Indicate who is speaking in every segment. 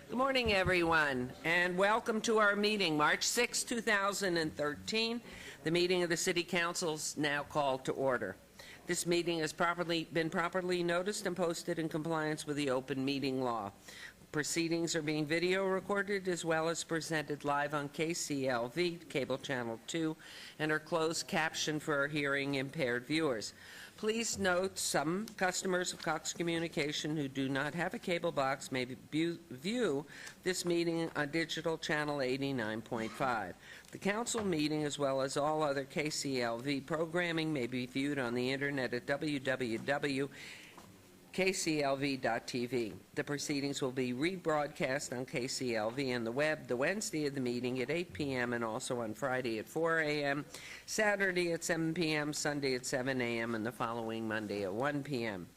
Speaker 1: Good morning, everyone, and welcome to our meeting, March 6, 2013. The meeting of the City Council is now called to order. This meeting has been properly noticed and posted in compliance with the open meeting law. Proceedings are being video recorded as well as presented live on KCLV, Cable Channel 2, and are closed captioned for our hearing impaired viewers. Please note some customers of Cox Communication who do not have a cable box may view this meeting on digital channel 89.5. The council meeting, as well as all other KCLV programming, may be viewed on the internet at www.kclv.tv. The proceedings will be rebroadcast on KCLV and the web the Wednesday of the meeting at 8 p.m. and also on Friday at 4 a.m., Saturday at 7 p.m., Sunday at 7 a.m., and the following Monday at 1 p.m.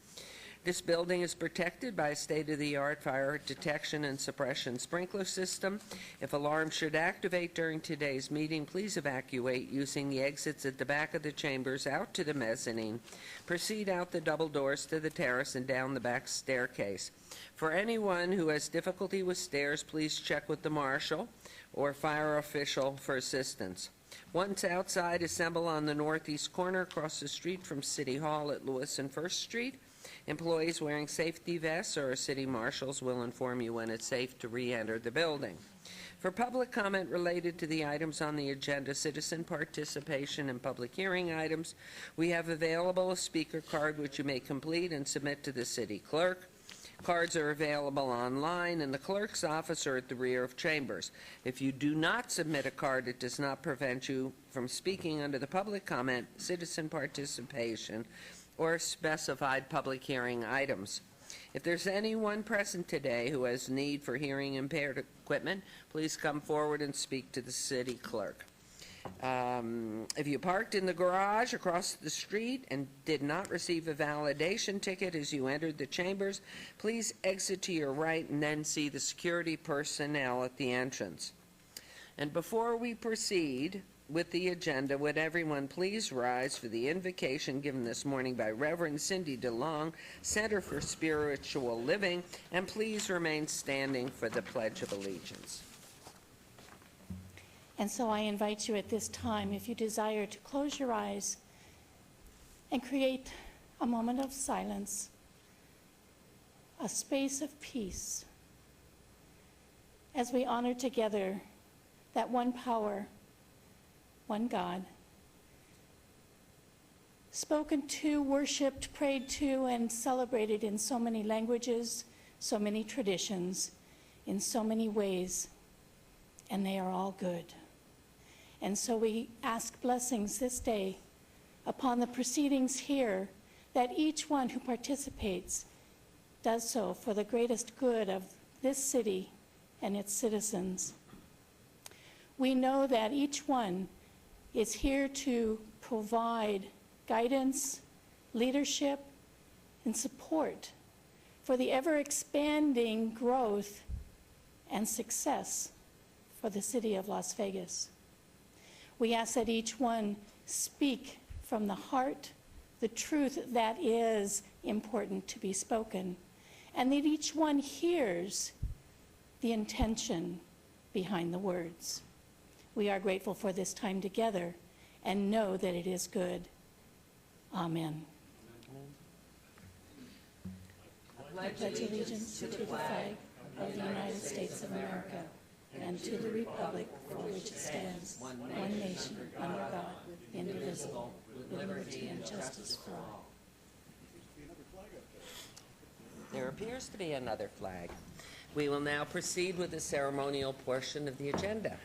Speaker 1: This building is protected by a state-of-the-art fire detection and suppression sprinkler system. If alarms should activate during today's meeting, please evacuate using the exits at the back of the chambers out to the mezzanine. Proceed out the double doors to the terrace and down the back staircase. For anyone who has difficulty with stairs, please check with the marshal or fire official for assistance. Once outside, assemble on the northeast corner across the street from City Hall at Lewis and First Street. Employees wearing safety vests or city marshals will inform you when it's safe to re-enter the building. For public comment related to the items on the agenda, citizen participation, and public hearing items, we have available a speaker card which you may complete and submit to the city clerk. Cards are available online in the clerk's office or at the rear of chambers. If you do not submit a card, it does not prevent you from speaking under the public comment, citizen participation, or specified public hearing items. If there's anyone present today who has need for hearing impaired equipment, please come forward and speak to the city clerk. If you parked in the garage across the street and did not receive a validation ticket as you entered the chambers, please exit to your right and then see the security personnel at the entrance. And before we proceed with the agenda, would everyone please rise for the invocation given this morning by Reverend Cindy DeLong, Center for Spiritual Living, and please remain standing for the Pledge of Allegiance.
Speaker 2: And so I invite you at this time, if you desire, to close your eyes and create a moment of silence, a space of peace, as we honor together that one power, one God, spoken to, worshiped, prayed to, and celebrated in so many languages, so many traditions, in so many ways, and they are all good. And so we ask blessings this day upon the proceedings here, that each one who participates does so for the greatest good of this city and its citizens. We know that each one is here to provide guidance, leadership, and support for the ever-expanding growth and success for the city of Las Vegas. We ask that each one speak from the heart the truth that is important to be spoken, and that each one hears the intention behind the words. We are grateful for this time together and know that it is good. Amen. I pledge allegiance to the flag of the United States of America and to the republic for which it stands, one nation, under God, indivisible, with liberty and justice for all.
Speaker 1: There appears to be another flag. We will now proceed with the ceremonial portion of the agenda.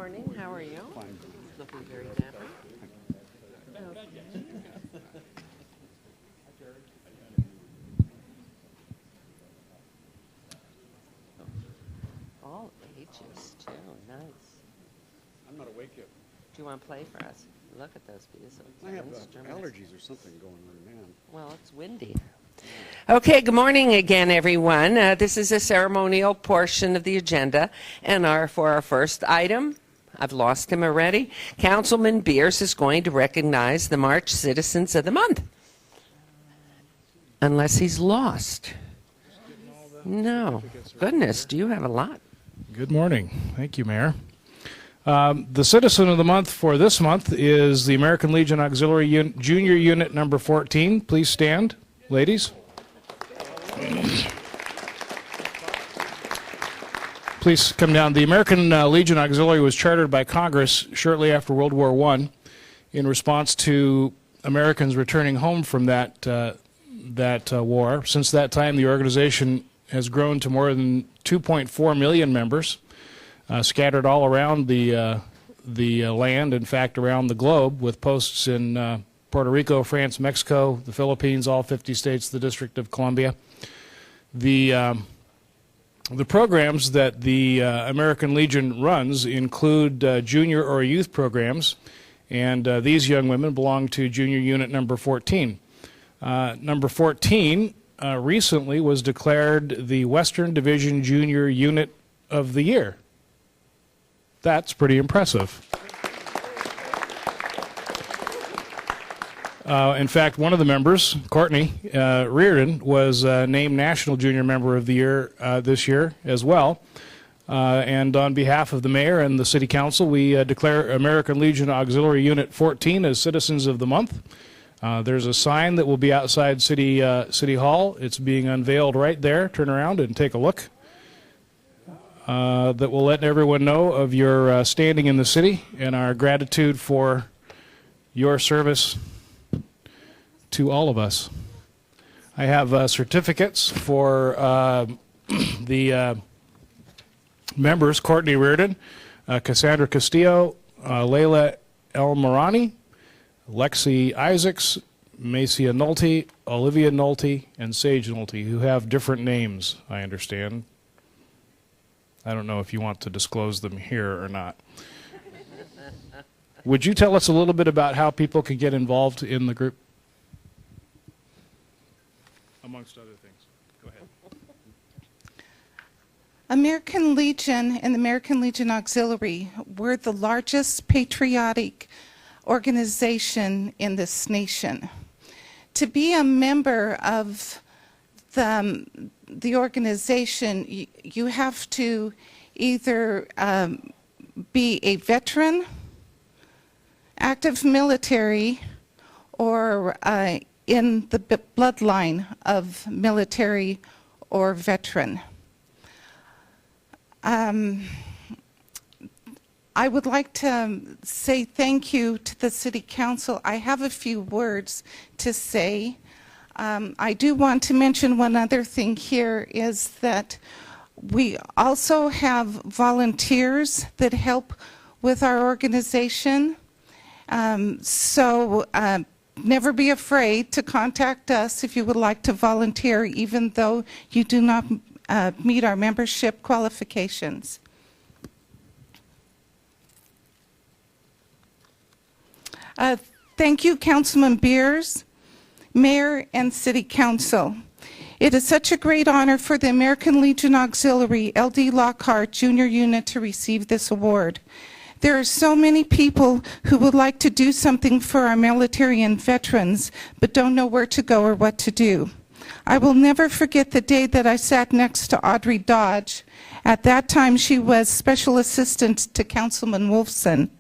Speaker 1: morning. How are you? Fine. Looking very dapper. All ages, too. Nice.
Speaker 3: I'm not awake yet.
Speaker 1: Do you want to play for us? Look at those beautiful
Speaker 3: I have
Speaker 1: instruments.
Speaker 3: allergies or something going on, man.
Speaker 1: Well, it's windy. Okay, good morning again, everyone. This is a ceremonial portion of the agenda, and for our first item, I've lost him already, Councilman Beers is going to recognize the March Citizens of the Month. Unless he's lost. No. Goodness, do you have a lot?
Speaker 4: Good morning. Thank you, Mayor. The Citizen of the Month for this month is the American Legion Auxiliary Junior Unit number 14. Please stand, ladies. Please come down. The American Legion Auxiliary was chartered by Congress shortly after World War I in response to Americans returning home from that war. Since that time, the organization has grown to more than 2.4 million members, scattered all around the land, in fact, around the globe, with posts in Puerto Rico, France, Mexico, the Philippines, all 50 states, the District of Columbia. The programs that the American Legion runs include junior or youth programs, and these young women belong to Junior Unit number 14. Number 14 recently was declared the Western Division Junior Unit of the Year. That's pretty impressive. In fact, one of the members, Courtney Reardon, was named National Junior Member of the Year this year as well. And on behalf of the Mayor and the City Council, we declare American Legion Auxiliary Unit 14 as Citizens of the Month. There's a sign that will be outside City Hall. It's being unveiled right there. Turn around and take a look. That will let everyone know of your standing in the city and our gratitude for your service to all of us. I have certificates for the members: Courtney Reardon, Cassandra Castillo, Layla El Morani, Lexi Isaacs, Macia Nolte, Olivia Nolte, and Sage Nolte, who have different names, I understand. I don't know if you want to disclose them here or not. Would you tell us a little bit about how people can get involved in the group? Amongst other things. Go ahead.
Speaker 5: American Legion and the American Legion Auxiliary were the largest patriotic organization in this nation. To be a member of the organization, you have to either be a veteran, active military, or in the bloodline of military or veteran. I would like to say thank you to the City Council. I have a few words to say. I do want to mention one other thing here is that we also have volunteers that help with our organization. Never be afraid to contact us if you would like to volunteer, even though you do not meet our membership qualifications. Thank you, Councilman Beers, Mayor, and City Council. It is such a great honor for the American Legion Auxiliary LD Lockhart Junior Unit to receive this award. There are so many people who would like to do something for our military and veterans, but don't know where to go or what to do. I will never forget the day that I sat next to Audrey Dodge. At that time, she was Special Assistant to Councilman Wolfson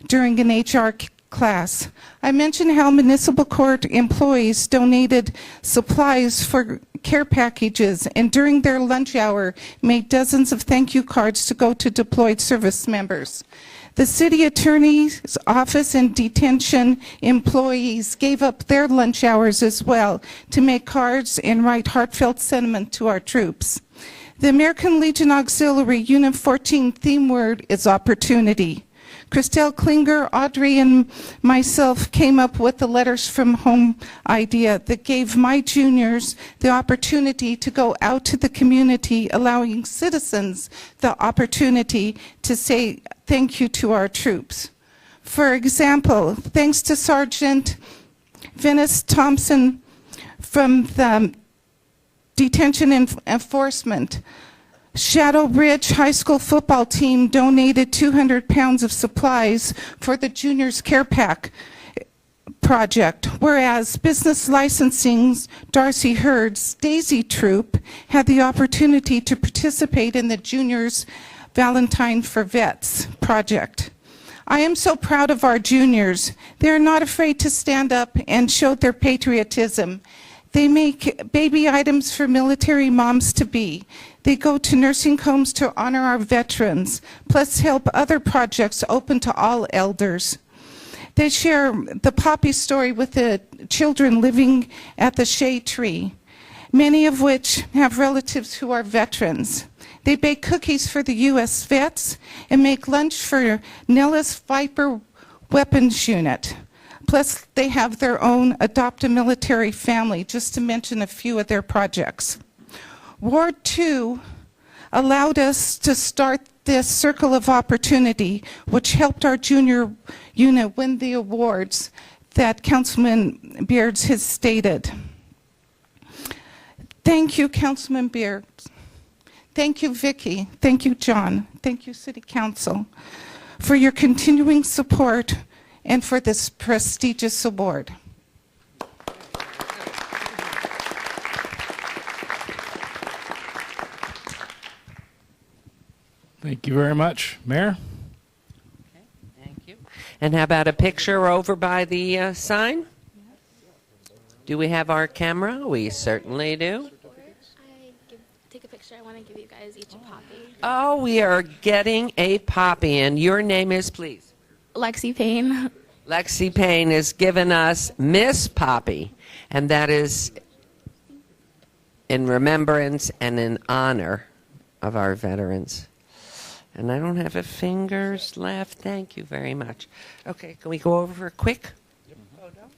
Speaker 5: during an HR class. I mentioned how municipal court employees donated supplies for care packages, and during their lunch hour made dozens of thank you cards to go to deployed service members. The city attorney's office and detention employees gave up their lunch hours as well to make cards and write heartfelt sentiment to our troops. The American Legion Auxiliary Unit 14 theme word is opportunity. Christelle Klinger, Audrey, and myself came up with the Letters from Home idea that gave my juniors the opportunity to go out to the community, allowing citizens the opportunity to say thank you to our troops. For example, thanks to Sergeant Venice Thompson from the Detention Enforcement, Shadow Ridge High School football team donated 200 pounds of supplies for the Juniors Care Pack project, whereas Business Licensing's Darcy Hurd's Daisy Troop had the opportunity to participate in the Juniors Valentine for Vets project. I am so proud of our juniors. They're not afraid to stand up and show their patriotism. They make baby items for military moms to be. They go to nursing homes to honor our veterans, plus help other projects open to all elders. They share the Poppy story with the children living at the Shade Tree, many of which have relatives who are veterans. They bake cookies for the U.S. vets and make lunch for Nellis Viper Weapons Unit. Plus, they have their own Adopt a Military Family, just to mention a few of their projects. Ward 2 allowed us to start this circle of opportunity, which helped our junior unit win the awards that Councilman Beards has stated. Thank you, Councilman Beards. Thank you, Vicki. Thank you, John. Thank you, City Council, for your continuing support and for this prestigious award.
Speaker 4: Thank you very much. Mayor?
Speaker 1: Thank you. And how about a picture over by the sign? Do we have our camera? We certainly do.
Speaker 6: Take a picture. I want to give you guys each a poppy.
Speaker 1: Oh, we are getting a poppy, and your name is, please?
Speaker 6: Lexi Payne.
Speaker 1: Lexi Payne has given us Miss Poppy, and that is in remembrance and in honor of our veterans. And I don't have a fingers left. Thank you very much. Okay, can we go over for a quick photo?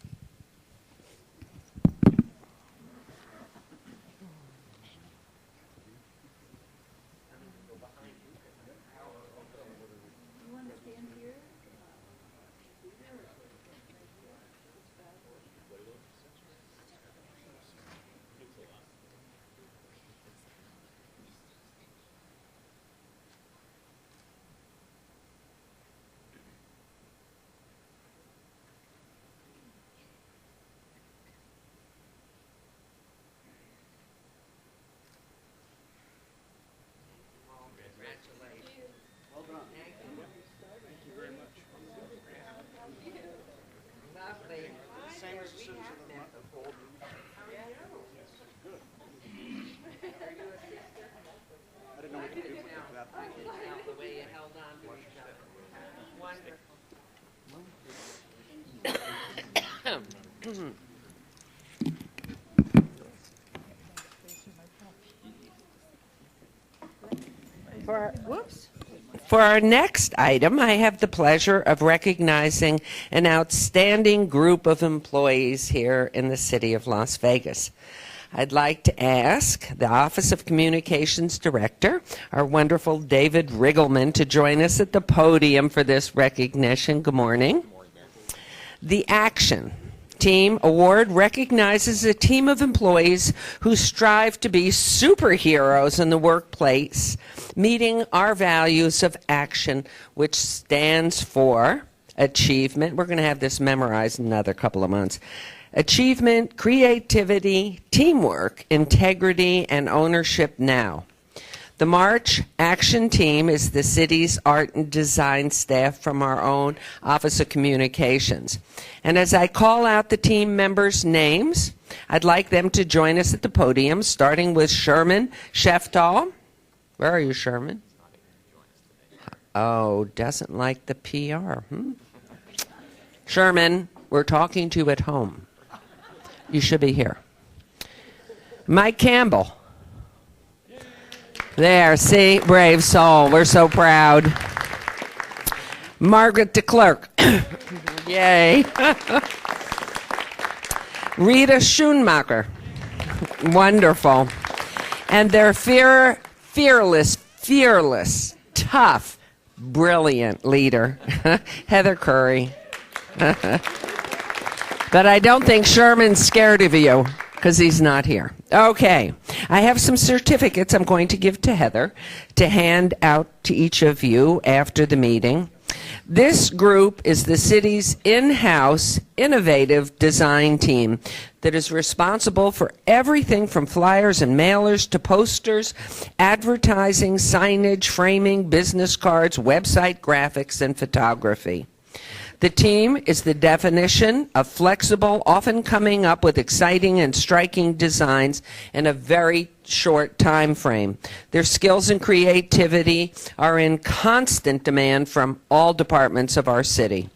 Speaker 1: For our next item, I have the pleasure of recognizing an outstanding group of employees here in the city of Las Vegas. I'd like to ask the Office of Communications Director, our wonderful David Riggleman, to join us at the podium for this recognition. Good morning. The Action Team Award recognizes a team of employees who strive to be superheroes in the workplace, meeting our values of action, which stands for achievement. We're going to have this memorized in another couple of months. Achievement, creativity, teamwork, integrity, and ownership now. The March Action Team is the city's art and design staff from our own Office of Communications. And as I call out the team members' names, I'd like them to join us at the podium, starting with Sherman Sheftall. Where are you, Sherman? Oh, doesn't like the PR. Sherman, we're talking to you at home. You should be here. Mike Campbell. There, see? Brave soul. We're so proud. Margaret de Klerk. Yay. Rita Schoenmacher. Wonderful. And their fearless, tough, brilliant leader, Heather Curry. But I don't think Sherman's scared of you because he's not here. Okay. I have some certificates I'm going to give to Heather to hand out to each of you after the meeting. This group is the city's in-house innovative design team that is responsible for everything from flyers and mailers to posters, advertising, signage, framing, business cards, website graphics, and photography. The team is the definition of flexible, often coming up with exciting and striking designs in a very short time frame. Their skills and creativity are in constant demand from all departments of our city.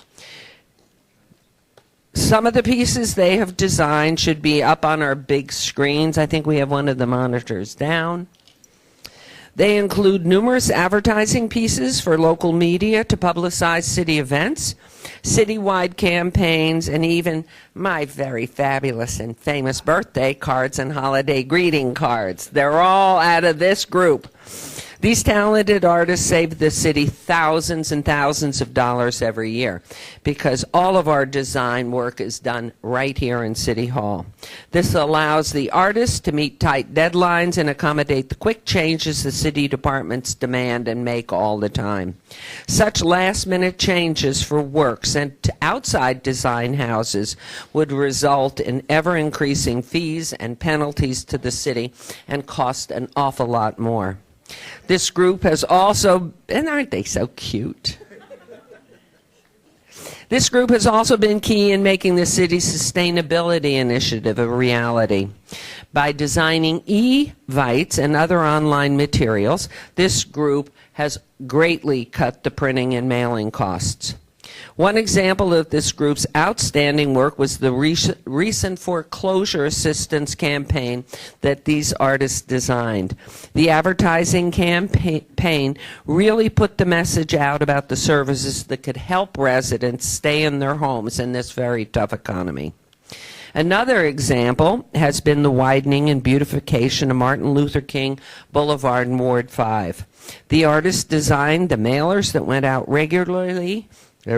Speaker 1: Some of the pieces they have designed should be up on our big screens. I think we have one of the monitors down. They include numerous advertising pieces for local media to publicize city events, citywide campaigns, and even my very fabulous and famous birthday cards and holiday greeting cards. They're all out of this group. These talented artists save the city thousands and thousands of dollars every year because all of our design work is done right here in City Hall. This allows the artists to meet tight deadlines and accommodate the quick changes the city departments demand and make all the time. Such last-minute changes for work sent to outside design houses would result in ever-increasing fees and penalties to the city and cost an awful lot more. This group has also, and aren't they so cute? This group has also been key in making the city's sustainability initiative a reality. By designing e-vites and other online materials, this group has greatly cut the printing and mailing costs. One example of this group's outstanding work was the recent foreclosure assistance campaign that these artists designed. The advertising campaign really put the message out about the services that could help residents stay in their homes in this very tough economy. Another example has been the widening and beautification of Martin Luther King Boulevard in Ward 5. The artists designed the mailers that went out regularly, that's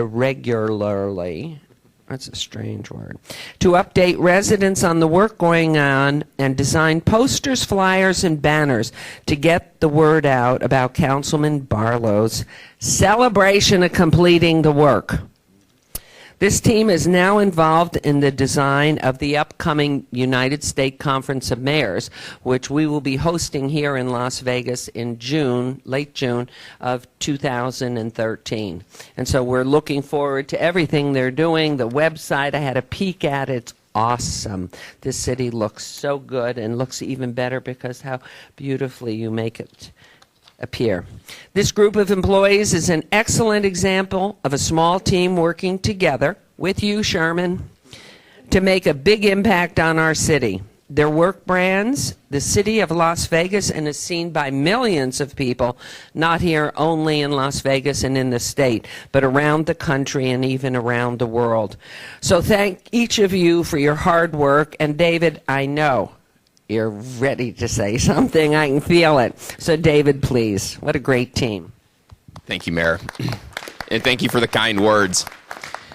Speaker 1: a strange word, to update residents on the work going on and design posters, flyers, and banners to get the word out about Councilman Barlow's celebration of completing the work. This team is now involved in the design of the upcoming United States Conference of Mayors, which we will be hosting here in Las Vegas in June, late June of 2013. And so we're looking forward to everything they're doing. The website, I had a peek at it. It's awesome. This city looks so good and looks even better because how beautifully you make it appear. This group of employees is an excellent example of a small team working together with you, Sherman, to make a big impact on our city. Their work brands the city of Las Vegas and is seen by millions of people, not here only in Las Vegas and in the state, but around the country and even around the world. So thank each of you for your hard work. And David, I know you're ready to say something. I can feel it. So David, please. What a great team.
Speaker 7: Thank you, Mayor. And thank you for the kind words.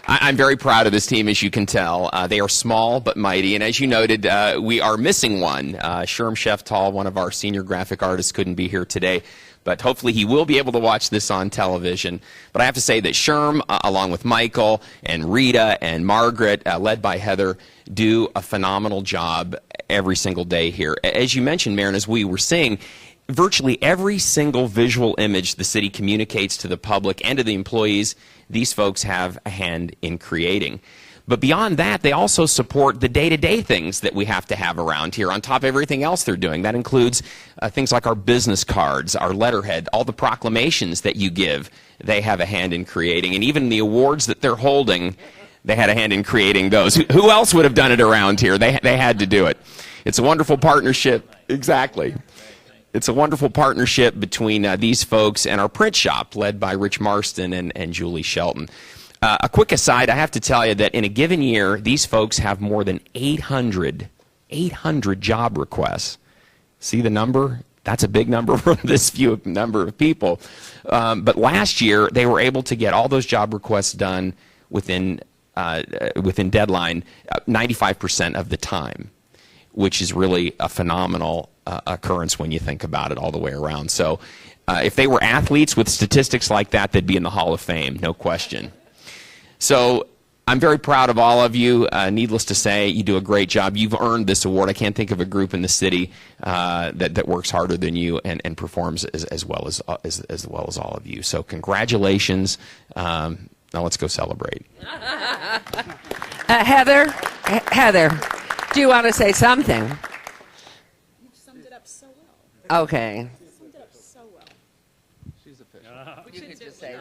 Speaker 7: I'm very proud of this team, as you can tell. They are small but mighty. And as you noted, we are missing one. Sherm Sheftal, one of our senior graphic artists, couldn't be here today. But hopefully he will be able to watch this on television. But I have to say that Sherm, along with Michael and Rita and Margaret, led by Heather, do a phenomenal job every single day here. As you mentioned, Mayor, and as we were saying, virtually every single visual image the city communicates to the public and to the employees, these folks have a hand in creating. But beyond that, they also support the day-to-day things that we have to have around here on top of everything else they're doing. That includes things like our business cards, our letterhead, all the proclamations that you give, they have a hand in creating. And even the awards that they're holding, they had a hand in creating those. Who else would have done it around here? They had to do it. It's a wonderful partnership. Exactly. it's a wonderful partnership between these folks and our print shop, led by Rich Marston and Julie Shelton. A quick aside, I have to tell you that in a given year, these folks have more than 800 job requests. See the number? That's a big number for this few number of people. But last year, they were able to get all those job requests done within deadline 95% of the time, which is really a phenomenal occurrence when you think about it all the way around. So if they were athletes with statistics like that, they'd be in the Hall of Fame, no question. So I'm very proud of all of you. Needless to say, you do a great job. You've earned this award. I can't think of a group in the city that works harder than you and performs as well as all of you. So congratulations. Now let's go celebrate.
Speaker 1: Heather, do you want to say something?
Speaker 8: You summed it up so well.
Speaker 1: Okay.
Speaker 8: You summed it up so well.
Speaker 3: She's official.
Speaker 1: You could just say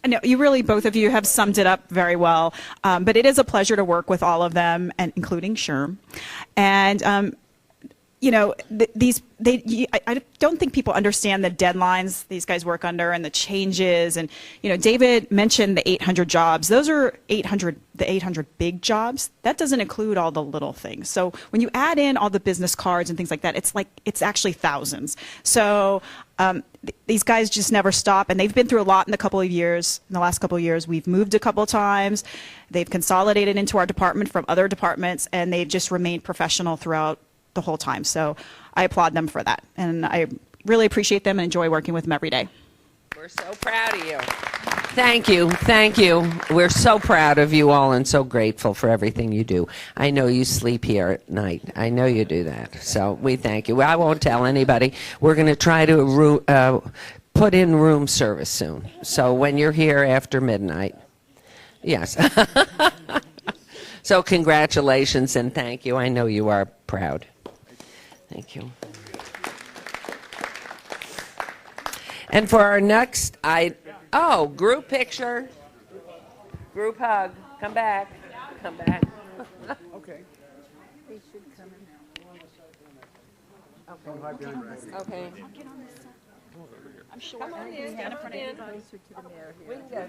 Speaker 8: No, you really, both of you have summed it up very well. But it is a pleasure to work with all of them, and including Sherm. And you know, I don't think people understand the deadlines these guys work under and the changes. And, you know, David mentioned the 800 jobs. Those are the 800 big jobs. That doesn't include all the little things. So when you add in all the business cards and things like that, it's actually thousands. So these guys just never stop, and they've been through a lot in the last couple of years. We've moved a couple of times. They've consolidated into our department from other departments, and they've just remained professional throughout the whole time. So I applaud them for that, and I really appreciate them and enjoy working with them every day.
Speaker 1: We're so proud of you. Thank you. Thank you. We're so proud of you all and so grateful for everything you do. I know you sleep here at night. I know you do that. So we thank you. I won't tell anybody. We're going to try to put in room service soon. So when you're here after midnight. Yes. So congratulations and thank you. I know you are proud. Thank you. And for our next, group picture, group hug. Come back. Come back.
Speaker 3: Okay.
Speaker 1: They should come in.
Speaker 3: Don't hide behind Randy.
Speaker 1: Okay.
Speaker 8: I'm sure.
Speaker 1: Come on in. Stand up in. We can go.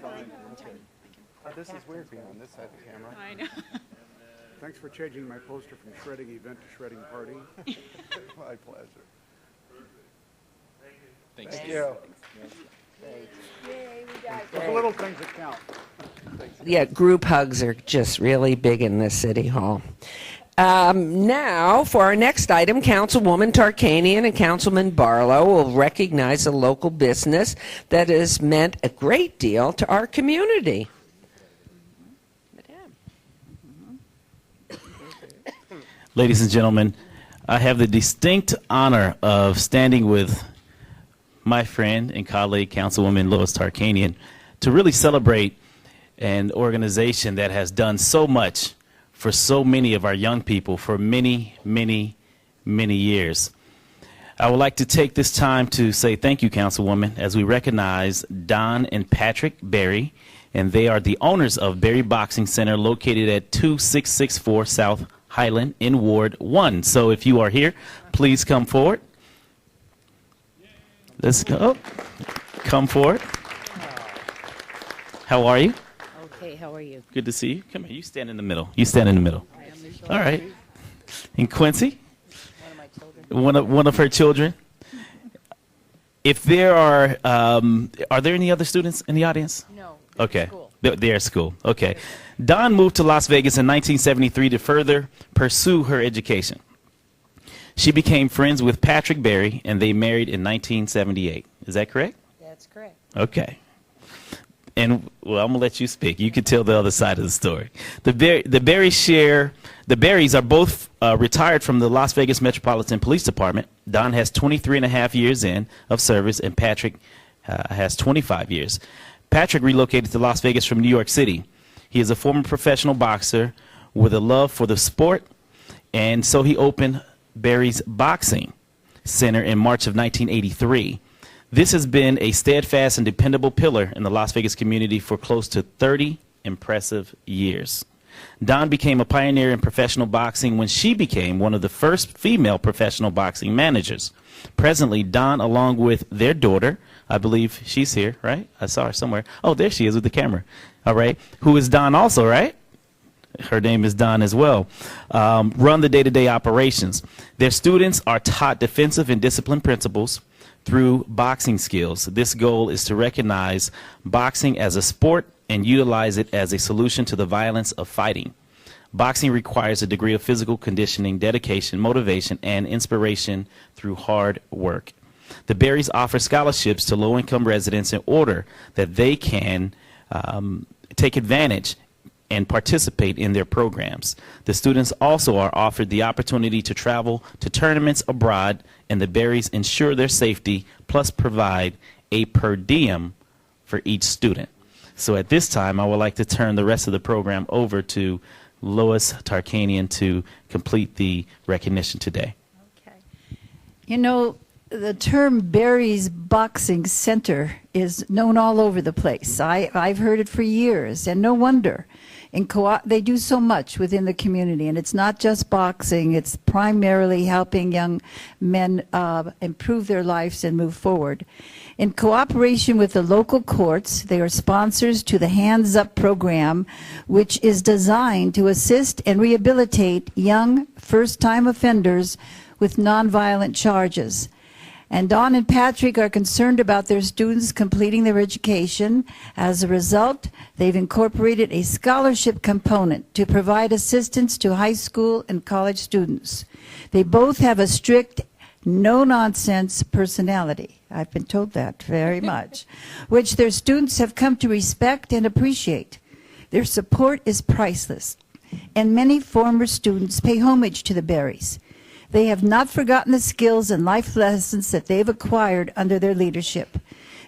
Speaker 3: This is weird being on this side of the camera.
Speaker 8: I know.
Speaker 3: Thanks for changing my poster from shredding event to shredding party. My pleasure. Thank you. Those are the little things that count.
Speaker 1: Yeah, group hugs are just really big in this city hall. Now, for our next item, Councilwoman Tarkanian and Councilman Barlow will recognize a local business that has meant a great deal to our community.
Speaker 9: Ladies and gentlemen, I have the distinct honor of standing with my friend and colleague, Councilwoman Lois Tarkanian, to really celebrate an organization that has done so much for so many of our young people for many, many, many years. I would like to take this time to say thank you, Councilwoman, as we recognize Don and Patrick Berry, and they are the owners of Berry Boxing Center located at 2664 South Highland in Ward 1. So if you are here, please come forward. Let's go. Come forward. How are you?
Speaker 10: Okay, how are you?
Speaker 9: Good to see you. Come here. You stand in the middle. You stand in the middle. All right. And Quincy?
Speaker 10: One of my children.
Speaker 9: One of her children. If there are there any other students in the audience?
Speaker 10: No.
Speaker 9: Okay.
Speaker 10: School.
Speaker 9: They're at school. Okay. Dawn moved to Las Vegas in 1973 to further pursue her education. She became friends with Patrick Berry, and they married in 1978. Is that correct?
Speaker 10: That's correct.
Speaker 9: Okay. And, well, I'm going to let you speak. You can tell the other side of the story. The Berries are both retired from the Las Vegas Metropolitan Police Department. Don has 23 and a half years of service, and Patrick has 25 years. Patrick relocated to Las Vegas from New York City. He is a former professional boxer with a love for the sport, and so he opened Berry's Boxing Center in March of 1983. This has been a steadfast and dependable pillar in the Las Vegas community for close to 30 impressive years. Dawn became a pioneer in professional boxing when she became one of the first female professional boxing managers. Presently, Dawn, along with their daughter, I believe she's here, right? I saw her somewhere. Oh, there she is with the camera. All right. Who is Dawn also, right? Her name is Dawn as well. Run the day-to-day operations. Their students are taught defensive and discipline principles through boxing skills. This goal is to recognize boxing as a sport and utilize it as a solution to the violence of fighting. Boxing requires a degree of physical conditioning, dedication, motivation, and inspiration through hard work. The Berries offer scholarships to low-income residents in order that they can take advantage and participate in their programs. The students also are offered the opportunity to travel to tournaments abroad, and the Berries ensure their safety, plus provide a per diem for each student. So at this time, I would like to turn the rest of the program over to Lois Tarkanian to complete the recognition today.
Speaker 11: Okay. You know, the term Berries Boxing Center is known all over the place. I've heard it for years, and no wonder. They do so much within the community, and it's not just boxing. It's primarily helping young men improve their lives and move forward. In cooperation with the local courts, they are sponsors to the Hands Up program, which is designed to assist and rehabilitate young first-time offenders with nonviolent charges. And Dawn and Patrick are concerned about their students completing their education. As a result, they've incorporated a scholarship component to provide assistance to high school and college students. They both have a strict, no-nonsense personality. I've been told that very much, which their students have come to respect and appreciate. Their support is priceless, and many former students pay homage to the Berries. They have not forgotten the skills and life lessons that they've acquired under their leadership.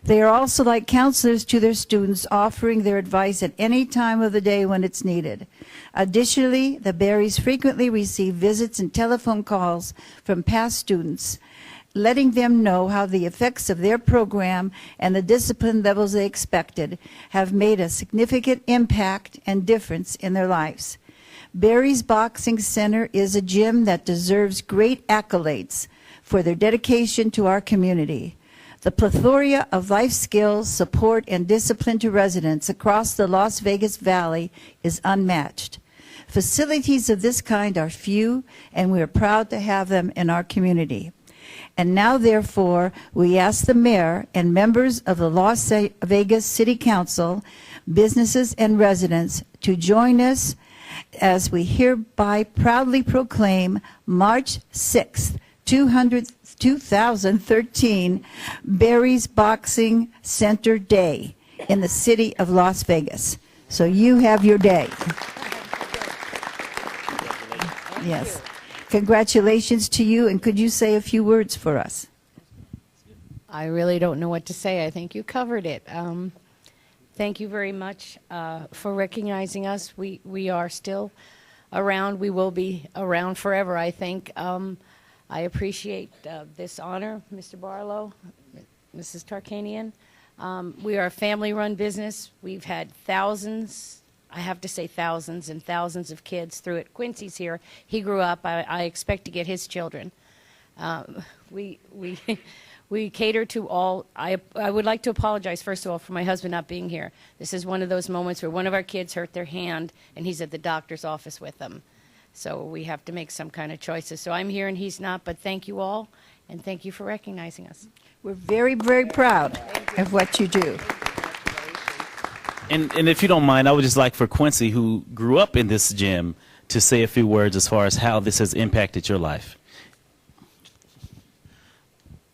Speaker 11: They are also like counselors to their students, offering their advice at any time of the day when it's needed. Additionally, the Berries frequently receive visits and telephone calls from past students, letting them know how the effects of their program and the discipline levels they expected have made a significant impact and difference in their lives. Berries Boxing Center is a gym that deserves great accolades for their dedication to our community. The plethora of life skills, support, and discipline to residents across the Las Vegas Valley is unmatched. Facilities of this kind are few, and we are proud to have them in our community. And now, therefore, we ask the mayor and members of the Las Vegas City Council, businesses, and residents to join us as we hereby proudly proclaim March 6th, 2013, Berries Boxing Center Day in the city of Las Vegas. So you have your day. Yes. Congratulations to you, and could you say a few words for us?
Speaker 10: I really don't know what to say. I think you covered it. Thank you very much for recognizing us. We are still around. We will be around forever, I think. I appreciate this honor, Mr. Barlow, Mrs. Tarkanian. We are a family-run business. We've had thousands, I have to say thousands and thousands of kids through it. Quincy's here. He grew up. I expect to get his children. We cater to all. I would like to apologize, first of all, for my husband not being here. This is one of those moments where one of our kids hurt their hand, and he's at the doctor's office with them. So we have to make some kind of choices. So I'm here and he's not, but thank you all, and thank you for recognizing us.
Speaker 11: We're very, very proud of what you do.
Speaker 9: And if you don't mind, I would just like for Quincy, who grew up in this gym, to say a few words as far as how this has impacted your life.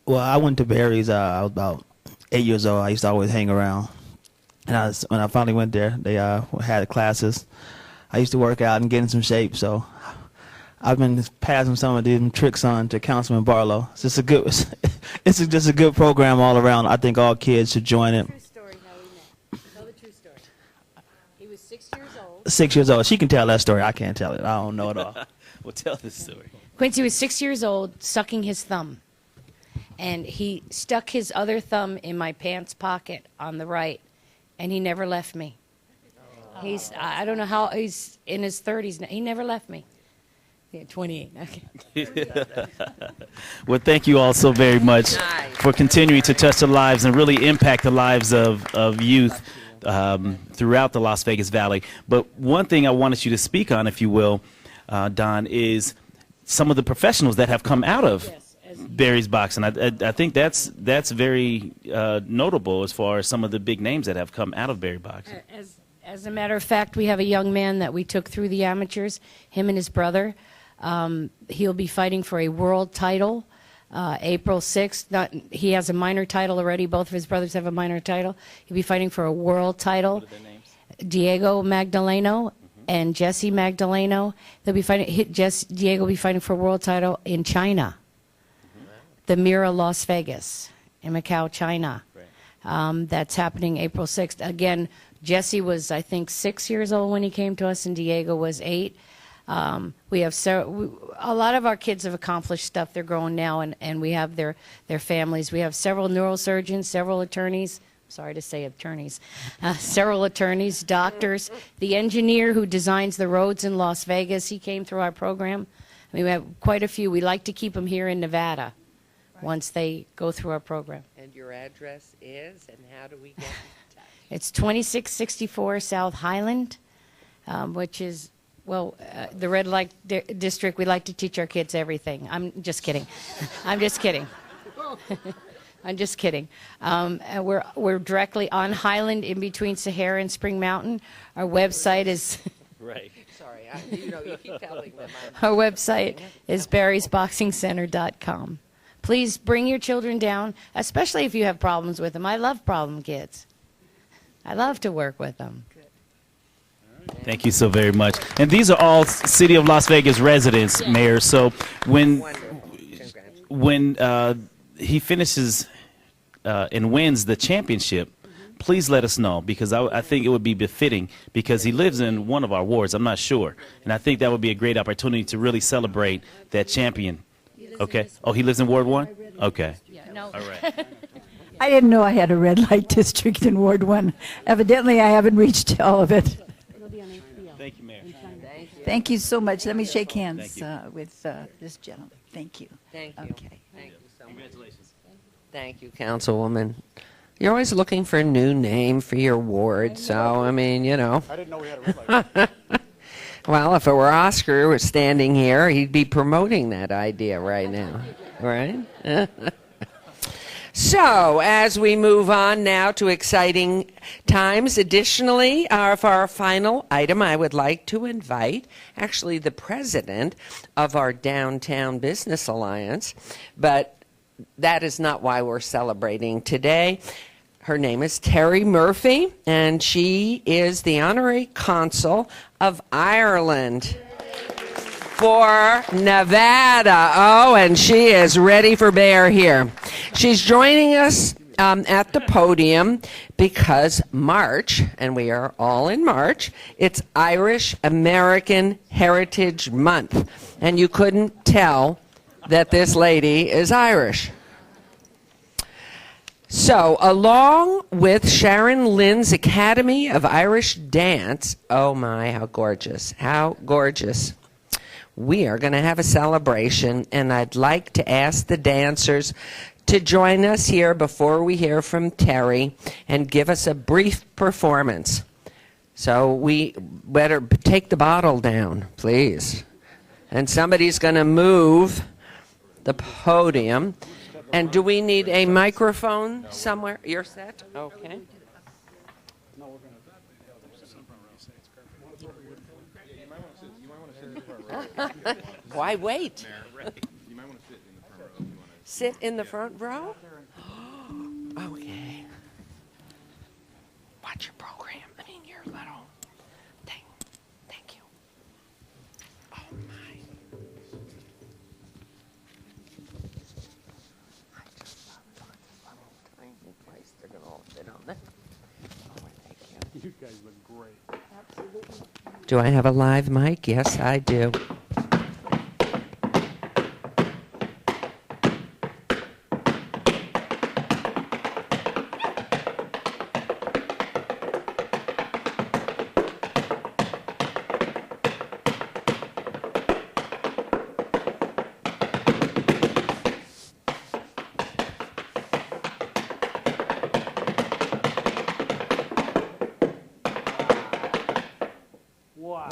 Speaker 12: Well, I went to Berries. I was about 8 years old. I used to always hang around. And when I finally went there, they had classes. I used to work out and get in some shape. So I've been passing some of these tricks on to Councilman Barlow. It's just a good, it's just a good program all around. I think all kids should join it.
Speaker 10: True story how we met. Tell the true story. He was 6 years old.
Speaker 12: 6 years old. She can tell that story. I can't tell it. I don't know it all.
Speaker 9: Well, tell this story.
Speaker 10: Quincy was 6 years old, sucking his thumb. And he stuck his other thumb in my pants pocket on the right, and he never left me. I don't know how, he's in his 30s now. He never left me. Yeah, 28. Okay.
Speaker 9: Well, thank you all so very much for continuing to touch the lives and really impact the lives of youth throughout the Las Vegas Valley. But one thing I wanted you to speak on, if you will, Don, is some of the professionals that have come out of Barry's Boxing. I think that's very notable as far as some of the big names that have come out of Barry Boxing.
Speaker 10: As a matter of fact, we have a young man that we took through the amateurs, him and his brother. He'll be fighting for a world title April 6th. He has a minor title already. Both of his brothers have a minor title. He'll be fighting for a world title.
Speaker 9: What are their names?
Speaker 10: Diego Magdaleno and Jesse Magdaleno. They'll be fighting. Diego will be fighting for a world title in China, the Mira Las Vegas in Macau, China. That's happening April 6th. Again, Jesse was, I think, 6 years old when he came to us, and Diego was 8. We have a lot of our kids have accomplished stuff. They're growing now, and we have their families. We have several neurosurgeons, several attorneys. Sorry to say attorneys. Several attorneys, doctors. The engineer who designs the roads in Las Vegas, he came through our program. I mean, we have quite a few. We like to keep them here in Nevada once they go through our program.
Speaker 1: And your address is, and how do we get in touch?
Speaker 10: It's 2664 South Highland, which is, well, the red light district. We like to teach our kids everything. I'm just kidding. I'm just kidding. I'm just kidding. And we're directly on Highland, in between Sahara and Spring Mountain. Our website is
Speaker 9: Right.
Speaker 1: Sorry, you keep telling them.
Speaker 10: our website is barrysboxingcenter.com. Please bring your children down, especially if you have problems with them. I love problem kids. I love to work with them.
Speaker 9: Thank you so very much. And these are all City of Las Vegas residents, Mayor. So when he finishes and wins the championship, please let us know, because I think it would be befitting, because he lives in one of our wards. I'm not sure. And I think that would be a great opportunity to really celebrate that champion. Okay. Oh, he lives in Ward 1? Okay.
Speaker 10: No.
Speaker 9: All right.
Speaker 11: I didn't know I had a red light district in Ward 1. Evidently, I haven't reached all of it.
Speaker 9: Thank you, Mayor.
Speaker 11: Thank you so much. Let me shake hands with this gentleman. Thank you.
Speaker 1: Thank you.
Speaker 11: Okay.
Speaker 1: Thank you so much. Congratulations. Thank you, Councilwoman. You're always looking for a new name for your ward, so, I mean, you know.
Speaker 3: I didn't know we had a red light.
Speaker 1: Well, if it were Oscar who was standing here, he'd be promoting that idea right now, right? So, as we move on now to exciting times, additionally, for our final item, I would like to invite actually the president of our Downtown Business Alliance, but that is not why we're celebrating today. Her name is Terry Murphy, and she is the honorary consul of Ireland for Nevada. Oh, and she is ready for bear here. She's joining us at the podium because March, and we are all in March, it's Irish American Heritage Month. And you couldn't tell that this lady is Irish. So, along with Sharon Lynn's Academy of Irish Dance, oh my, how gorgeous, we are going to have a celebration, and I'd like to ask the dancers to join us here before we hear from Terry and give us a brief performance. So we better take the bottle down, please. And somebody's going to move the podium. And do we need a microphone somewhere? You're set? Okay. Why wait? Sit in the front row? Okay. Watch your program. I mean, your little thing. Thank you. Oh, my. I just love that little tiny place they're going to all sit on there. Oh, thank you.
Speaker 3: You guys look great. Absolutely.
Speaker 1: Do I have a live mic? Yes, I do. Wow.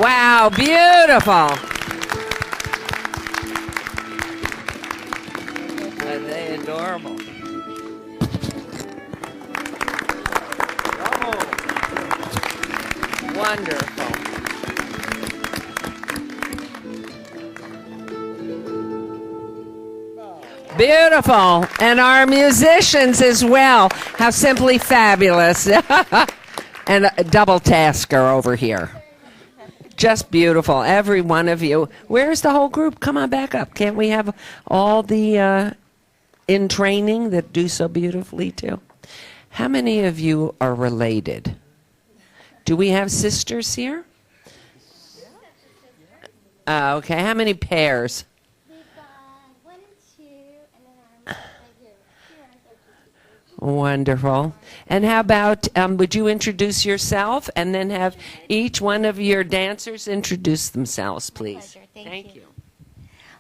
Speaker 1: Wow, beautiful. Are they adorable? Wonderful. Beautiful. And our musicians as well. How simply fabulous. And a double tasker over here. Just beautiful. Every one of you. Where's the whole group? Come on back up. Can't we have all the in training that do so beautifully too? How many of you are related? Do we have sisters here? Okay. How many pairs? Wonderful. And how about, would you introduce yourself and then have each one of your dancers introduce themselves, please? Thank you.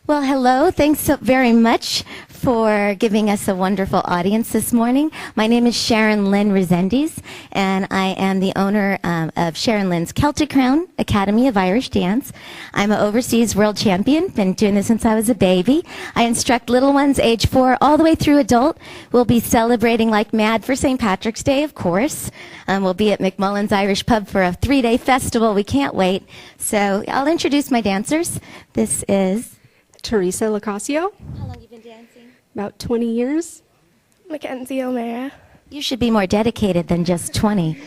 Speaker 13: Well, hello. Thanks so very much for giving us a wonderful audience this morning. My name is Sharon Lynn Resendiz, and I am the owner of Sharon Lynn's Celtic Crown Academy of Irish Dance. I'm an overseas world champion, been doing this since I was a baby. I instruct little ones age 4 all the way through adult. We'll be celebrating like mad for St. Patrick's Day, of course. We'll be at McMullen's Irish Pub for a 3-day festival. We can't wait. So I'll introduce my dancers. This is
Speaker 14: Teresa Locasio.
Speaker 13: How long have you been dancing?
Speaker 14: About 20 years.
Speaker 6: Mackenzie O'Mara.
Speaker 13: You should be more dedicated than just 20. How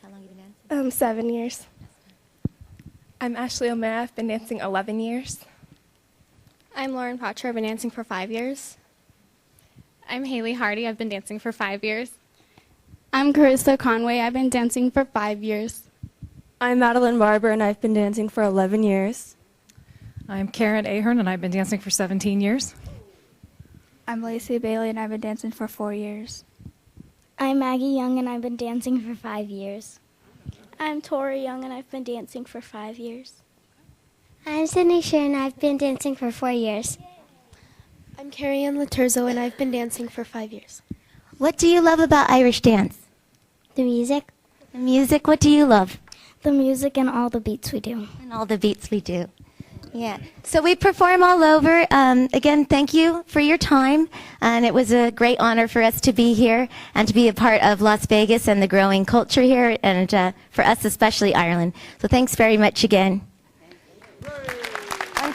Speaker 13: long have you been dancing?
Speaker 6: 7 years. I'm Ashley O'Mara. I've been dancing 11 years. I'm Lauren Potcher. I've been dancing for 5 years. I'm Haley Hardy. I've been dancing for 5 years. I'm Carissa Conway. I've been dancing for 5 years. I'm Madeline Barber, and I've been dancing for 11 years.
Speaker 14: I'm Karen Ahern, and I've been dancing for 17 years.
Speaker 6: I'm Lacey Bailey, and I've been dancing for 4 years. I'm Maggie Young, and I've been dancing for 5 years. I'm Tori Young, and I've been dancing for 5 years. I'm Sydney Shear, and I've been dancing for 4 years. I'm Carrie Ann Laturzo, and I've been dancing for 5 years.
Speaker 13: What do you love about Irish dance?
Speaker 6: The music.
Speaker 13: The music, what do you love?
Speaker 6: The music and all the beats we do.
Speaker 13: And all the beats we do. Yeah. So we perform all over. Again, thank you for your time. And it was a great honor for us to be here and to be a part of Las Vegas and the growing culture here, and for us especially Ireland. So thanks very much again. 1,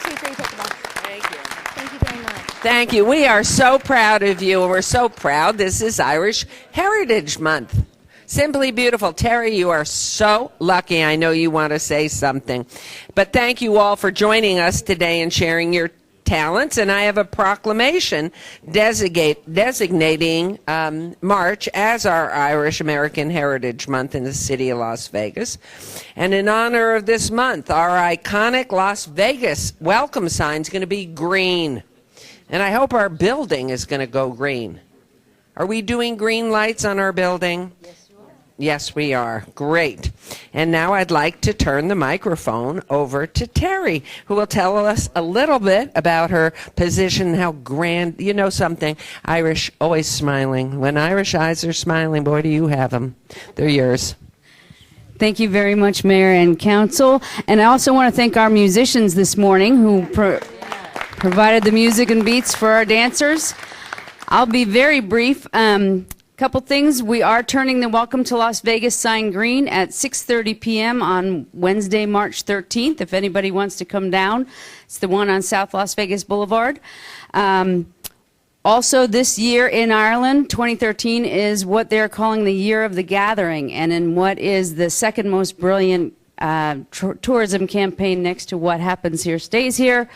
Speaker 13: 2, 3, take it off.
Speaker 1: Thank you.
Speaker 13: Thank you very much.
Speaker 1: Thank you. We are so proud of you, and we're so proud. This is Irish Heritage Month. Simply beautiful. Terry, you are so lucky. I know you want to say something. But thank you all for joining us today and sharing your talents. And I have a proclamation designating March as our Irish American Heritage Month in the city of Las Vegas. And in honor of this month, our iconic Las Vegas welcome sign is going to be green. And I hope our building is going to go green. Are we doing green lights on our building? Yes, we are. Great. And now I'd like to turn the microphone over to Terry, who will tell us a little bit about her position, how grand, you know something, Irish always smiling. When Irish eyes are smiling, boy, do you have them. They're yours.
Speaker 15: Thank you very much, Mayor and Council. And I also want to thank our musicians this morning who provided the music and beats for our dancers. I'll be very brief. Couple things. We are turning the Welcome to Las Vegas sign green at 6:30 p.m. on Wednesday, March 13th. If anybody wants to come down, it's the one on South Las Vegas Boulevard. Also, this year in Ireland, 2013, is what they're calling the Year of the Gathering, and in what is the second most brilliant tourism campaign next to What Happens Here Stays Here.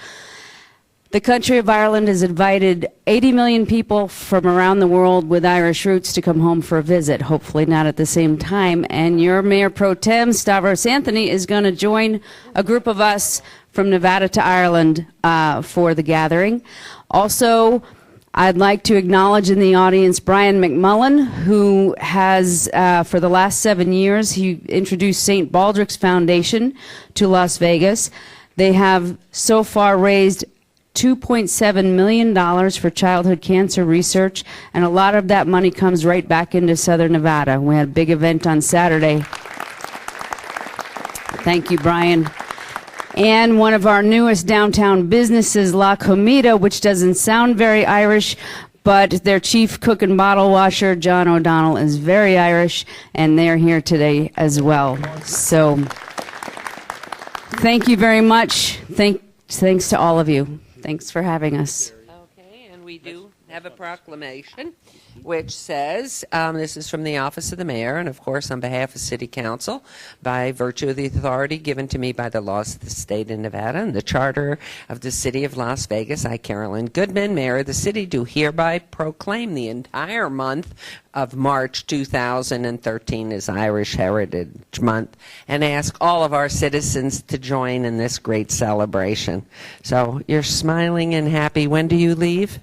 Speaker 15: The country of Ireland has invited 80 million people from around the world with Irish roots to come home for a visit, hopefully not at the same time. And your Mayor Pro Tem, Stavros Anthony, is going to join a group of us from Nevada to Ireland for the gathering. Also, I'd like to acknowledge in the audience Brian McMullen, who has, for the last 7 years, he introduced St. Baldrick's Foundation to Las Vegas. They have so far raised $2.7 million for childhood cancer research, and a lot of that money comes right back into Southern Nevada. We had a big event on Saturday. Thank you, Brian. And one of our newest downtown businesses, La Comida, which doesn't sound very Irish, but their chief cook and bottle washer, John O'Donnell, is very Irish, and they're here today as well. So thank you very much. Thanks to all of you. Thanks for having us.
Speaker 1: Okay, and we do have a proclamation which says, this is from the Office of the Mayor, and of course on behalf of City Council, by virtue of the authority given to me by the laws of the state of Nevada and the Charter of the City of Las Vegas, I, Carolyn Goodman, Mayor of the City, do hereby proclaim the entire month of March 2013 as Irish Heritage Month, and ask all of our citizens to join in this great celebration. So you're smiling and happy. When do you leave?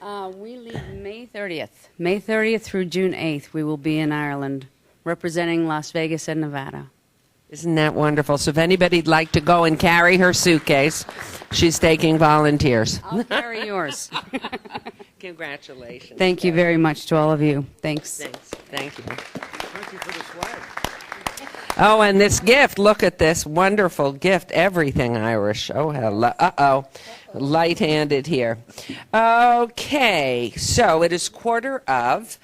Speaker 15: We leave May 30th. May 30th through June 8th, we will be in Ireland, representing Las Vegas and Nevada.
Speaker 1: Isn't that wonderful? So if anybody'd like to go and carry her suitcase, she's taking volunteers.
Speaker 15: I'll carry yours.
Speaker 1: Congratulations.
Speaker 15: Thank you very much to all of you. Thanks.
Speaker 1: Thanks. Thank you.
Speaker 3: Thank you for the swag.
Speaker 1: Oh, and this gift, look at this wonderful gift. Everything Irish. Oh, hello. Uh-oh. Light-handed here. Okay, so it is 9:45.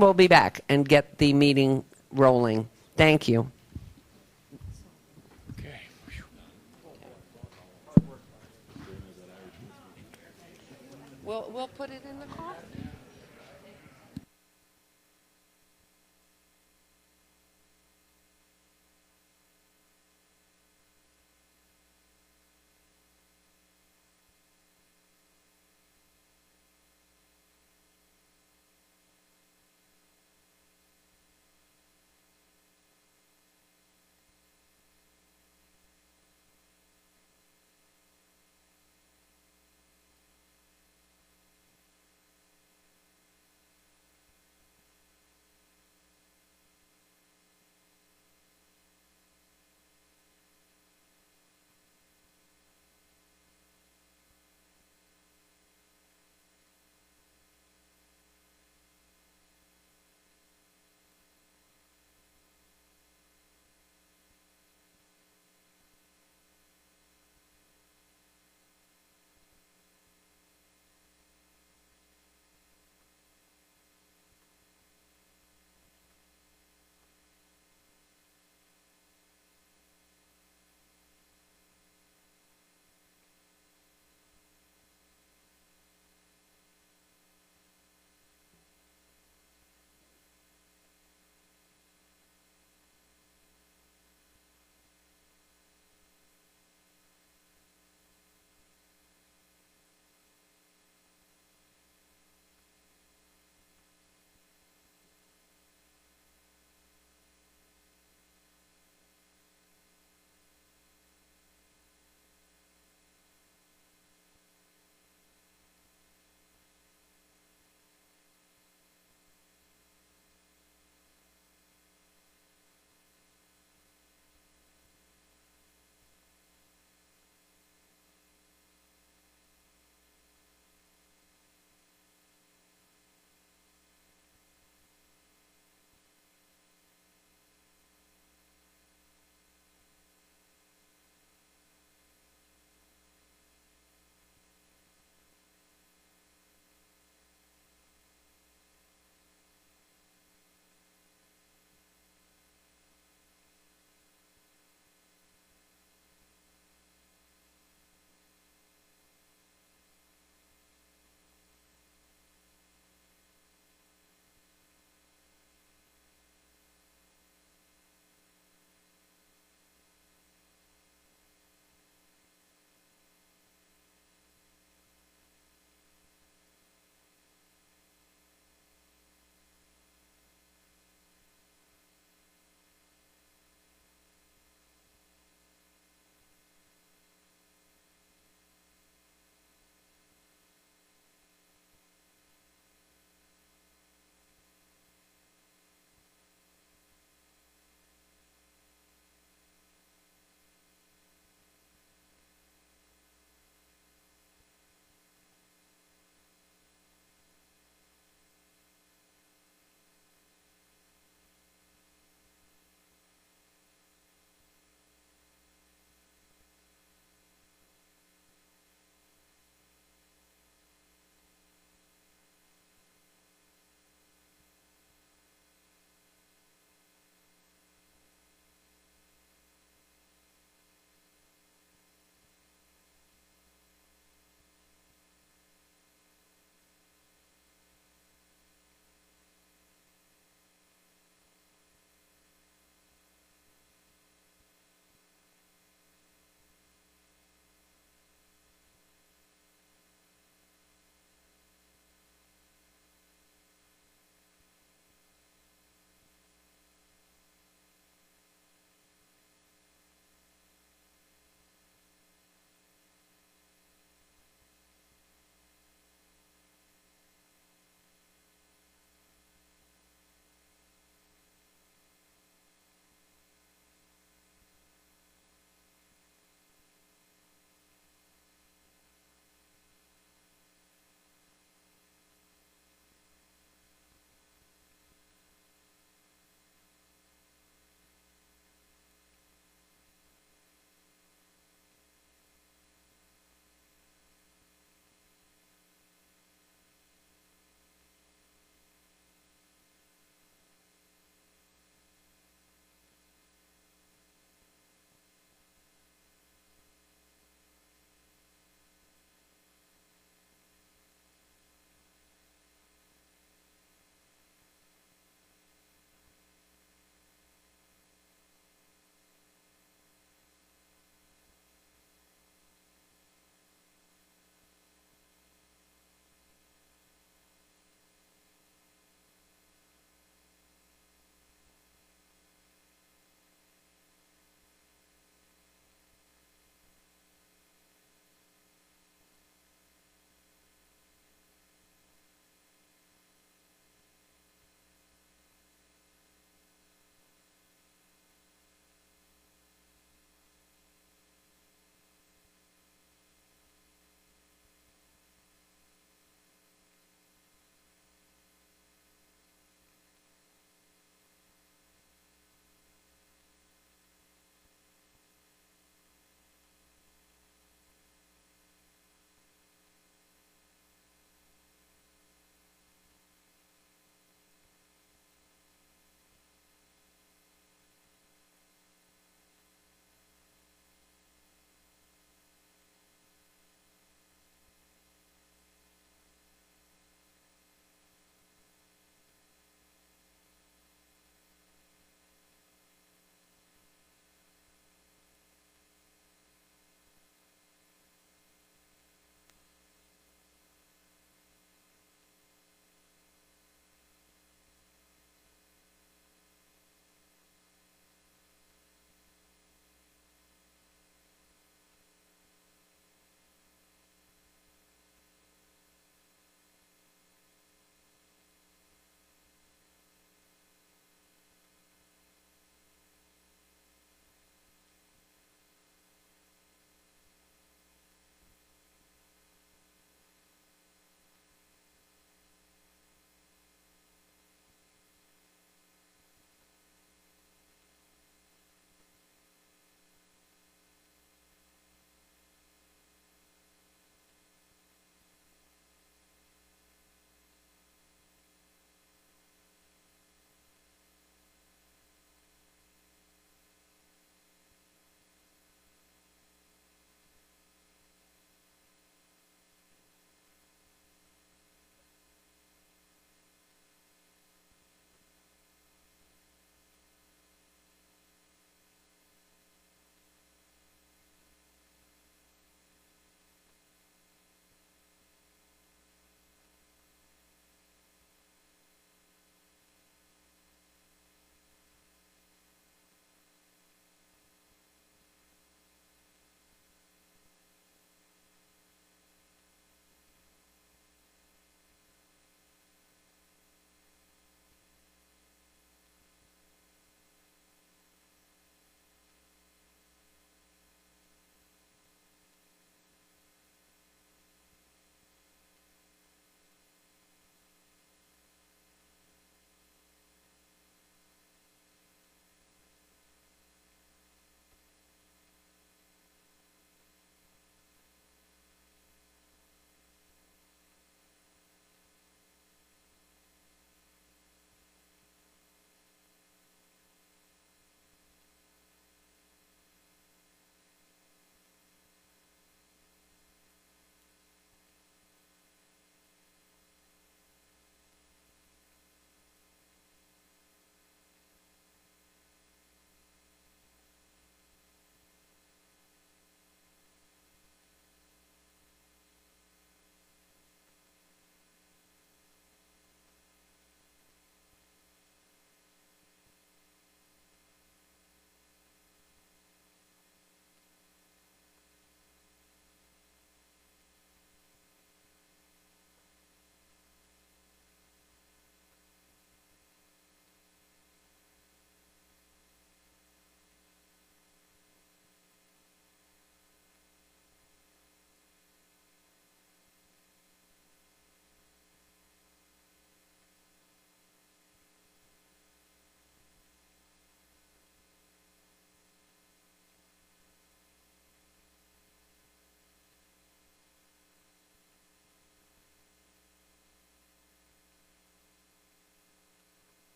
Speaker 1: We'll be back and get the meeting rolling. Thank you. We'll put it in the car.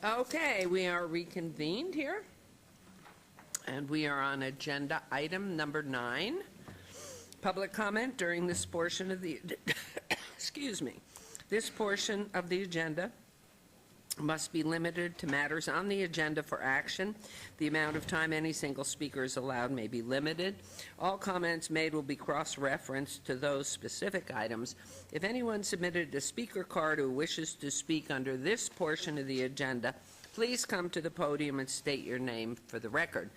Speaker 1: Okay, we are reconvened here. And we are on agenda item number 9. Public comment during this portion of the, excuse me, this portion of the agenda must be limited to matters on the agenda for action. The amount of time any single speaker is allowed may be limited. All comments made will be cross-referenced to those specific items. If anyone submitted a speaker card who wishes to speak under this portion of the agenda, please come to the podium and state your name for the record.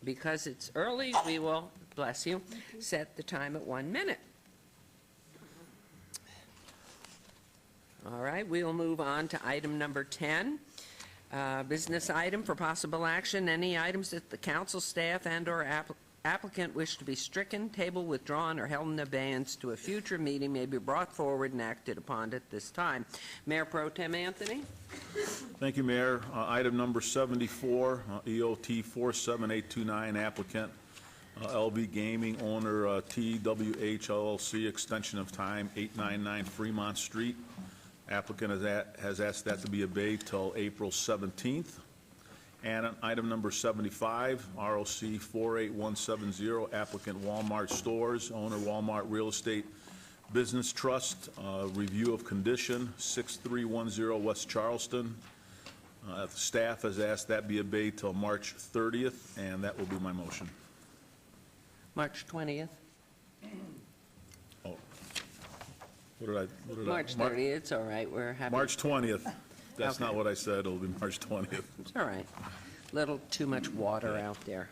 Speaker 1: Because it's early, we will, bless you, set the time at 1 minute. All right, we will move on to item number 10. Business item for possible action. Any items that the council staff and/or applicant wish to be stricken, tabled, withdrawn, or held in abeyance to a future meeting may be brought forward and acted upon at this time. Mayor Pro Tem Anthony.
Speaker 16: Thank you, Mayor. Item number 74, EOT 47829, applicant LB Gaming, owner TWH LLC, extension of time 899 Fremont Street. Applicant has asked that to be obeyed till April 17th. And on item number 75, ROC 48170, applicant Walmart Stores, owner Walmart Real Estate Business Trust, review of condition 6310 West Charleston. Staff has asked that be obeyed till March 30th, and that will be my motion.
Speaker 1: March 20th.
Speaker 16: Oh. What did
Speaker 1: March 30th, it's all right, we're happy.
Speaker 16: March 20th. That's
Speaker 1: Okay.
Speaker 16: not what I said. It'll be March 20th.
Speaker 1: It's all right. Little too much water out there.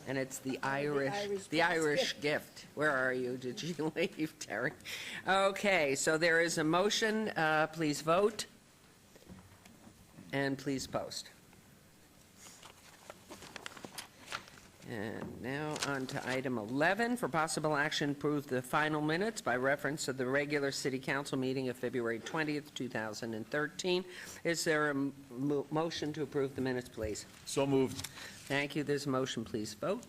Speaker 1: And it's the Irish gift. Where are you? Did you leave, Terry? Okay, so there is a motion. Please vote. And please post. And now on to item 11, for possible action, approve the final minutes by reference to the regular city council meeting of February 20th, 2013. Is there a motion to approve the minutes, please?
Speaker 16: So moved.
Speaker 1: Thank you. There's a motion. Please vote.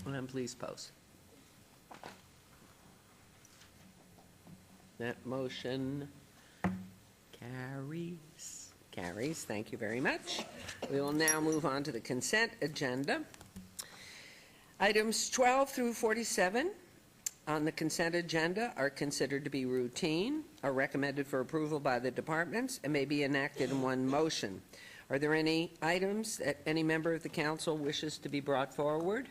Speaker 1: And please post. That motion carries. Carries. Thank you very much. We will now move on to the consent agenda. Items 12 through 47 on the consent agenda are considered to be routine, are recommended for approval by the departments, and may be enacted in one motion. Are there any items that any member of the council wishes to be brought forward?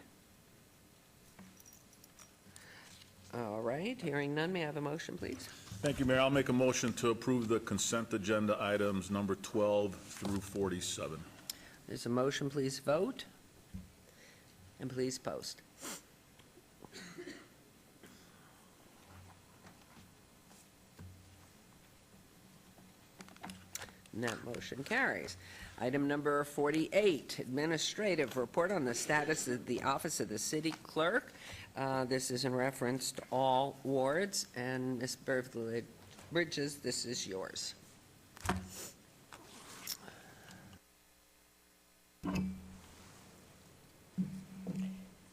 Speaker 1: All right, hearing none, may I have a motion, please?
Speaker 16: Thank you, Mayor. I'll make a motion to approve the consent agenda items number 12 through 47.
Speaker 1: There's a motion. Please vote. And please post. And that motion carries. Item number 48, administrative report on the status of the office of the city clerk. This is in reference to all wards, and Ms. Beverly Bridges, this is yours.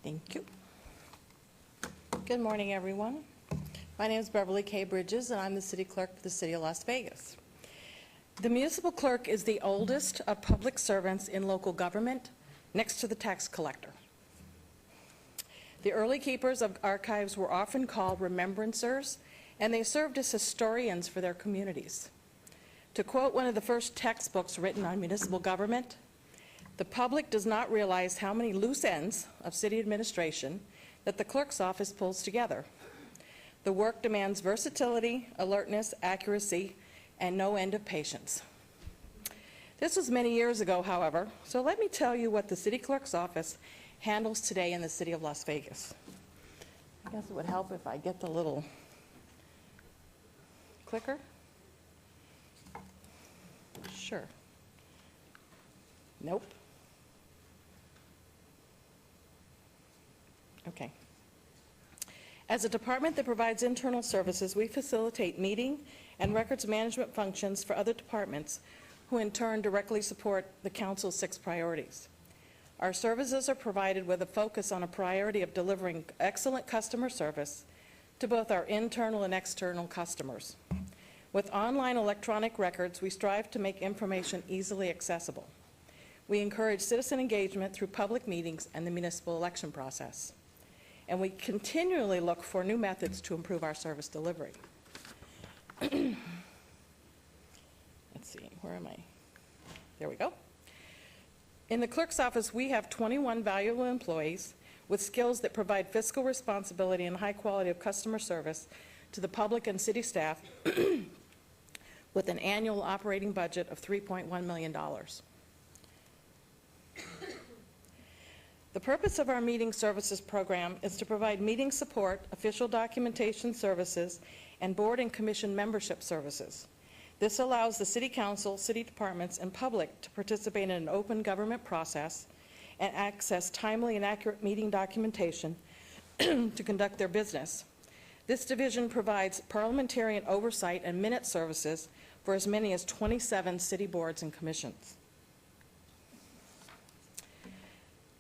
Speaker 17: Thank you. Good morning, everyone. My name is Beverly K. Bridges, and I'm the city clerk for the city of Las Vegas. The municipal clerk is the oldest of public servants in local government, next to the tax collector. The early keepers of archives were often called remembrancers, and they served as historians for their communities. To quote one of the first textbooks written on municipal government, "The public does not realize how many loose ends of city administration that the clerk's office pulls together. The work demands versatility, alertness, accuracy, and no end of patience." This was many years ago, however, so let me tell you what the city clerk's office handles today in the city of Las Vegas. I guess it would help if I get the little clicker. Sure. Nope. Okay. As a department that provides internal services, we facilitate meeting and records management functions for other departments who in turn directly support the council's 6 priorities. Our services are provided with a focus on a priority of delivering excellent customer service to both our internal and external customers. With online electronic records, we strive to make information easily accessible. We encourage citizen engagement through public meetings and the municipal election process. And we continually look for new methods to improve our service delivery. Let's see, where am I? There we go. In the clerk's office, we have 21 valuable employees with skills that provide fiscal responsibility and high quality of customer service to the public and city staff with an annual operating budget of $3.1 million. The purpose of our meeting services program is to provide meeting support, official documentation services, and board and commission membership services. This allows the City Council, city departments, and public to participate in an open government process and access timely and accurate meeting documentation to conduct their business. This division provides parliamentarian oversight and minute services for as many as 27 city boards and commissions.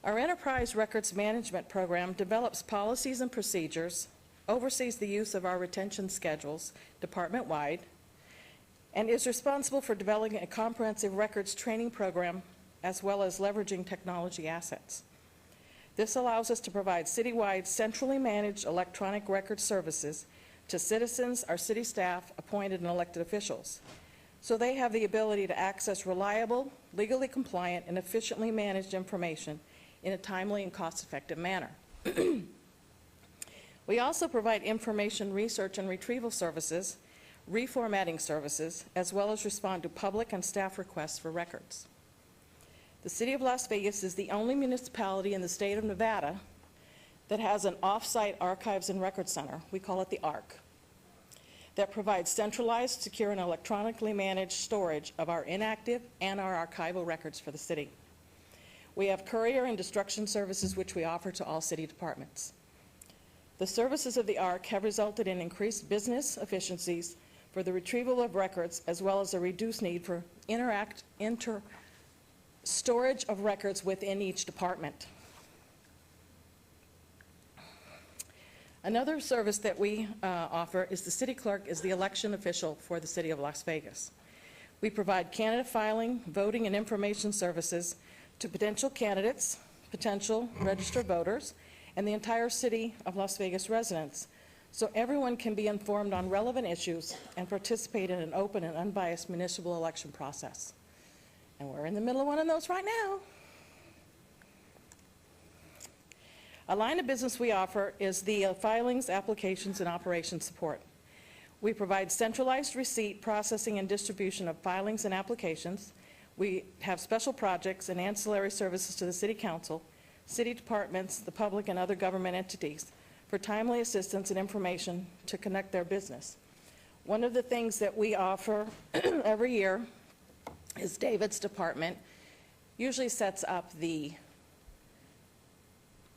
Speaker 17: Our Enterprise Records Management Program develops policies and procedures, oversees the use of our retention schedules department-wide, and is responsible for developing a comprehensive records training program as well as leveraging technology assets. This allows us to provide citywide, centrally managed electronic record services to citizens, our city staff, appointed and elected officials, so they have the ability to access reliable, legally compliant, and efficiently managed information in a timely and cost-effective manner. We also provide information research and retrieval services, reformatting services, as well as respond to public and staff requests for records. The City of Las Vegas is the only municipality in the state of Nevada that has an off-site archives and records center, we call it the ARC, that provides centralized, secure, and electronically managed storage of our inactive and our archival records for the city. We have courier and destruction services which we offer to all city departments. The services of the ARC have resulted in increased business efficiencies for the retrieval of records, as well as a reduced need for storage of records within each department. Another service that we offer is the city clerk is the election official for the City of Las Vegas. We provide candidate filing, voting, and information services to potential candidates, potential registered voters, and the entire City of Las Vegas residents, so everyone can be informed on relevant issues and participate in an open and unbiased municipal election process. And we're in the middle of one of those right now. A line of business we offer is the filings, applications, and operations support. We provide centralized receipt, processing, and distribution of filings and applications. We have special projects and ancillary services to the City Council, city departments, the public, and other government entities for timely assistance and information to conduct their business. One of the things that we offer every year is David's department usually sets up the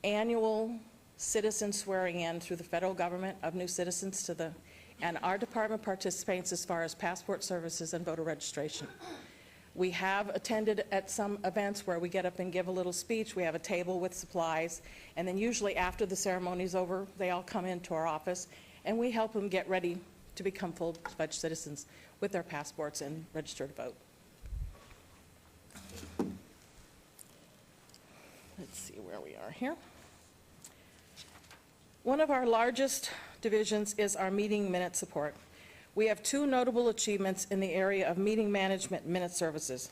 Speaker 17: annual citizen swearing in through the federal government of new citizens and our department participates as far as passport services and voter registration. We have attended at some events where we get up and give a little speech. We have a table with supplies, and then usually after the ceremony's over, they all come into our office, and we help them get ready to become full-fledged citizens with their passports and register to vote. Let's see where we are here. One of our largest divisions is our meeting minute support. We have two notable achievements in the area of meeting management minute services.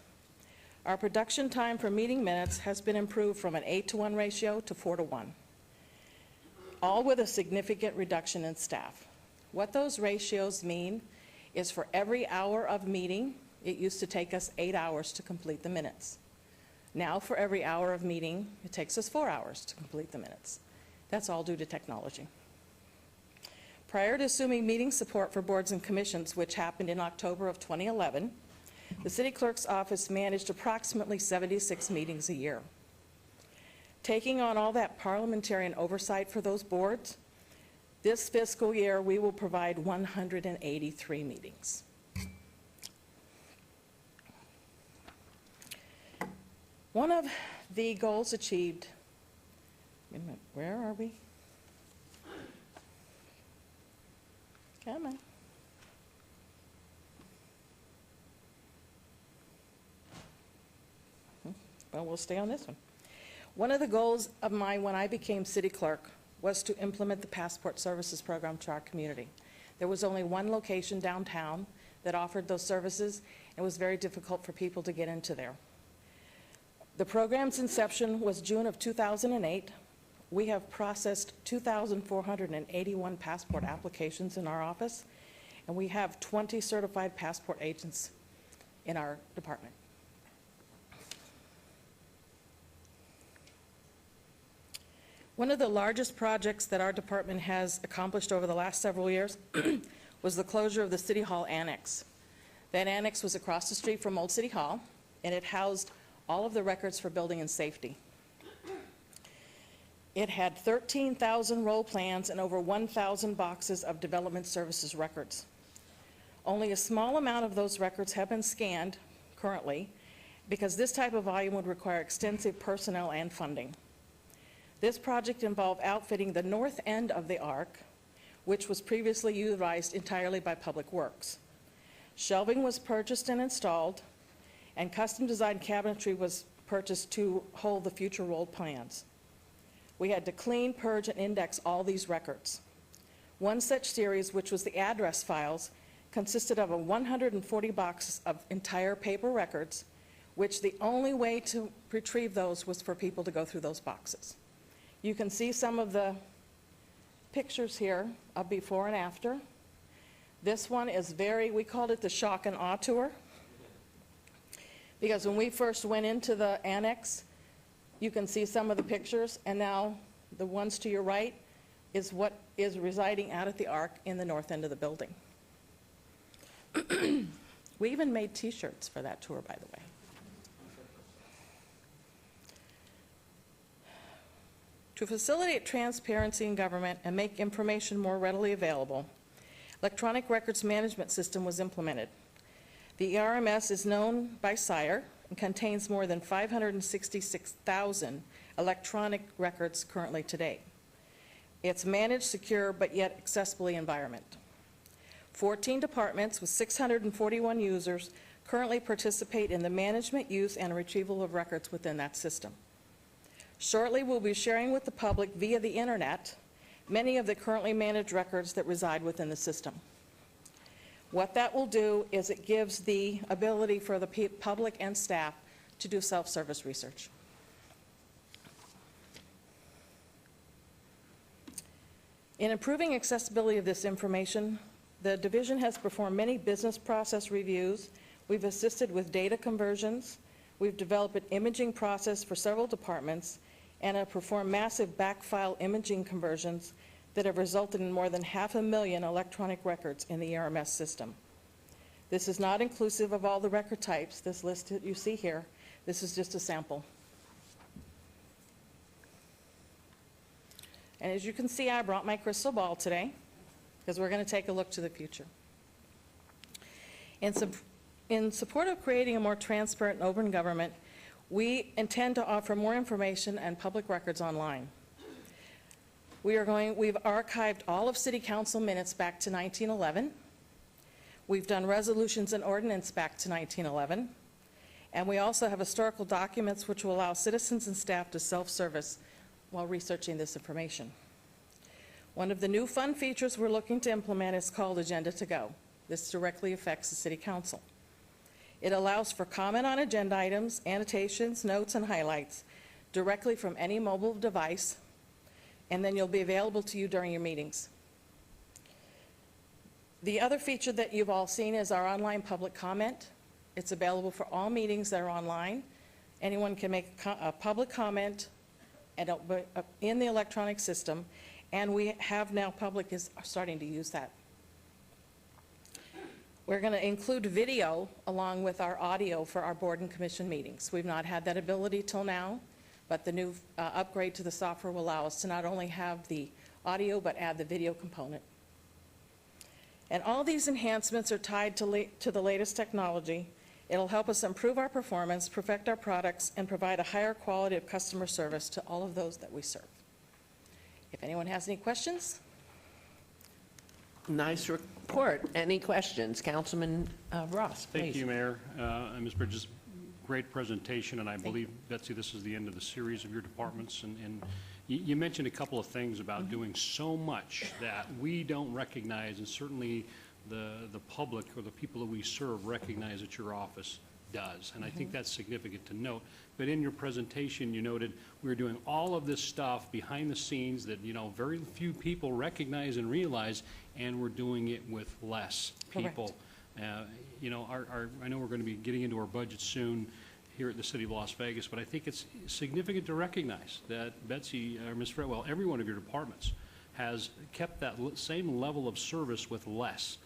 Speaker 17: Our production time for meeting minutes has been improved from an 8-to-1 ratio to 4-to-1, all with a significant reduction in staff. What those ratios mean is for every hour of meeting, it used to take us 8 hours to complete the minutes. Now for every hour of meeting, it takes us 4 hours to complete the minutes. That's all due to technology. Prior to assuming meeting support for boards and commissions, which happened in October of 2011, the city clerk's office managed approximately 76 meetings a year. Taking on all that parliamentarian oversight for those boards, this fiscal year we will provide 183 meetings. One of the goals achieved, wait a minute, where are we? Come on. Well, we'll stay on this one. One of the goals of mine when I became city clerk was to implement the Passport Services program to our community. There was only one location downtown that offered those services. It was very difficult for people to get into there. The program's inception was June of 2008. We have processed 2,481 passport applications in our office, and we have 20 certified passport agents in our department. One of the largest projects that our department has accomplished over the last several years was the closure of the City Hall Annex. That annex was across the street from Old City Hall, and it housed all of the records for building and safety. It had 13,000 roll plans and over 1,000 boxes of development services records. Only a small amount of those records have been scanned currently because this type of volume would require extensive personnel and funding. This project involved outfitting the north end of the ARC, which was previously utilized entirely by Public Works. Shelving was purchased and installed, and custom-designed cabinetry was purchased to hold the future rolled plans. We had to clean, purge, and index all these records. One such series, which was the address files, consisted of 140 boxes of entire paper records, which the only way to retrieve those was for people to go through those boxes. You can see some of the pictures here of before and after. This one is we called it the shock and awe tour, because when we first went into the annex, you can see some of the pictures, and now the ones to your right is what is residing out at the ARC in the north end of the building. We even made t-shirts for that tour, by the way. To facilitate transparency in government and make information more readily available, electronic records management system was implemented. The ERMS is known by SIRE and contains more than 566,000 electronic records currently today. It's managed, secure, but yet accessibly environment. 14 departments with 641 users currently participate in the management, use, and retrieval of records within that system. Shortly, we'll be sharing with the public via the internet many of the currently managed records that reside within the system. What that will do is it gives the ability for the public and staff to do self-service research. In improving accessibility of this information, the division has performed many business process reviews. We've assisted with data conversions. We've developed an imaging process for several departments and have performed massive backfile imaging conversions that have resulted in more than 500,000 electronic records in the ERMS system. This is not inclusive of all the record types, this list that you see here. This is just a sample. And as you can see, I brought my crystal ball today because we're going to take a look to the future. In support of creating a more transparent and open government, we intend to offer more information and public records online. We've archived all of City Council minutes back to 1911. We've done resolutions and ordinance back to 1911. And we also have historical documents which will allow citizens and staff to self-service while researching this information. One of the new fun features we're looking to implement is called Agenda to Go. This directly affects the City Council. It allows for comment on agenda items, annotations, notes, and highlights directly from any mobile device, and then you'll be available to you during your meetings. The other feature that you've all seen is our online public comment. It's available for all meetings that are online. Anyone can make a public comment in the electronic system, and we have now, public is starting to use that. We're going to include video along with our audio for our board and commission meetings. We've not had that ability till now, but the new upgrade to the software will allow us to not only have the audio, but add the video component. And all these enhancements are tied to the latest technology. It'll help us improve our performance, perfect our products, and provide a higher quality of customer service to all of those that we serve. If anyone has any questions?
Speaker 1: Nice report. Any questions? Councilman Ross, please.
Speaker 18: Thank you, Mayor. Ms. Bridges, great presentation, and I believe, Betsy, this is the end of the series of your departments. And you mentioned a couple of things about doing so much that we don't recognize, and certainly the public or the people that we serve recognize that your office does. And I think that's significant to note. But in your presentation, you noted we were doing all of this stuff behind the scenes that, very few people recognize and realize, and we're doing it with less people. I know we're going to be getting into our budget soon here at the City of Las Vegas, but I think it's significant to recognize that Betsy, or Ms. Fretwell, every one of your departments has kept that same level of service with less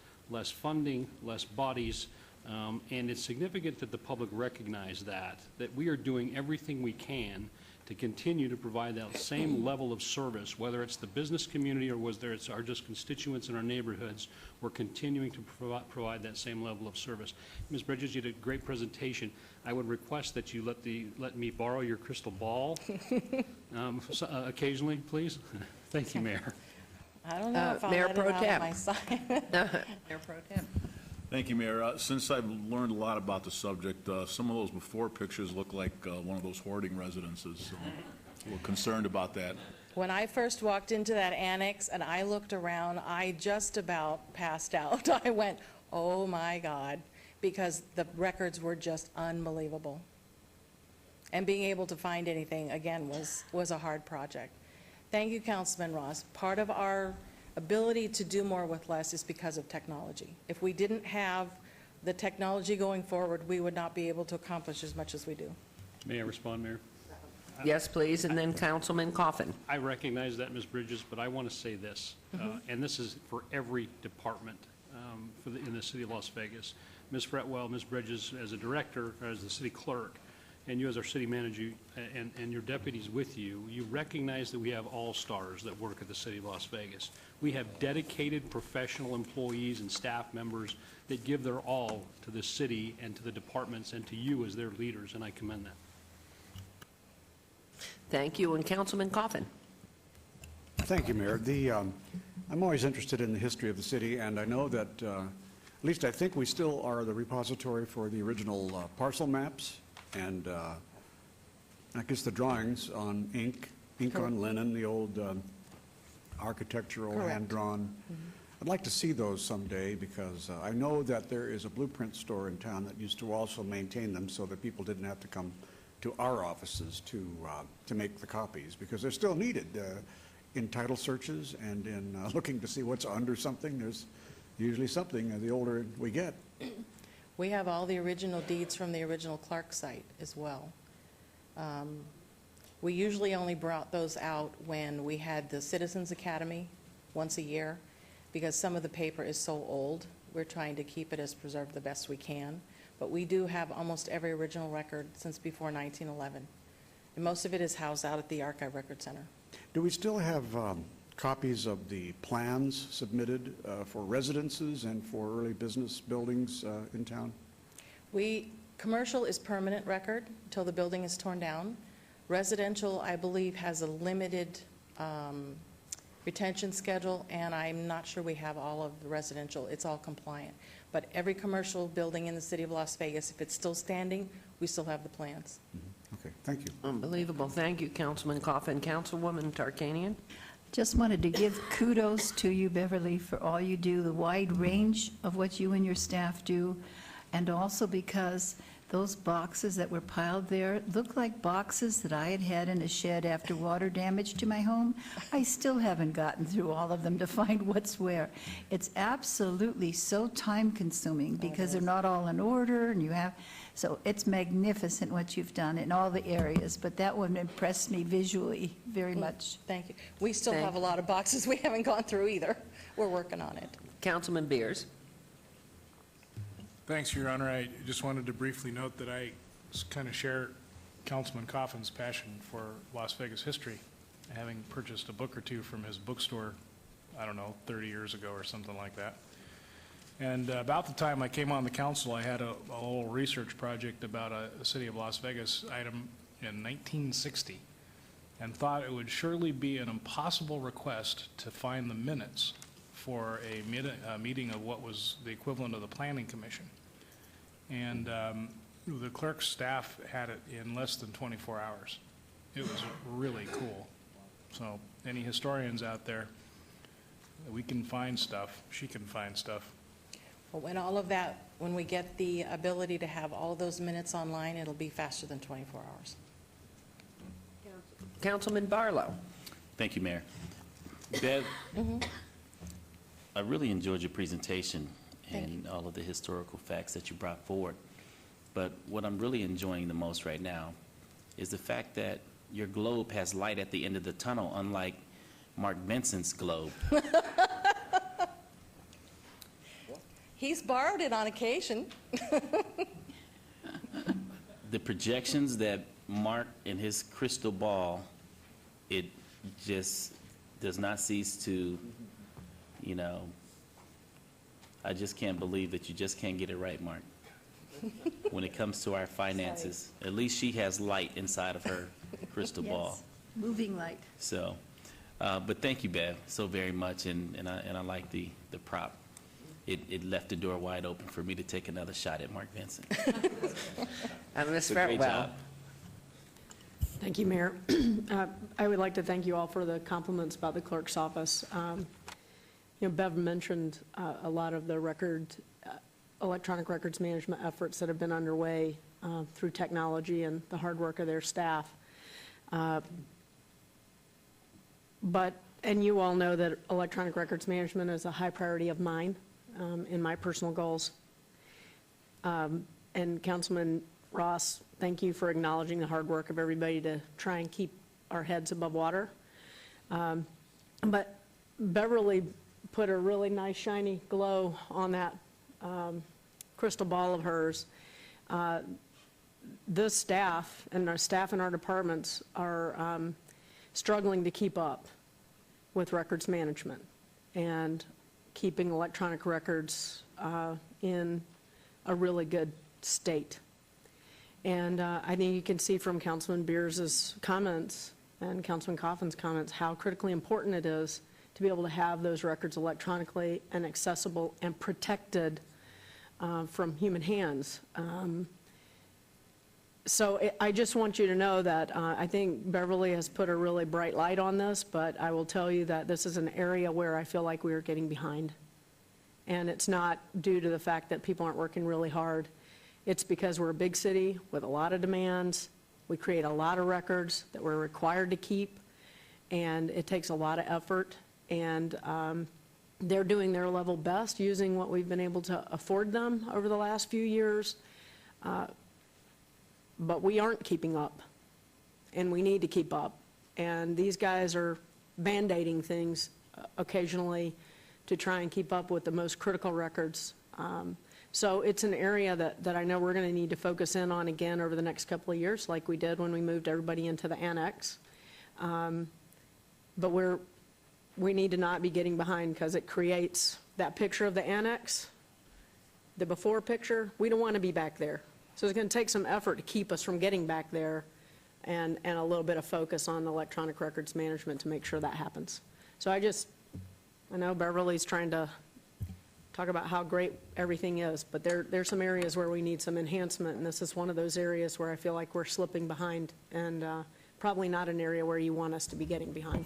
Speaker 18: funding, less bodies, and it's significant that the public recognize that we are doing everything we can to continue to provide that same level of service, whether it's the business community or whether it's our just constituents in our neighborhoods. We're continuing to provide that same level of service. Ms. Bridges, you did a great presentation. I would request that you let me borrow your crystal ball occasionally, please. Thank you, Mayor.
Speaker 17: I don't know if I'll
Speaker 1: Mayor
Speaker 17: let it
Speaker 1: Pro
Speaker 17: out
Speaker 1: Tem.
Speaker 17: of my side.
Speaker 1: Mayor Pro Tem.
Speaker 16: Thank you, Mayor. Since I've learned a lot about the subject, some of those before pictures look like one of those hoarding residences. So a little concerned about that.
Speaker 17: When I first walked into that annex and I looked around, I just about passed out. I went, oh my God, because the records were just unbelievable. And being able to find anything, again, was a hard project. Thank you, Councilman Ross. Part of our ability to do more with less is because of technology. If we didn't have the technology going forward, we would not be able to accomplish as much as we do.
Speaker 18: May I respond, Mayor?
Speaker 1: Yes, please, and then Councilman Coffin.
Speaker 18: I recognize that, Ms. Bridges, but I want to say this, and this is for every department in the City of Las Vegas. Ms. Fretwell, Ms. Bridges, as a director, as the city clerk, and you as our city manager and your deputies with you, you recognize that we have all-stars that work at the City of Las Vegas. We have dedicated professional employees and staff members that give their all to the city and to the departments and to you as their leaders, and I commend that.
Speaker 1: Thank you, and Councilman Coffin.
Speaker 3: Thank you, Mayor. I'm always interested in the history of the city, and I know that, at least I think we still are the repository for the original parcel maps, and I guess the drawings on ink on linen, the old architectural hand-drawn. I'd like to see those someday because I know that there is a blueprint store in town that used to also maintain them so that people didn't have to come to our offices to make the copies, because they're still needed in title searches and in looking to see what's under something. There's usually something the older we get.
Speaker 17: We have all the original deeds from the original Clark site as well. We usually only brought those out when we had the Citizens Academy once a year, because some of the paper is so old. We're trying to keep it as preserved the best we can. But we do have almost every original record since before 1911. And most of it is housed out at the Archive Record Center.
Speaker 3: Do we still have copies of the plans submitted for residences and for early business buildings in town?
Speaker 17: Commercial is permanent record until the building is torn down. Residential, I believe, has a limited retention schedule, and I'm not sure we have all of the residential. It's all compliant. But every commercial building in the city of Las Vegas, if it's still standing, we still have the plans.
Speaker 3: Okay, thank you.
Speaker 1: Unbelievable. Thank you, Councilman Coffin. Councilwoman Tarkanian.
Speaker 11: Just wanted to give kudos to you, Beverly, for all you do, the wide range of what you and your staff do, and also because those boxes that were piled there look like boxes that I had had in a shed after water damage to my home. I still haven't gotten through all of them to find what's where. It's absolutely so time-consuming because they're not all in order, and so it's magnificent what you've done in all the areas, but that one impressed me visually very much.
Speaker 17: Thank you. We still have a lot of boxes we haven't gone through either. We're working on it.
Speaker 1: Councilman Beers.
Speaker 4: Thanks, Your Honor. I just wanted to briefly note that I kind of share Councilman Coffin's passion for Las Vegas history, having purchased a book or two from his bookstore, I don't know, 30 years ago or something like that. And about the time I came on the council, I had a little research project about a City of Las Vegas item in 1960 and thought it would surely be an impossible request to find the minutes for a meeting of what was the equivalent of the Planning Commission. And the clerk's staff had it in less than 24 hours. It was really cool. So any historians out there, we can find stuff. She can find stuff.
Speaker 17: Well, when all of that, when we get the ability to have all of those minutes online, it'll be faster than 24 hours.
Speaker 1: Councilman Barlow.
Speaker 9: Thank you, Mayor. Bev, I really enjoyed your presentation and all of the historical facts that you brought forward. But what I'm really enjoying the most right now is the fact that your globe has light at the end of the tunnel, unlike Mark Benson's globe.
Speaker 17: He's borrowed it on occasion.
Speaker 9: The projections that Mark in his crystal ball, it just does not cease to, you know, I just can't believe that you just can't get it right, Mark. When it comes to our finances, at least she has light inside of her crystal ball.
Speaker 11: Moving light.
Speaker 9: So, but thank you, Bev, so very much, and I like the prop. It left the door wide open for me to take another shot at Mark Benson.
Speaker 1: And Ms.
Speaker 9: Great
Speaker 1: Fretwell.
Speaker 9: job.
Speaker 19: Thank you, Mayor. I would like to thank you all for the compliments about the clerk's office. Bev mentioned a lot of the electronic records management efforts that have been underway through technology and the hard work of their staff. And you all know that electronic records management is a high priority of mine in my personal goals. And Councilman Ross, thank you for acknowledging the hard work of everybody to try and keep our heads above water. But Beverly put a really nice shiny glow on that crystal ball of hers. This staff and our staff in our departments are struggling to keep up with records management and keeping electronic records in a really good state. And I think you can see from Councilman Beers' comments and Councilman Coffin's comments how critically important it is to be able to have those records electronically and accessible and protected from human hands. So I just want you to know that I think Beverly has put a really bright light on this, but I will tell you that this is an area where I feel like we are getting behind. And it's not due to the fact that people aren't working really hard. It's because we're a big city with a lot of demands. We create a lot of records that we're required to keep, and it takes a lot of effort. And they're doing their level best using what we've been able to afford them over the last few years. But we aren't keeping up, and we need to keep up. And these guys are band-aiding things occasionally to try and keep up with the most critical records. So it's an area that I know we're going to need to focus in on again over the next couple of years, like we did when we moved everybody into the annex. But we need to not be getting behind, because it creates that picture of the annex, the before picture. We don't want to be back there. So it's going to take some effort to keep us from getting back there, and a little bit of focus on electronic records management to make sure that happens. So I know Beverly's trying to talk about how great everything is, but there's some areas where we need some enhancement, and this is one of those areas where I feel like we're slipping behind, and probably not an area where you want us to be getting behind.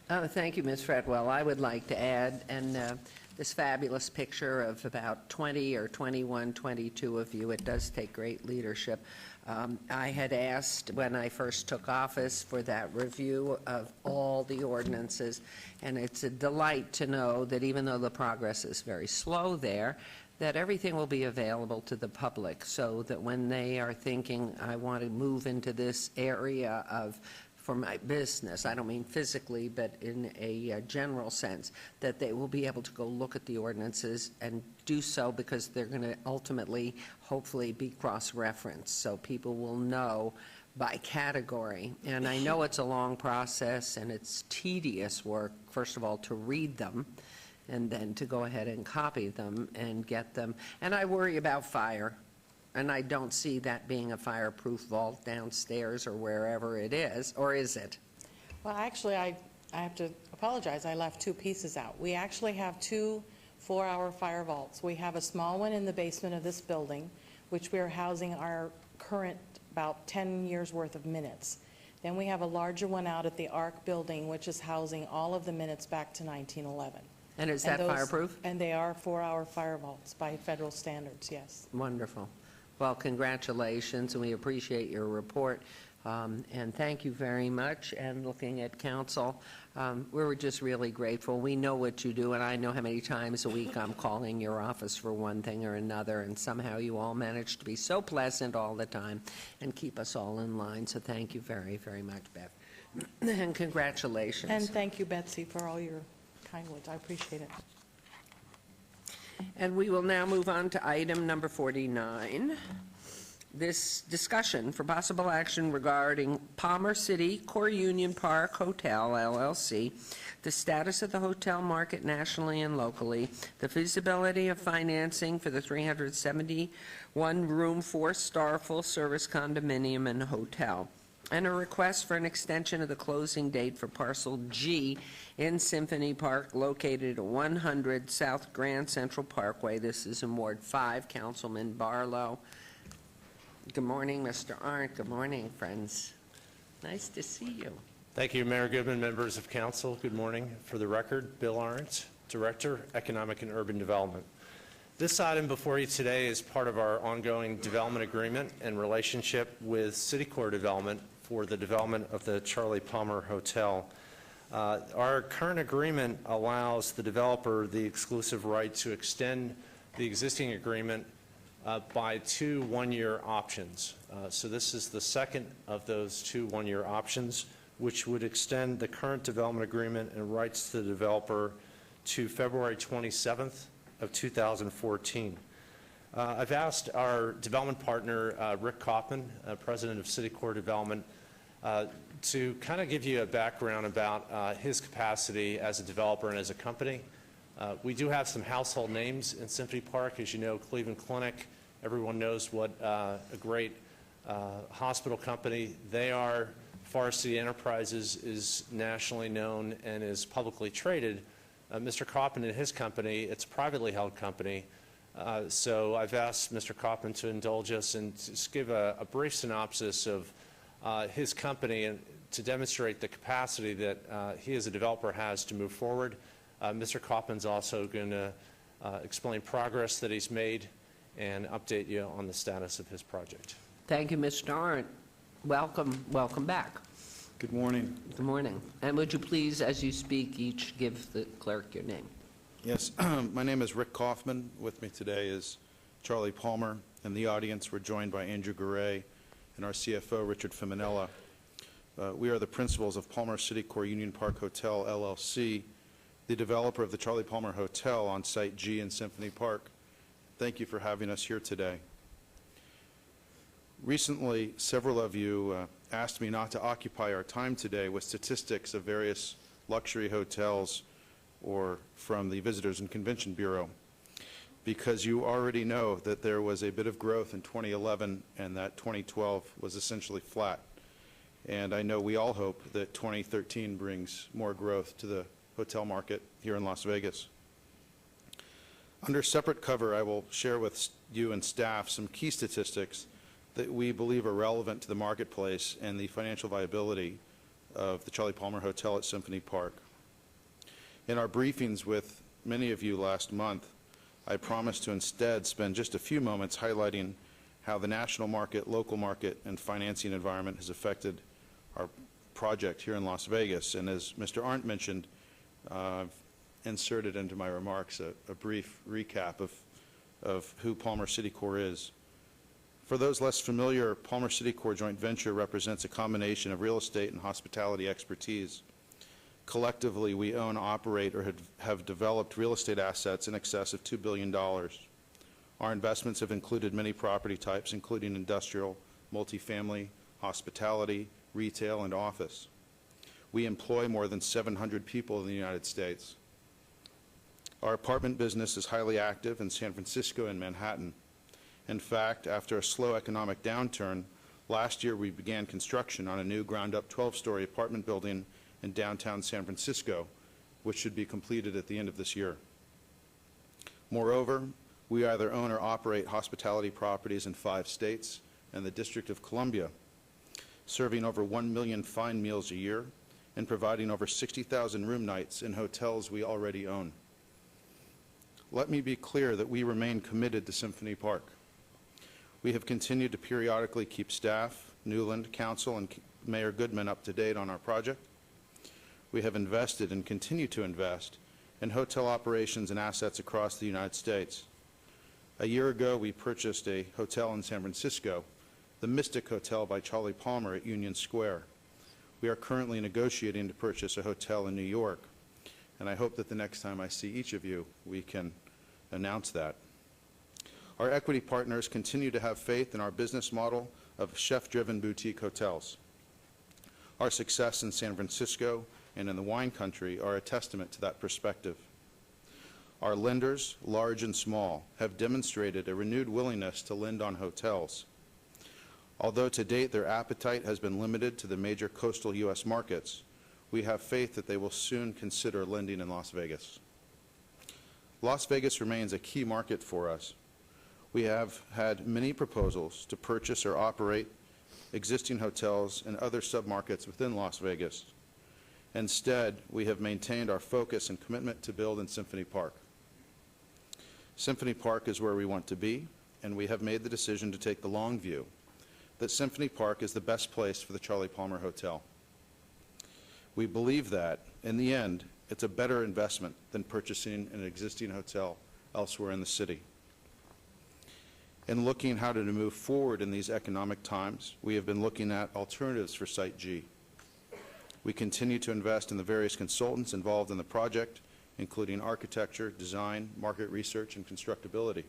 Speaker 1: Thank you, Ms. Fretwell. I would like to add, and this fabulous picture of about 20 or 21, 22 of you, it does take great leadership. I had asked when I first took office for that review of all the ordinances, and it's a delight to know that even though the progress is very slow there, that everything will be available to the public, so that when they are thinking, I want to move into this area for my business, I don't mean physically, but in a general sense, that they will be able to go look at the ordinances and do so, because they're going to ultimately, hopefully, be cross-referenced, so people will know by category. And I know it's a long process and it's tedious work, first of all, to read them, and then to go ahead and copy them and get them. And I worry about fire. And I don't see that being a fireproof vault downstairs or wherever it is, or is it?
Speaker 17: Well, actually, I have to apologize. I left two pieces out. We actually have two 4-hour fire vaults. We have a small one in the basement of this building, which we are housing our current about 10 years worth of minutes. Then we have a larger one out at the ARC building, which is housing all of the minutes back to 1911.
Speaker 1: And is that fireproof?
Speaker 17: And they are 4-hour fire vaults by federal standards, yes.
Speaker 1: Wonderful. Well, congratulations, and we appreciate your report. And thank you very much. And looking at council, we were just really grateful. We know what you do, and I know how many times a week I'm calling your office for one thing or another, and somehow you all manage to be so pleasant all the time and keep us all in line. So thank you very, very much, Beth. And congratulations.
Speaker 17: And thank you, Betsy, for all your kind words. I appreciate it.
Speaker 1: And we will now move on to item number 49. This discussion for possible action regarding Palmer City Core Union Park Hotel, LLC, the status of the hotel market nationally and locally, the feasibility of financing for the 371-room, 4-star full-service condominium and hotel, and a request for an extension of the closing date for Parcel G in Symphony Park, located at 100 South Grand Central Parkway. This is in Ward 5. Councilman Barlow. Good morning, Mr. Arndt. Good morning, friends. Nice to see you.
Speaker 20: Thank you, Mayor Goodman, members of council. Good morning. For the record, Bill Arndt, Director, Economic and Urban Development. This item before you today is part of our ongoing development agreement and relationship with Citicorp Development for the development of the Charlie Palmer Hotel. Our current agreement allows the developer the exclusive right to extend the existing agreement by 2 one-year options. So this is the second of those 2 one-year options, which would extend the current development agreement and rights to the developer to February 27th of 2014. I've asked our development partner, Rick Kaufman, president of Citicorp Development, to kind of give you a background about his capacity as a developer and as a company. We do have some household names in Symphony Park. As you know, Cleveland Clinic, everyone knows what a great hospital company they are. Forest City Enterprises is nationally known and is publicly traded. Mr. Kaufman and his company, it's a privately held company. So I've asked Mr. Kaufman to indulge us and just give a brief synopsis of his company and to demonstrate the capacity that he as a developer has to move forward. Mr. Kaufman's also going to explain progress that he's made and update you on the status of his project.
Speaker 1: Thank you, Mr. Arndt. Welcome back.
Speaker 21: Good morning.
Speaker 1: Good morning. And would you please, as you speak, each give the clerk your name?
Speaker 21: Yes, my name is Rick Kaufman. With me today is Charlie Palmer. In the audience, we're joined by Andrew Garay and our CFO, Richard Feminella. We are the principals of Palmer City Core Union Park Hotel, LLC, the developer of the Charlie Palmer Hotel on Site G in Symphony Park. Thank you for having us here today. Recently, several of you asked me not to occupy our time today with statistics of various luxury hotels or from the Visitors and Convention Bureau, because you already know that there was a bit of growth in 2011 and that 2012 was essentially flat. And I know we all hope that 2013 brings more growth to the hotel market here in Las Vegas. Under separate cover, I will share with you and staff some key statistics that we believe are relevant to the marketplace and the financial viability of the Charlie Palmer Hotel at Symphony Park. In our briefings with many of you last month, I promised to instead spend just a few moments highlighting how the national market, local market, and financing environment has affected our project here in Las Vegas. And as Mr. Arndt mentioned, I've inserted into my remarks a brief recap of who Palmer Citicorp is. For those less familiar, Palmer Citicorp joint venture represents a combination of real estate and hospitality expertise. Collectively, we own, operate, or have developed real estate assets in excess of $2 billion. Our investments have included many property types, including industrial, multifamily, hospitality, retail, and office. We employ more than 700 people in the United States. Our apartment business is highly active in San Francisco and Manhattan. In fact, after a slow economic downturn, last year we began construction on a new ground-up 12-story apartment building in downtown San Francisco, which should be completed at the end of this year. Moreover, We either own or operate hospitality properties in 5 states and the District of Columbia, serving over 1 million fine meals a year and providing over 60,000 room nights in hotels we already own. Let me be clear that we remain committed to Symphony Park. We have continued to periodically keep staff, Newland, Council, and Mayor Goodman up to date on our project. We have invested and continue to invest in hotel operations and assets across the United States. A year ago, we purchased a hotel in San Francisco, the Mystic Hotel by Charlie Palmer at Union Square. We are currently negotiating to purchase a hotel in New York, and I hope that the next time I see each of you, we can announce that. Our equity partners continue to have faith in our business model of chef-driven boutique hotels. Our success in San Francisco and in the wine country are a testament to that perspective. Our lenders, large and small, have demonstrated a renewed willingness to lend on hotels. Although to date their appetite has been limited to the major coastal U.S. markets, we have faith that they will soon consider lending in Las Vegas. Las Vegas remains a key market for us. We have had many proposals to purchase or operate existing hotels and other submarkets within Las Vegas. Instead, we have maintained our focus and commitment to build in Symphony Park. Symphony Park is where we want to be, and we have made the decision to take the long view that Symphony Park is the best place for the Charlie Palmer Hotel. We believe that, in the end, it's a better investment than purchasing an existing hotel elsewhere in the city. In looking how to move forward in these economic times, we have been looking at alternatives for Site G. We continue to invest in the various consultants involved in the project, including architecture, design, market research, and constructability.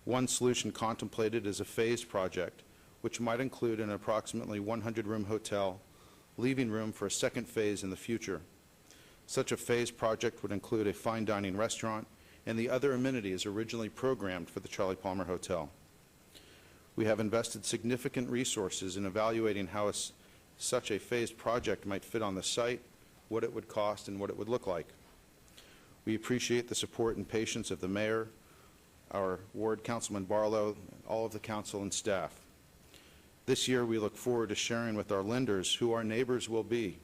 Speaker 21: One solution contemplated is a phased project, which might include an approximately 100-room hotel, leaving room for a second phase in the future. Such a phased project would include a fine dining restaurant and the other amenities originally programmed for the Charlie Palmer Hotel. We have invested significant resources in evaluating how such a phased project might fit on the site, what it would cost, and what it would look like. We appreciate the support and patience of the mayor, our ward councilman Barlow, all of the council and staff. This year, we look forward to sharing with our lenders who our neighbors will be,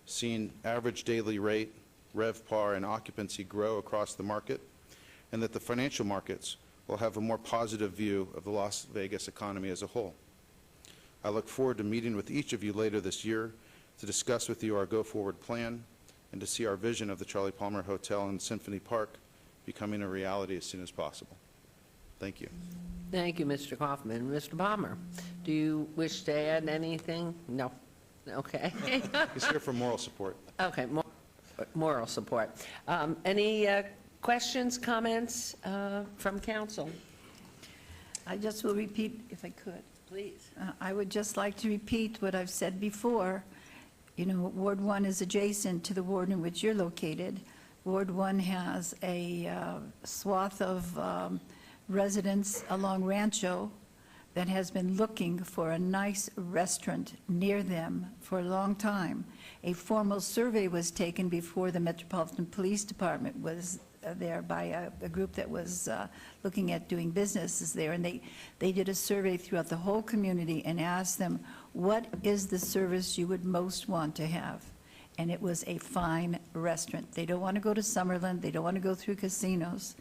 Speaker 21: seeing average daily rate, RevPAR, and occupancy grow across the market, and that the financial markets will have a more positive view of the Las Vegas economy as a whole. I look forward to meeting with each of you later this year to discuss with you our go-forward plan and to see our vision of the Charlie Palmer Hotel in Symphony Park becoming a reality as soon as possible. Thank you.
Speaker 1: Thank you, Mr. Kaufman. Mr. Palmer, do you wish to add anything? No. Okay.
Speaker 21: He's here for moral support.
Speaker 1: Okay, moral support. Any questions, comments from council?
Speaker 11: I just will repeat, if I could.
Speaker 1: Please.
Speaker 11: I would just like to repeat what I've said before. You know, Ward 1 is adjacent to the ward in which you're located. Ward 1 has a swath of residents along Rancho that has been looking for a nice restaurant near them for a long time. A formal survey was taken before the Metropolitan Police Department was there by a group that was looking at doing businesses there, and they did a survey throughout the whole community and asked them, what is the service you would most want to have? And it was a fine restaurant. They don't want to go to Summerlin, they don't want to go through casinos.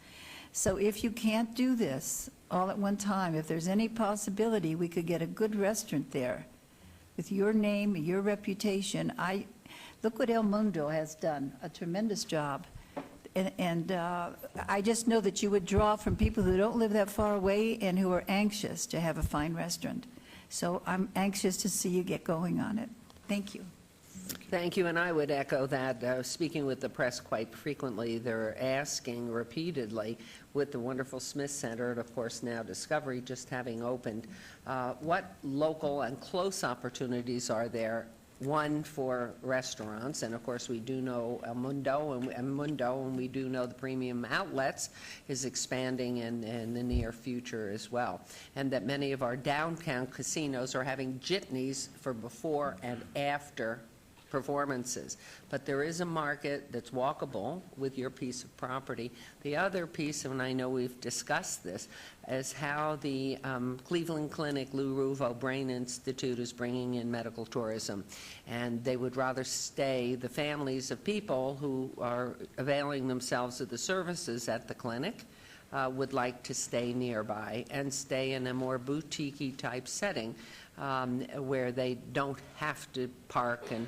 Speaker 11: So if you can't do this all at one time, if there's any possibility we could get a good restaurant there with your name, your reputation. Look what El Mundo has done, a tremendous job. And I just know that you would draw from people who don't live that far away and who are anxious to have a fine restaurant. So I'm anxious to see you get going on it. Thank you.
Speaker 1: Thank you, and I would echo that. Speaking with the press quite frequently, they're asking repeatedly with the wonderful Smith Center, and of course now Discovery just having opened, what local and close opportunities are there? One for restaurants, and of course we do know El Mundo, and we do know the Premium Outlets is expanding in the near future as well, and that many of our downtown casinos are having jitneys for before and after performances. But there is a market that's walkable with your piece of property. The other piece, and I know we've discussed this, is how the Cleveland Clinic Lou Ruvo Brain Institute is bringing in medical tourism. And they would rather stay, the families of people who are availing themselves of the services at the clinic would like to stay nearby and stay in a more boutique-y type setting where they don't have to park and,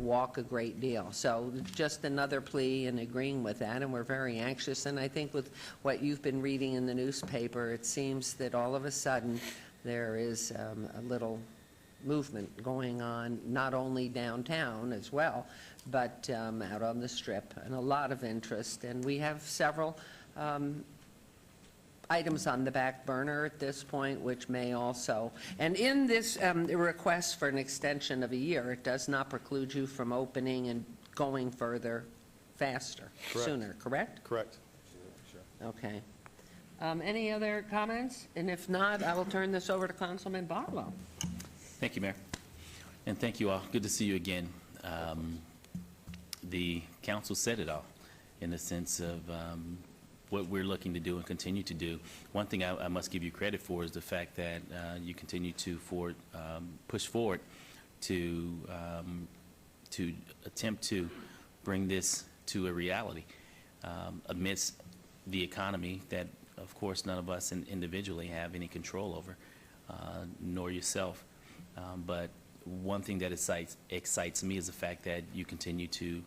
Speaker 1: walk a great deal. So just another plea in agreeing with that, and we're very anxious. And I think with what you've been reading in the newspaper, it seems that all of a sudden there is a little movement going on, not only downtown as well, but out on the Strip, and a lot of interest. And we have several items on the back burner at this point, which may also, and in this request for an extension of a year, it does not preclude you from opening and going further faster, sooner, correct?
Speaker 21: Correct.
Speaker 1: Okay. Any other comments? And if not, I will turn this over to Councilman Barlow.
Speaker 9: Thank you, Mayor. And thank you all. Good to see you again. The council said it all in the sense of what we're looking to do and continue to do. One thing I must give you credit for is the fact that you continue to push forward to attempt to bring this to a reality amidst the economy that, of course, none of us individually have any control over, nor yourself. But one thing that excites me is the fact that you continue to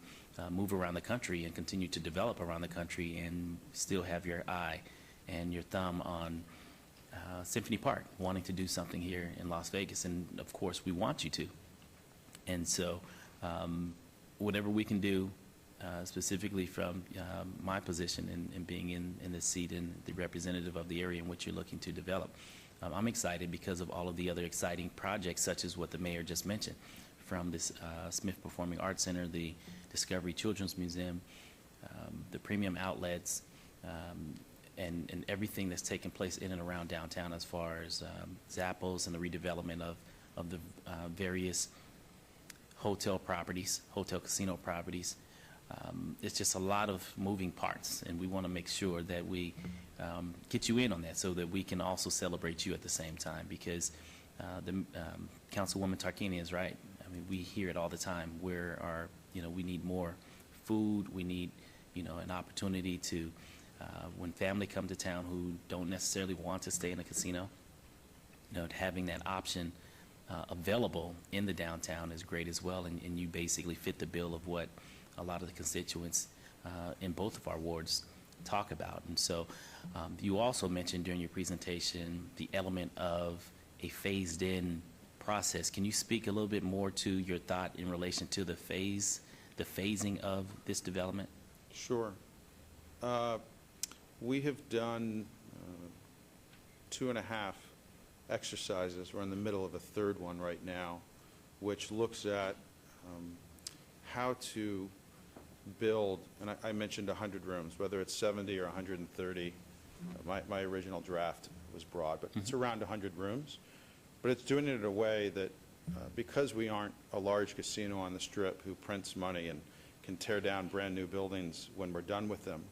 Speaker 9: move around the country and continue to develop around the country and still have your eye and your thumb on Symphony Park, wanting to do something here in Las Vegas. And, of course, we want you to. And so whatever we can do, specifically from my position in being in this seat and the representative of the area in which you're looking to develop, I'm excited because of all of the other exciting projects, such as what the mayor just mentioned, from this Smith Performing Arts Center, the Discovery Children's Museum, the premium outlets, and everything that's taking place in and around downtown as far as Zappos and the redevelopment of the various hotel properties, hotel casino properties. It's just a lot of moving parts, and we want to make sure that we get you in on that so that we can also celebrate you at the same time, because Councilwoman Tarkanian is right. I mean, we hear it all the time. We need more food. We need, an opportunity to, when family come to town who don't necessarily want to stay in a casino, having that option available in the downtown is great as well, and you basically fit the bill of what a lot of the constituents in both of our wards talk about. And so you also mentioned during your presentation the element of a phased-in process. Can you speak a little bit more to your thought in relation to the phasing of this development?
Speaker 21: Sure. We have done 2.5 exercises. We're in the middle of a third one right now, which looks at how to build, and I mentioned 100 rooms, whether it's 70 or 130. My original draft was broad, but it's around 100 rooms. But it's doing it in a way that, because we aren't a large casino on the Strip who prints money and can tear down brand new buildings when we're done with them,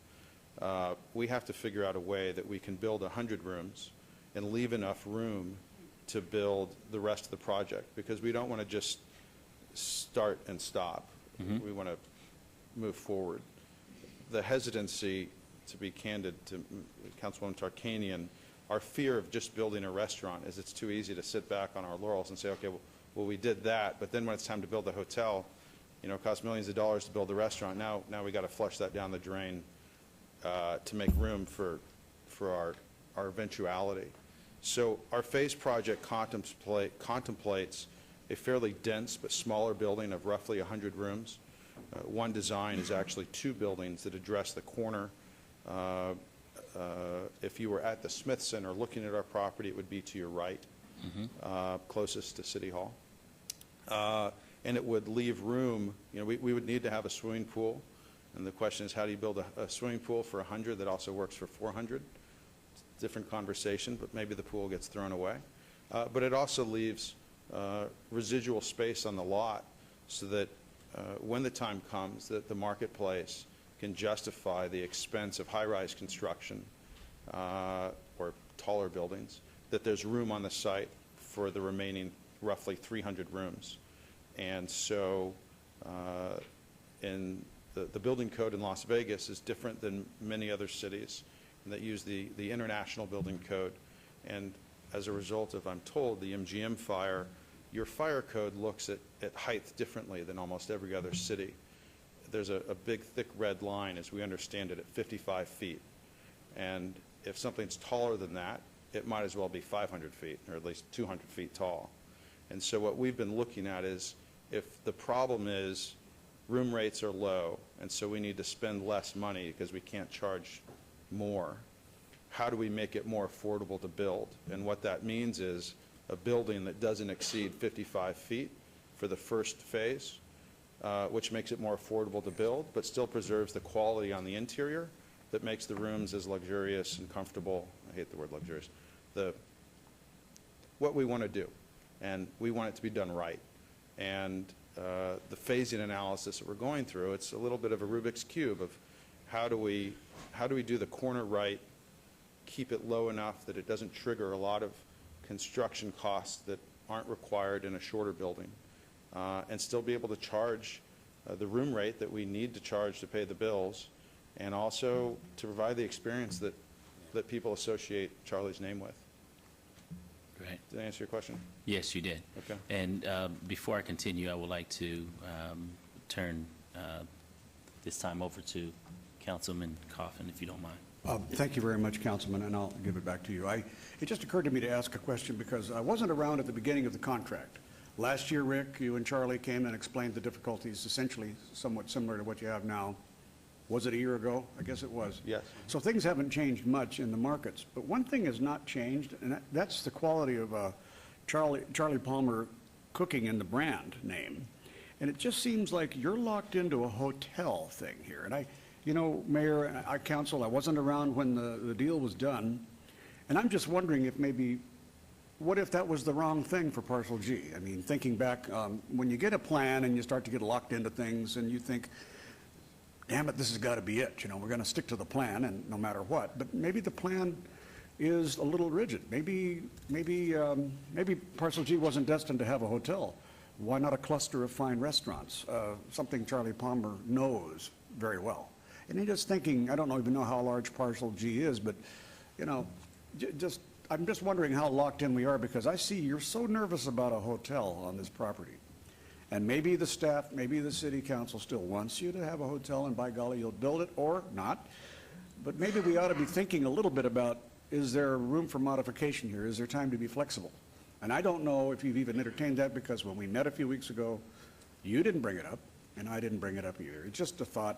Speaker 21: we have to figure out a way that we can build 100 rooms and leave enough room to build the rest of the project, because we don't want to just start and stop. We want to move forward. The hesitancy, to be candid to Councilwoman Tarkanian, our fear of just building a restaurant is it's too easy to sit back on our laurels and say, okay, well, we did that, but then when it's time to build a hotel, it costs millions of dollars to build a restaurant. Now we got to flush that down the drain to make room for our eventuality. So our phase project contemplates a fairly dense but smaller building of roughly 100 rooms. One design is actually 2 buildings that address the corner. If you were at the Smith Center looking at our property, it would be to your right, closest to City Hall. And it would leave room, we would need to have a swimming pool. And the question is, how do you build a swimming pool for 100 that also works for 400? It's a different conversation, but maybe the pool gets thrown away. But it also leaves residual space on the lot so that when the time comes that the marketplace can justify the expense of high-rise construction or taller buildings, that there's room on the site for the remaining roughly 300 rooms. And so in the building code in Las Vegas is different than many other cities that use the international building code. And as a result of, I'm told, the MGM fire, your fire code looks at height differently than almost every other city. There's a big, thick red line, as we understand it, at 55 feet. And if something's taller than that, it might as well be 500 feet, or at least 200 feet tall. And so what we've been looking at is, if the problem is room rates are low, and so we need to spend less money because we can't charge more, how do we make it more affordable to build? And what that means is a building that doesn't exceed 55 feet for the first phase, which makes it more affordable to build, but still preserves the quality on the interior that makes the rooms as luxurious and comfortable. I hate the word luxurious. What we want to do, and we want it to be done right. And the phasing analysis that we're going through, it's a little bit of a Rubik's Cube of how do we do the corner right, keep it low enough that it doesn't trigger a lot of construction costs that aren't required in a shorter building, and still be able to charge the room rate that we need to charge to pay the bills, and also to provide the experience that people associate Charlie's name with.
Speaker 9: Great.
Speaker 21: Did I answer your question?
Speaker 9: Yes, you did.
Speaker 21: Okay.
Speaker 9: And before I continue, I would like to turn this time over to Councilman Coffin, if you don't mind.
Speaker 3: Thank you very much, Councilman, and I'll give it back to you. It just occurred to me to ask a question because I wasn't around at the beginning of the contract. Last year, Rick, you and Charlie came and explained the difficulties, essentially somewhat similar to what you have now. Was it a year ago? I guess it was.
Speaker 21: Yes.
Speaker 3: So things haven't changed much in the markets, but one thing has not changed, and that's the quality of Charlie Palmer cooking in the brand name. And it just seems like you're locked into a hotel thing here. And you know, Mayor and Council, I wasn't around when the deal was done, and I'm just wondering if maybe, what if that was the wrong thing for Parcel G? I mean, thinking back, when you get a plan and you start to get locked into things and you think, damn it, this has got to be it. You know, we're going to stick to the plan, and no matter what. But maybe the plan is a little rigid. Maybe Parcel G wasn't destined to have a hotel. Why not a cluster of fine restaurants? Something Charlie Palmer knows very well. And you're just thinking, I don't even know how large Parcel G is, but you know, I'm just wondering how locked in we are, because I see you're so nervous about a hotel on this property. And maybe the staff, maybe the city council still wants you to have a hotel, and by golly, you'll build it, or not. But maybe we ought to be thinking a little bit about, is there room for modification here? Is there time to be flexible? And I don't know if you've even entertained that, because when we met a few weeks ago, you didn't bring it up, and I didn't bring it up either. It's just a thought.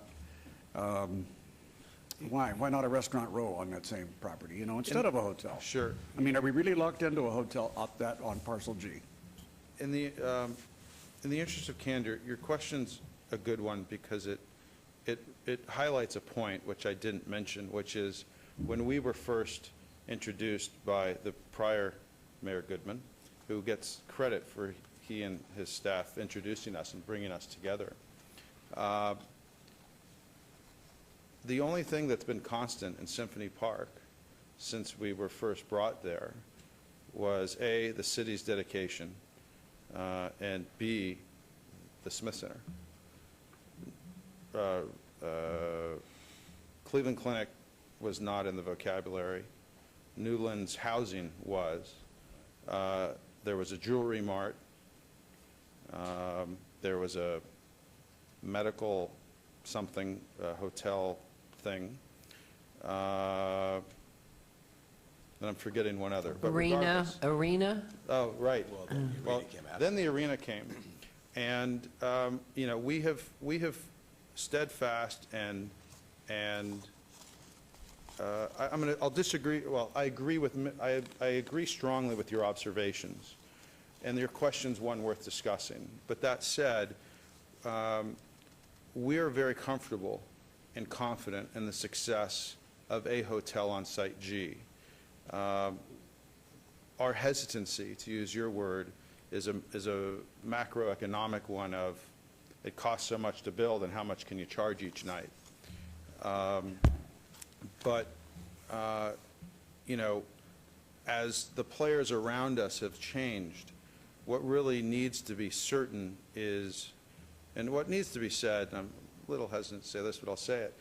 Speaker 3: Why not a restaurant row on that same property, you know, instead of a hotel?
Speaker 21: Sure.
Speaker 3: I mean, are we really locked into a hotel on Parcel G?
Speaker 21: In the interest of candor, your question's a good one, because it highlights a point which I didn't mention, which is when we were first introduced by the prior Mayor Goodman, who gets credit for he and his staff introducing us and bringing us together. The only thing that's been constant in Symphony Park since we were first brought there was A, the city's dedication, and B, the Smith Center. Cleveland Clinic was not in the vocabulary. Newlands Housing was. There was a jewelry mart. There was a medical something, hotel thing. And I'm forgetting one other. But
Speaker 1: Arena?
Speaker 21: Oh, right. Well, then the arena came. And, you know, we have steadfast and I'll disagree. Well, I agree strongly with your observations, and your question's one worth discussing. But that said, we are very comfortable and confident in the success of a hotel on Site G. Our hesitancy, to use your word, is a macroeconomic one of it costs so much to build, and how much can you charge each night? You know, as the players around us have changed, what really needs to be certain is, and what needs to be said, and I'm a little hesitant to say this, but I'll say it,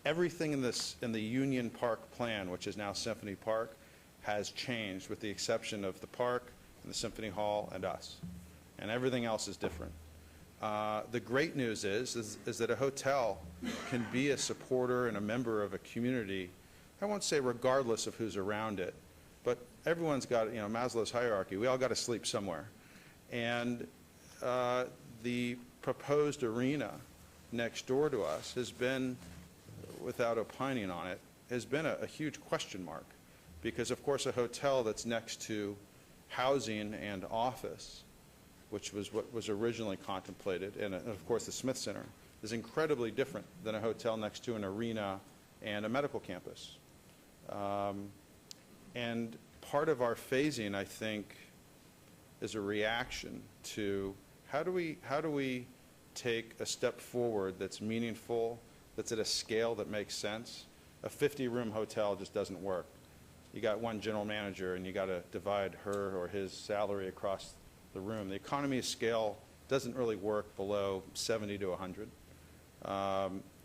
Speaker 21: everything in the Union Park plan, which is now Symphony Park, has changed with the exception of the park and the Symphony Hall and us. And everything else is different. The great news is that a hotel can be a supporter and a member of a community, I won't say regardless of who's around it, but everyone's got, you know, Maslow's hierarchy. We all got to sleep somewhere. And the proposed arena next door to us has been, without opining on it, has been a huge question mark. Because, of course, a hotel that's next to housing and office, which was what was originally contemplated, and of course the Smith Center, is incredibly different than a hotel next to an arena and a medical campus. And part of our phasing, I think, is a reaction to how do we take a step forward that's meaningful, that's at a scale that makes sense. A 50-room hotel just doesn't work. You got one general manager and you got to divide her or his salary across the room. The economy of scale doesn't really work below 70 to 100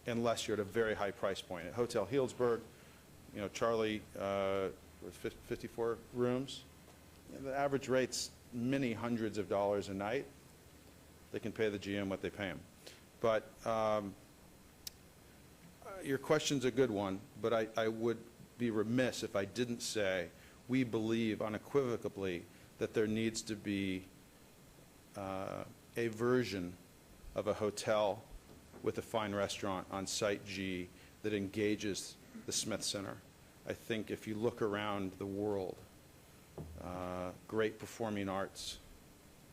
Speaker 21: unless you're at a very high price point. At Hotel Healdsburg, you know, Charlie, 54 rooms. The average rate's many hundreds of dollars a night. They can pay the GM what they pay him. But your question's a good one, but I would be remiss if I didn't say we believe unequivocally that there needs to be a version of a hotel with a fine restaurant on Site G that engages the Smith Center. I think if you look around the world, great performing arts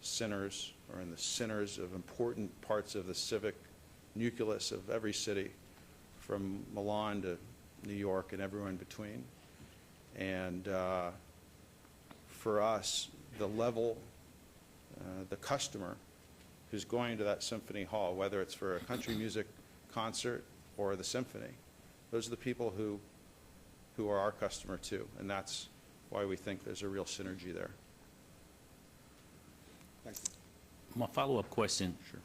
Speaker 21: centers are in the centers of important parts of the civic nucleus of every city, from Milan to New York and everywhere in between. And for us, the level, the customer who's going to that symphony hall, whether it's for a country music concert or the symphony, those are the people who are our customer too. And that's why we think there's a real synergy there. Thanks.
Speaker 9: My follow-up question.
Speaker 21: Sure.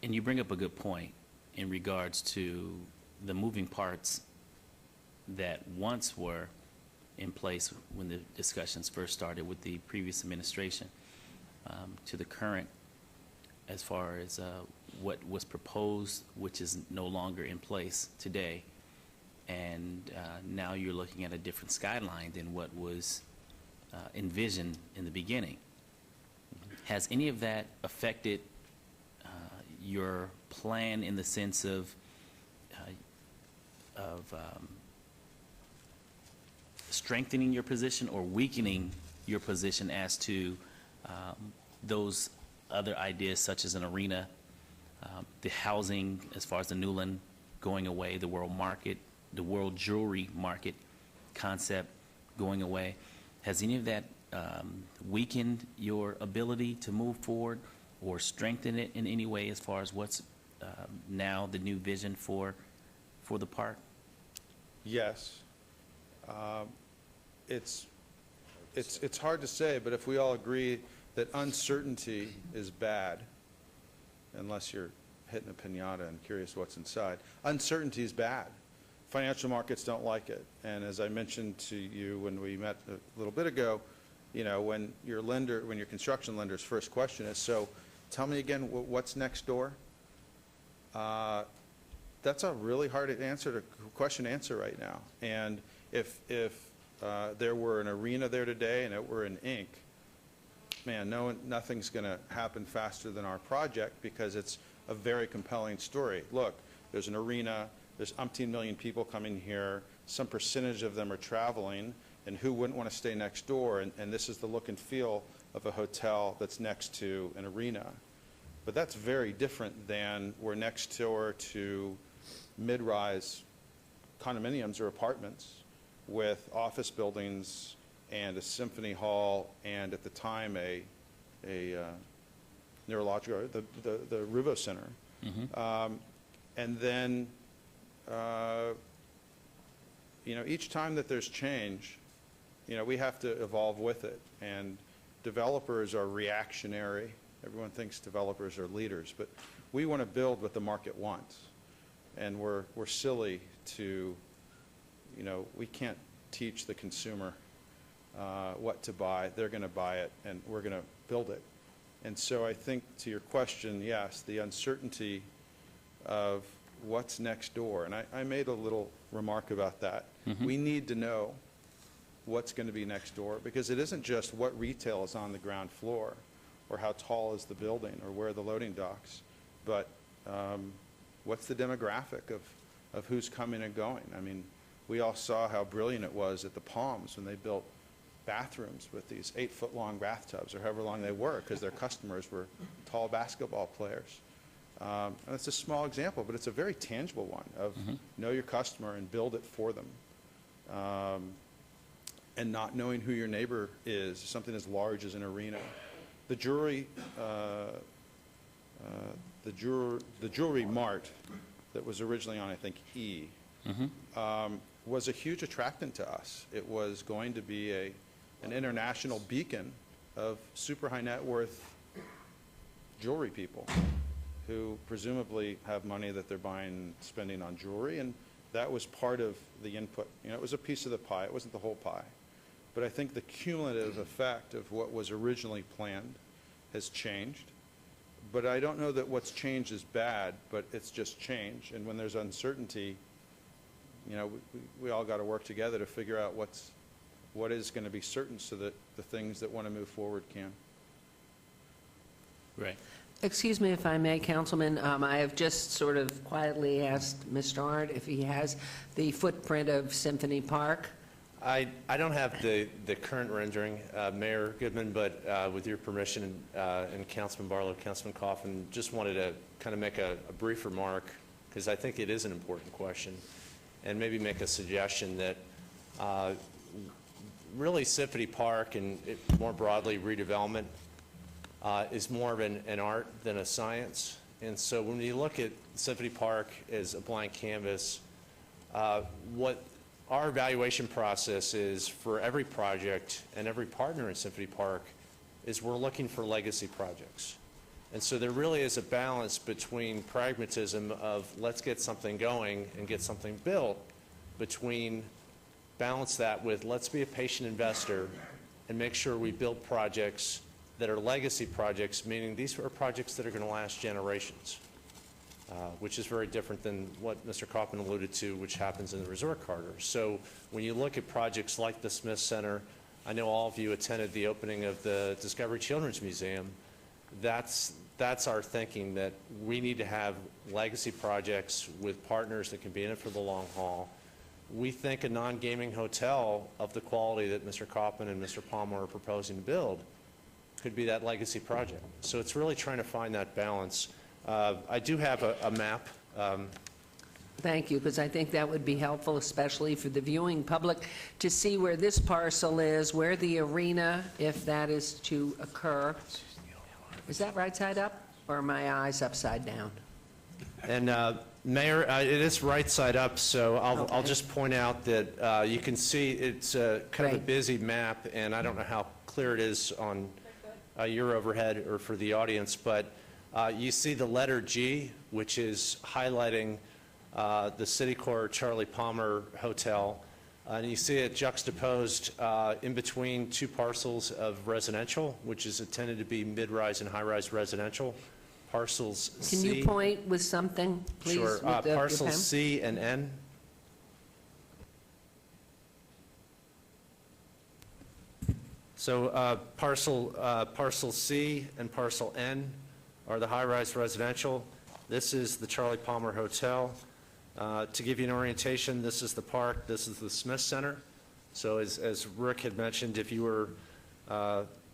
Speaker 9: And you bring up a good point in regards to the moving parts that once were in place when the discussions first started with the previous administration to the current, as far as what was proposed, which is no longer in place today. And now you're looking at a different skyline than what was envisioned in the beginning. Has any of that affected your plan in the sense of strengthening your position or weakening your position as to those other ideas such as an arena, the housing as far as the Newland going away, the world market, the world jewelry market concept going away? Has any of that weakened your ability to move forward or strengthen it in any way as far as what's now the new vision for the park?
Speaker 21: Yes. It's hard to say, but if we all agree that uncertainty is bad, unless you're hitting a piñata and curious what's inside, uncertainty is bad. Financial markets don't like it. And as I mentioned to you when we met a little bit ago, you know, when your construction lender's first question is, so tell me again what's next door? That's a really hard question to answer right now. And if there were an arena there today and it were in ink, man, nothing's going to happen faster than our project because it's a very compelling story. Look, there's an arena, there's umpteen million people coming here, some percentage of them are traveling, and who wouldn't want to stay next door? And this is the look and feel of a hotel that's next to an arena. But that's very different than we're next door to mid-rise condominiums or apartments with office buildings and a symphony hall and at the time a neurological, the Ruvo Center. And then, each time that there's change, we have to evolve with it. And developers are reactionary. Everyone thinks developers are leaders, but we want to build what the market wants. And we're silly to, we can't teach the consumer what to buy. They're going to buy it, and we're going to build it. And so I think to your question, yes, the uncertainty of what's next door. And I made a little remark about that. We need to know what's going to be next door, because it isn't just what retail is on the ground floor or how tall is the building or where are the loading docks, but what's the demographic of who's coming and going. I mean, we all saw how brilliant it was at the Palms when they built bathrooms with these 8-foot-long bathtubs, or however long they were, because their customers were tall basketball players. And it's a small example, but it's a very tangible one of know your customer and build it for them. And not knowing who your neighbor is, something as large as an arena. The jewelry mart that was originally on, I think, E, was a huge attractant to us. It was going to be an international beacon of super high net worth jewelry people who presumably have money that they're spending on jewelry, and that was part of the input. It was a piece of the pie. It wasn't the whole pie. But I think the cumulative effect of what was originally planned has changed. But I don't know that what's changed is bad, but it's just change. And when there's uncertainty, we all got to work together to figure out what is going to be certain, so that the things that want to move forward can.
Speaker 9: Right.
Speaker 1: Excuse me if I may, Councilman. I have just sort of quietly asked Mr. Arndt if he has the footprint of Symphony Park.
Speaker 20: I don't have the current rendering, Mayor Goodman, but with your permission, and Councilman Barlow, Councilman Coffin, just wanted to kind of make a brief remark, because I think it is an important question, and maybe make a suggestion that really Symphony Park and more broadly redevelopment is more of an art than a science. And so when you look at Symphony Park as a blank canvas, what our evaluation process is for every project and every partner in Symphony Park is we're looking for legacy projects. And so there really is a balance between pragmatism of let's get something going and get something built, between balance that with let's be a patient investor and make sure we build projects that are legacy projects, meaning these are projects that are going to last generations, which is very different than what Mr. Kaufman alluded to, which happens in the resort corridors. So when you look at projects like the Smith Center, I know all of you attended the opening of the Discovery Children's Museum. That's our thinking, that we need to have legacy projects with partners that can be in it for the long haul. We think a non-gaming hotel of the quality that Mr. Kaufman and Mr. Palmer are proposing to build could be that legacy project. So it's really trying to find that balance. I do have a map.
Speaker 1: Thank you, because I think that would be helpful, especially for the viewing public, to see where this parcel is, where the arena, if that is to occur. Is that right side up, or are my eyes upside down?
Speaker 20: And Mayor, it is right side up, so I'll just point out that you can see it's kind of a busy map, and I don't know how clear it is on your overhead or for the audience, but you see the letter G, which is highlighting the Citicorp Charlie Palmer Hotel, and you see it juxtaposed in between two parcels of residential, which is intended to be mid-rise and high-rise residential. Parcels C.
Speaker 1: Can you point with something, please?
Speaker 20: Sure.
Speaker 1: With your
Speaker 20: Parcels
Speaker 1: pen?
Speaker 20: C and N. So parcel C and parcel N are the high-rise residential. This is the Charlie Palmer Hotel. To give you an orientation, this is the park, this is the Smith Center. So as Rick had mentioned, if you were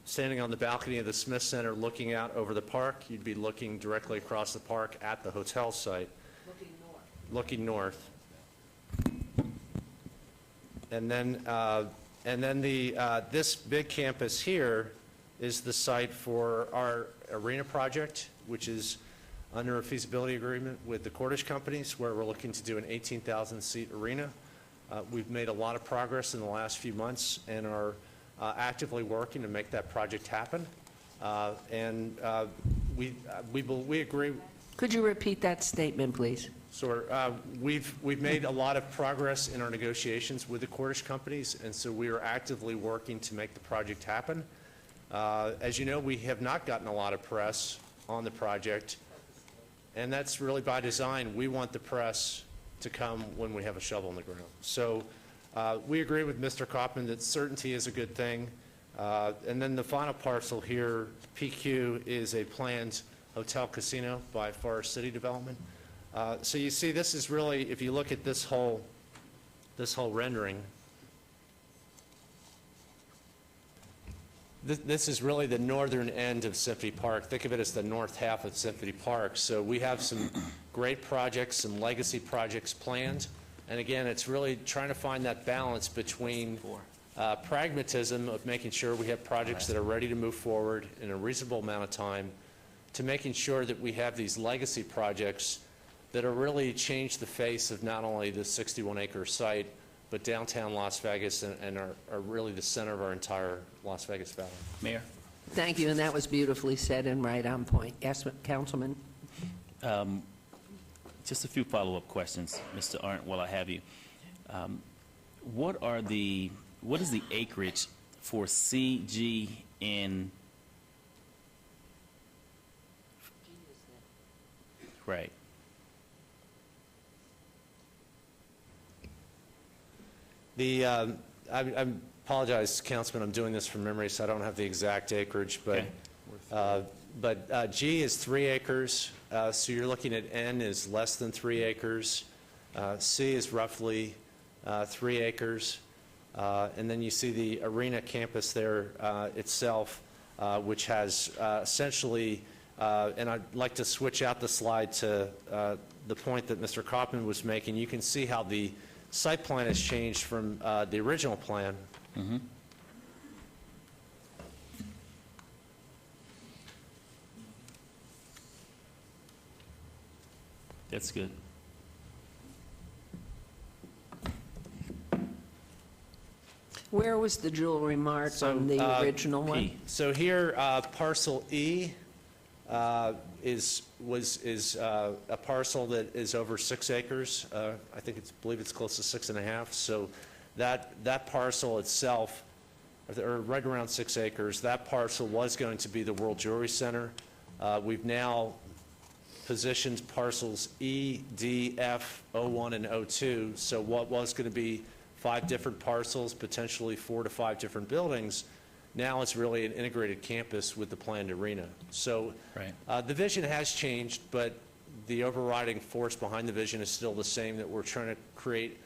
Speaker 20: standing on the balcony of the Smith Center looking out over the park, you'd be looking directly across the park at the hotel site. Looking north. And then this big campus here is the site for our arena project, which is under a feasibility agreement with the Cordish companies, where we're looking to do an 18,000-seat arena. We've made a lot of progress in the last few months and are actively working to make that project happen. We agree.
Speaker 1: Could you repeat that statement, please?
Speaker 20: Sure. We've made a lot of progress in our negotiations with the Cordish companies, and so we are actively working to make the project happen. As you know, we have not gotten a lot of press on the project, and that's really by design. We want the press to come when we have a shovel in the ground. So we agree with Mr. Kaufman that certainty is a good thing. And then the final parcel here, PQ, is a planned hotel casino by Forest City Development. So you see, this is really, if you look at this whole rendering, this is really the northern end of Symphony Park. Think of it as the north half of Symphony Park. So we have some great projects, some legacy projects planned. And again, it's really trying to find that balance between pragmatism of making sure we have projects that are ready to move forward in a reasonable amount of time, to making sure that we have these legacy projects that are really change the face of not only the 61-acre site, but downtown Las Vegas and are really the center of our entire Las Vegas Valley.
Speaker 9: Mayor?
Speaker 1: Thank you, and that was beautifully said and right on point. Yes, Councilman?
Speaker 9: Just a few follow-up questions, Mr. Arndt, while I have you. What is the acreage for CG in? Right.
Speaker 20: I apologize, Councilman, I'm doing this from memory, so I don't have the exact acreage, but G is 3 acres, so you're looking at N is less than 3 acres. C is roughly 3 acres. And then you see the arena campus there itself, which has essentially, and I'd like to switch out the slide to the point that Mr. Kaufman was making. You can see how the site plan has changed from the original plan.
Speaker 9: Mm-hmm. That's good.
Speaker 1: Where was the jewelry mart on the original one?
Speaker 20: So here, parcel E is a parcel that is over 6 acres. I believe it's close to 6.5. So that parcel itself, or right around 6 acres, that parcel was going to be the World Jewelry Center. We've now positioned parcels E, D, F, O1, and O2. So what was going to be 5 different parcels, potentially 4 to 5 different buildings, now it's really an integrated campus with the planned arena. So the vision has changed, but the overriding force behind the vision is still the same, that we're trying to create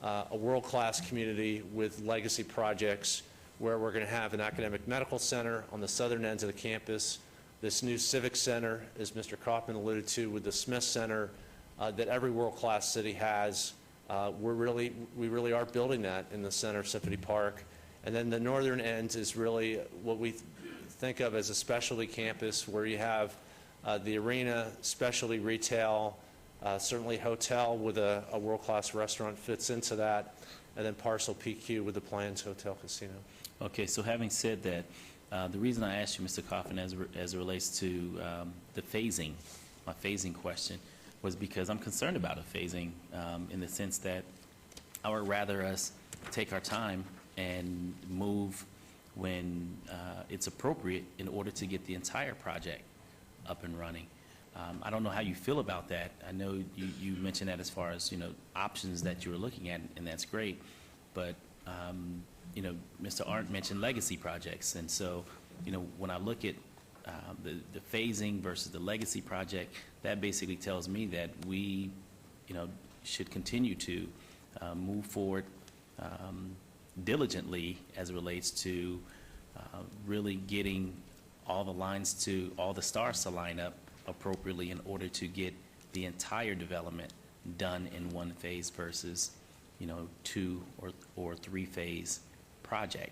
Speaker 20: a world-class community with legacy projects where we're going to have an academic medical center on the southern ends of the campus, this new civic center, as Mr. Kaufman alluded to, with the Smith Center that every world-class city has. We really are building that in the center of Symphony Park. And then the northern end is really what we think of as a specialty campus, where you have the arena, specialty retail, certainly hotel with a world-class restaurant fits into that, and then parcel PQ with the planned hotel casino.
Speaker 9: Okay, so having said that, the reason I asked you, Mr. Kaufman, as it relates to the phasing, my phasing question, was because I'm concerned about a phasing in the sense that I would rather us take our time and move when it's appropriate in order to get the entire project up and running. I don't know how you feel about that. I know you mentioned that as far as, options that you were looking at, and that's great. But, Mr. Arndt mentioned legacy projects. And so, when I look at the phasing versus the legacy project, that basically tells me that we, should continue to move forward diligently as it relates to really getting all the stars to line up appropriately in order to get the entire development done in one phase versus, 2 or 3 phase project.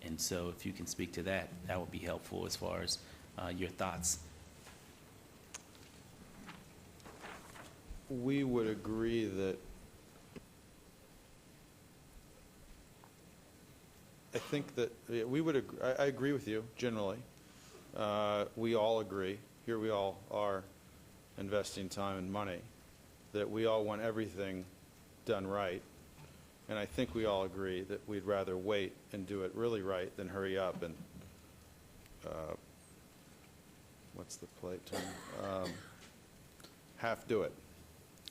Speaker 9: And so if you can speak to that, that would be helpful as far as your thoughts.
Speaker 21: We would agree that I think that we would I agree with you generally. We all agree. Here we all are investing time and money, that we all want everything done right. And I think we all agree that we'd rather wait and do it really right than hurry up and, what's the polite term? Half do it.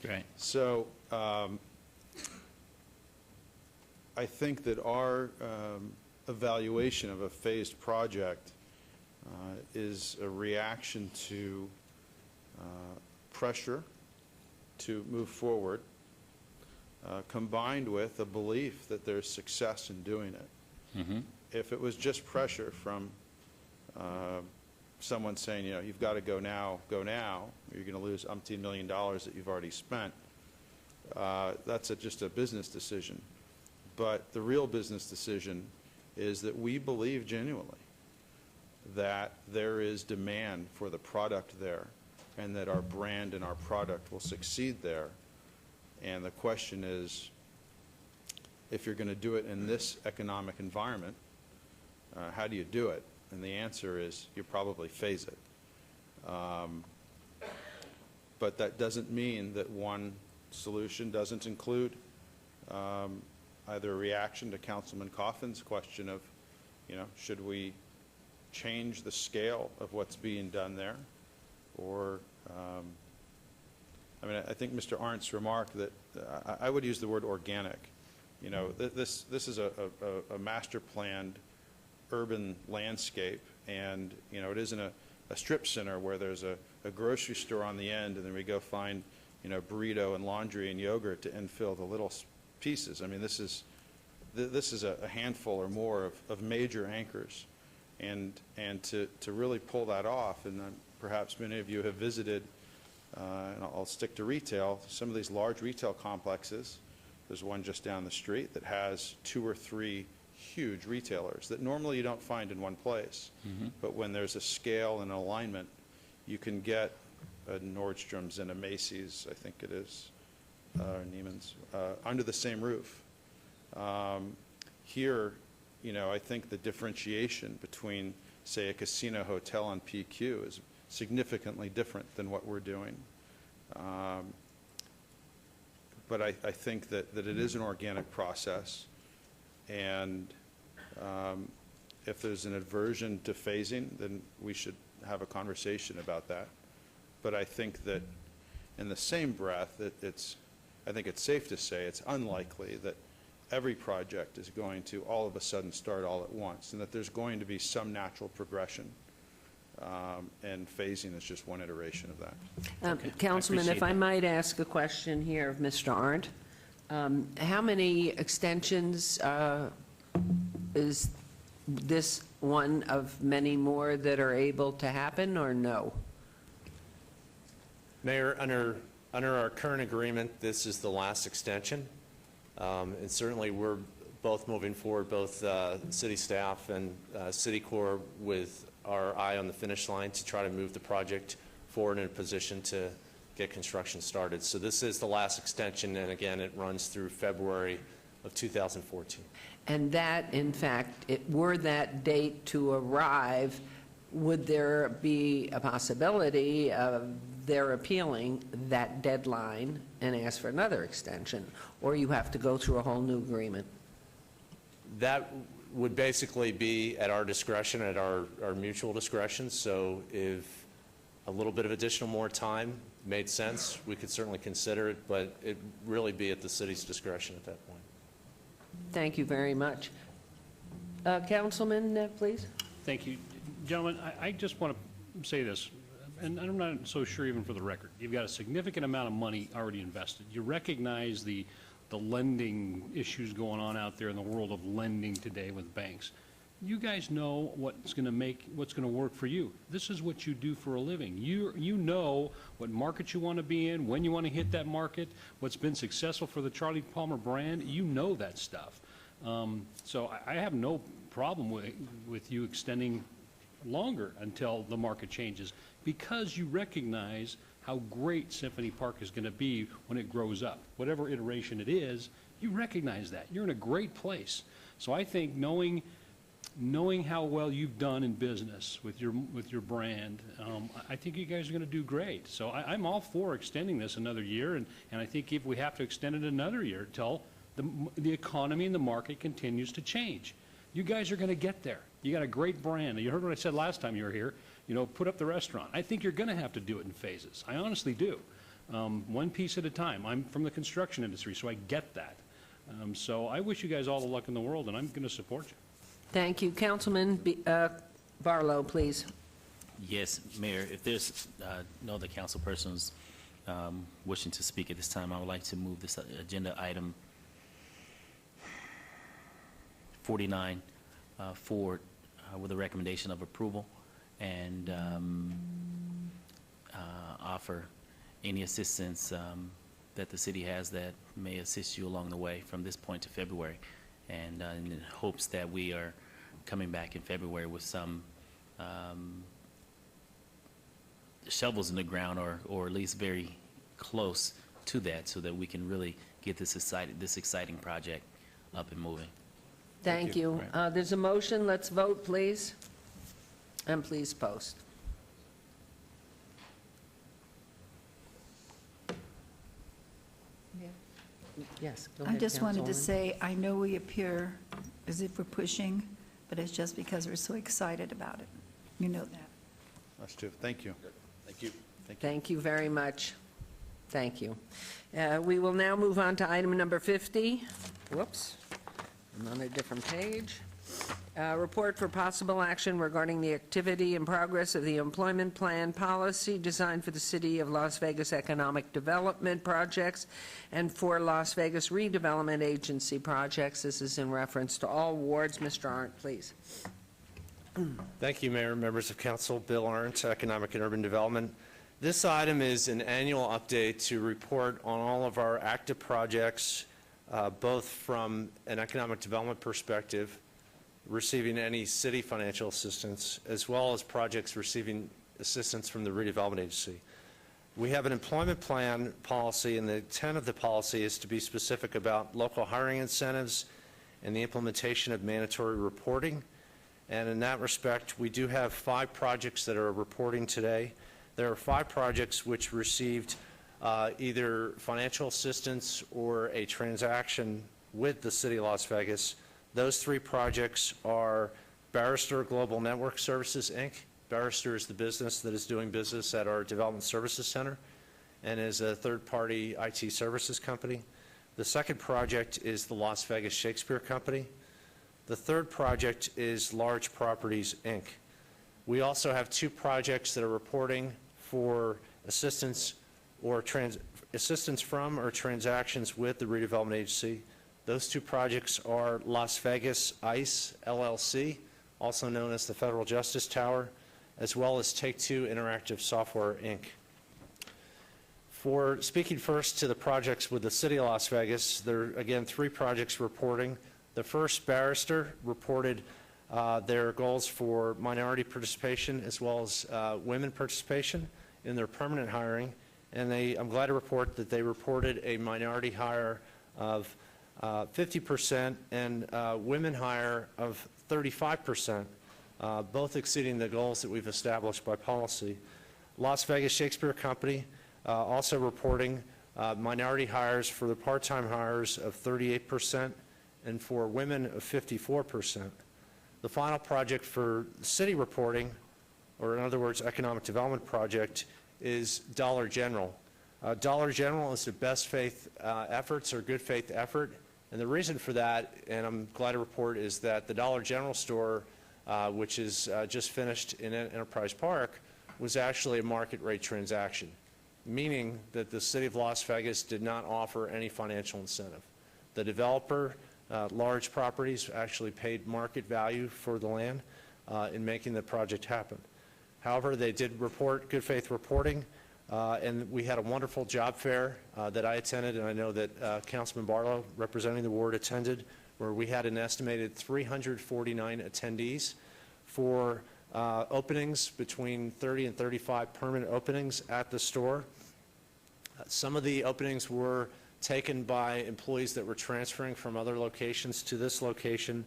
Speaker 9: Right.
Speaker 21: So I think that our evaluation of a phased project is a reaction to pressure to move forward, combined with a belief that there's success in doing it. If it was just pressure from someone saying, you know, you've got to go now, or you're going to lose umpteen $1 million that you've already spent, that's just a business decision. But the real business decision is that we believe genuinely that there is demand for the product there, and that our brand and our product will succeed there. And the question is, if you're going to do it in this economic environment, how do you do it? And the answer is you probably phase it. But that doesn't mean that one solution doesn't include either a reaction to Councilman Coffin's question of, you know, should we change the scale of what's being done there? Or, I mean, I think Mr. Arndt's remark that I would use the word organic. You know, this is a master planned urban landscape, and, you know, it isn't a strip center where there's a grocery store on the end and then we go find, you know, burrito and laundry and yogurt to infill the little pieces. I mean, this is a handful or more of major anchors, and to really pull that off, and perhaps many of you have visited, and I'll stick to retail, some of these large retail complexes. There's one just down the street that has 2 or 3 huge retailers that normally you don't find in one place. But when there's a scale and alignment, you can get a Nordstrom's and a Macy's, I think it is, or Neiman's, under the same roof. Here, you know, I think the differentiation between, say, a casino hotel on PQ is significantly different than what we're doing. But I think that it is an organic process, and if there's an aversion to phasing, then we should have a conversation about that. But I think that in the same breath, I think it's safe to say it's unlikely that every project is going to all of a sudden start all at once, and that there's going to be some natural progression. And phasing is just one iteration of that.
Speaker 1: Okay. Councilman, if I might ask a question here of Mr. Arndt. How many extensions is this one of many more that are able to happen, or no?
Speaker 20: Mayor, under our current agreement, this is the last extension. And certainly we're both moving forward, both city staff and City Corps, with our eye on the finish line to try to move the project forward in a position to get construction started. So this is the last extension, and again, it runs through February of 2014.
Speaker 1: And that, in fact, were that date to arrive, would there be a possibility of their appealing that deadline and ask for another extension, or you have to go through a whole new agreement?
Speaker 20: That would basically be at our discretion, at our mutual discretion. So if a little bit of additional more time made sense, we could certainly consider it, but it'd really be at the city's discretion at that point.
Speaker 1: Thank you very much. Councilman, please.
Speaker 18: Thank you. Gentlemen, I just want to say this, and I'm not so sure even for the record. You've got a significant amount of money already invested. You recognize the lending issues going on out there in the world of lending today with banks. You guys know what's going to work for you. This is what you do for a living. You know what market you want to be in, when you want to hit that market, what's been successful for the Charlie Palmer brand. You know that stuff. So I have no problem with you extending longer until the market changes, because you recognize how great Symphony Park is going to be when it grows up. Whatever iteration it is, you recognize that. You're in a great place. So I think knowing how well you've done in business with your brand, I think you guys are going to do great. So I'm all for extending this another year, and I think if we have to extend it another year until the economy and the market continues to change. You guys are going to get there. You got a great brand. You heard what I said last time you were here. You know, put up the restaurant. I think you're going to have to do it in phases. I honestly do. One piece at a time. I'm from the construction industry, so I get that. So I wish you guys all the luck in the world, and I'm going to support you.
Speaker 1: Thank you. Councilman Barlow, please.
Speaker 9: Yes, Mayor, if there's no other council persons wishing to speak at this time, I would like to move this agenda item 49 forward with a recommendation of approval, and offer any assistance that the city has that may assist you along the way from this point to February, and in hopes that we are coming back in February with some shovels in the ground, or at least very close to that, so that we can really get this exciting project up and moving.
Speaker 1: Thank you. There's a motion. Let's vote, please. And please post. Yes, go ahead,
Speaker 11: I just wanted to
Speaker 1: Councilwoman.
Speaker 11: say, I know we appear as if we're pushing, but it's just because we're so excited about it. You know that.
Speaker 21: Us too. Thank you.
Speaker 16: Thank you.
Speaker 1: Thank you very much. Thank you. We will now move on to item number 50. Whoops, I'm on a different page. Report for possible action regarding the activity and progress of the employment plan policy designed for the City of Las Vegas economic development projects and for Las Vegas redevelopment agency projects. This is in reference to all wards. Mr. Arndt, please.
Speaker 20: Thank you, Mayor, members of council. Bill Arndt, Economic and Urban Development. This item is an annual update to report on all of our active projects, both from an economic development perspective, receiving any city financial assistance, as well as projects receiving assistance from the redevelopment agency. We have an employment plan policy, and the intent of the policy is to be specific about local hiring incentives and the implementation of mandatory reporting. And in that respect, we do have 5 projects that are reporting today. There are 5 projects which received either financial assistance or a transaction with the City of Las Vegas. Those 3 projects are Barrister Global Network Services, Inc. Barrister is the business that is doing business at our Development Services Center and is a third-party IT services company. The second project is the Las Vegas Shakespeare Company. The third project is Large Properties, Inc. We also have 2 projects that are reporting for assistance from or transactions with the redevelopment agency. Those 2 projects are Las Vegas ICE LLC, also known as the Federal Justice Tower, as well as Take-Two Interactive Software, Inc. For speaking first to the projects with the City of Las Vegas, there are, again, 3 projects reporting. The first, Barrister, reported their goals for minority participation as well as women participation in their permanent hiring. And I'm glad to report that they reported a minority hire of 50% and women hire of 35%, both exceeding the goals that we've established by policy. Las Vegas Shakespeare Company also reporting minority hires for the part-time hires of 38% and for women of 54%. The final project for city reporting, or in other words, economic development project, is Dollar General. Dollar General is the best faith efforts or good faith effort. And the reason for that, and I'm glad to report, is that the Dollar General store, which is just finished in Enterprise Park, was actually a market rate transaction, meaning that the City of Las Vegas did not offer any financial incentive. The developer, Large Properties, actually paid market value for the land in making the project happen. However, they did report good faith reporting, and we had a wonderful job fair that I attended, and I know that Councilman Barlow, representing the ward, attended, where we had an estimated 349 attendees for openings, between 30 and 35 permanent openings at the store. Some of the openings were taken by employees that were transferring from other locations to this location,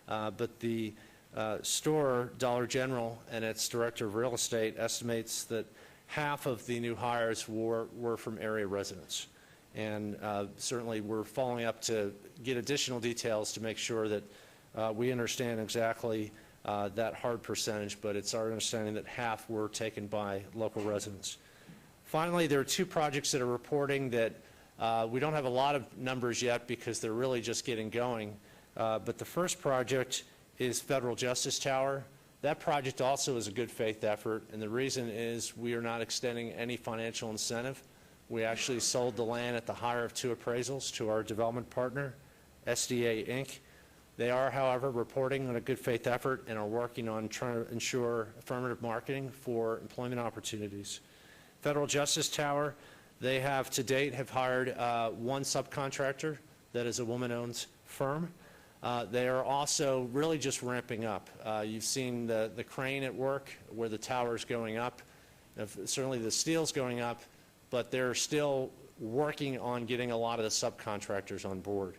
Speaker 20: but the store, Dollar General, and its director of real estate estimates that half of the new hires were from area residents. And certainly we're following up to get additional details to make sure that we understand exactly that hard percentage, but it's our understanding that half were taken by local residents. Finally, there are two projects that are reporting that we don't have a lot of numbers yet because they're really just getting going. But the first project is Federal Justice Tower. That project also is a good faith effort, and the reason is we are not extending any financial incentive. We actually sold the land at the higher of 2 appraisals to our development partner, SDA Inc. They are, however, reporting on a good faith effort and are working on trying to ensure affirmative marketing for employment opportunities. Federal Justice Tower, they have to date have hired one subcontractor that is a woman-owned firm. They are also really just ramping up. You've seen the crane at work where the tower is going up. Certainly the steel's going up, but they're still working on getting a lot of the subcontractors on board.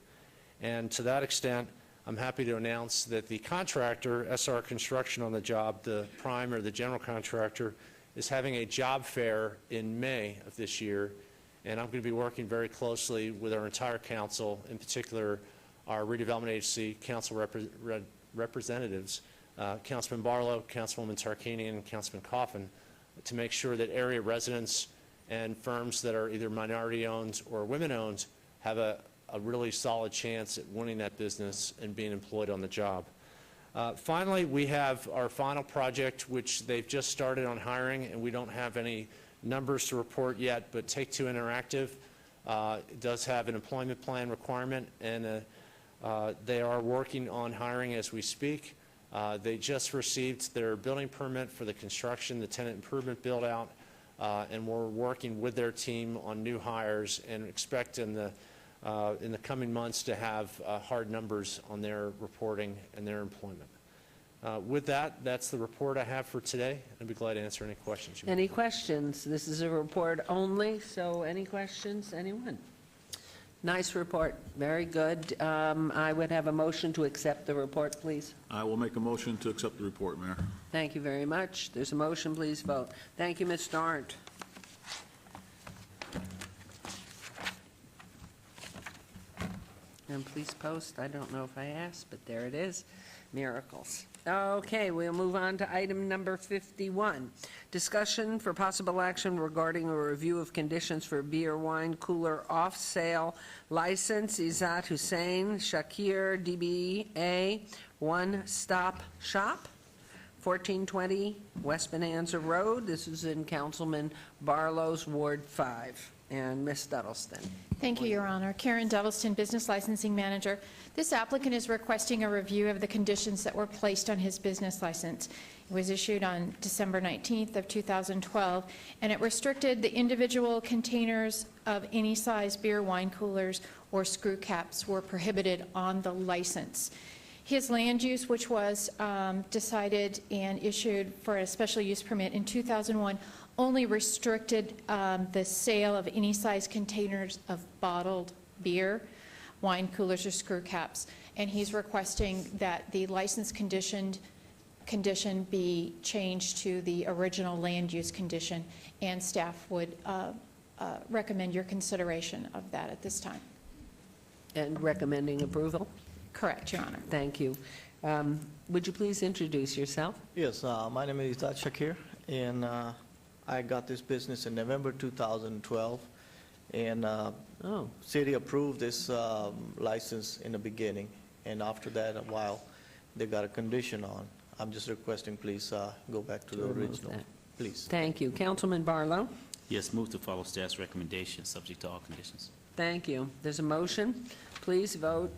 Speaker 20: And to that extent, I'm happy to announce that the contractor, SR Construction on the job, the prime or the general contractor, is having a job fair in May of this year. And I'm going to be working very closely with our entire council, in particular our redevelopment agency council representatives, Councilman Barlow, Councilwoman Tarkanian, and Councilman Coffin, to make sure that area residents and firms that are either minority-owned or women-owned have a really solid chance at winning that business and being employed on the job. Finally, we have our final project, which they've just started on hiring, and we don't have any numbers to report yet, but Take-Two Interactive does have an employment plan requirement, and they are working on hiring as we speak. They just received their building permit for the construction, the tenant improvement build-out, and we're working with their team on new hires and expect in the coming months to have hard numbers on their reporting and their employment. With that, that's the report I have for today. I'd be glad to answer any questions.
Speaker 1: Any questions? This is a report only, so any questions? Anyone? Nice report. Very good. I would have a motion to accept the report, please.
Speaker 16: I will make a motion to accept the report, Mayor.
Speaker 1: Thank you very much. There's a motion. Please vote. Thank you, Mr. Arndt. And please post. I don't know if I asked, but there it is. Miracles. Okay, we'll move on to item number 51. Discussion for possible action regarding a review of conditions for beer wine cooler off-sale license. Izzat Hussein, Shakir, DBA, One Stop Shop, 1420 West Bonanza Road. This is in Councilman Barlow's Ward 5. And Ms. Duddleston.
Speaker 2: Thank you, Your Honor. Karen Duddleston, Business Licensing Manager. This applicant is requesting a review of the conditions that were placed on his business license. It was issued on December 19th of 2012, and it restricted the individual containers of any size beer, wine coolers, or screw caps were prohibited on the license. His land use, which was decided and issued for a special use permit in 2001, only restricted the sale of any size containers of bottled beer, wine coolers, or screw caps. And he's requesting that the license condition be changed to the original land use condition, and staff would recommend your consideration of that at this time.
Speaker 1: And recommending approval?
Speaker 2: Correct, Your Honor.
Speaker 1: Thank you. Would you please introduce yourself?
Speaker 22: Yes, my name is Izzat Shakir, and I got this business in November 2012, and city approved this license in the beginning, and after that, a while, they got a condition on. I'm just requesting, please go back to the original, please.
Speaker 1: Thank you. Councilman Barlow?
Speaker 9: Yes, move to follow staff's recommendation, subject to all conditions.
Speaker 1: Thank you. There's a motion. Please vote.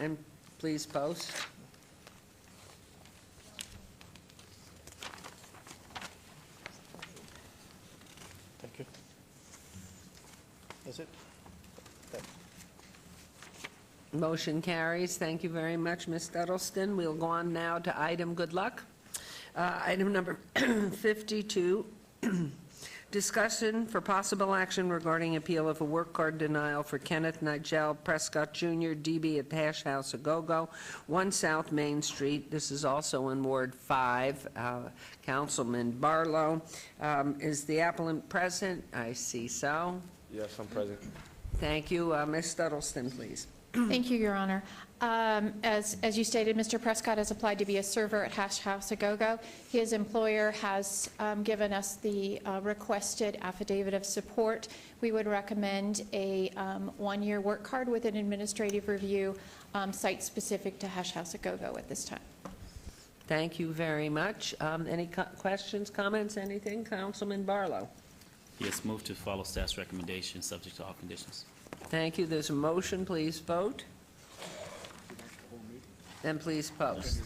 Speaker 1: And please post.
Speaker 22: Thank you. That's it?
Speaker 1: Motion carries. Thank you very much, Ms. Duddleston. We'll go on now to item good luck. Item number 52, discussion for possible action regarding appeal of a work card denial for Kenneth Nigel Prescott Jr., DB at Hash House A Go-Go, 1 South Main Street. This is also in Ward 5. Councilman Barlow. Is the appellant present? I see so.
Speaker 5: Yes, I'm present.
Speaker 1: Thank you. Ms. Duddleston, please.
Speaker 2: Thank you, Your Honor. As you stated, Mr. Prescott has applied to be a server at Hash House A Go-Go. His employer has given us the requested affidavit of support. We would recommend a one-year work card with an administrative review, site-specific to Hash House A Go-Go at this time.
Speaker 1: Thank you very much. Any questions, comments, anything? Councilman Barlow.
Speaker 9: Yes, move to follow staff's recommendation, subject to all conditions.
Speaker 1: Thank you. There's a motion. Please vote. And please post.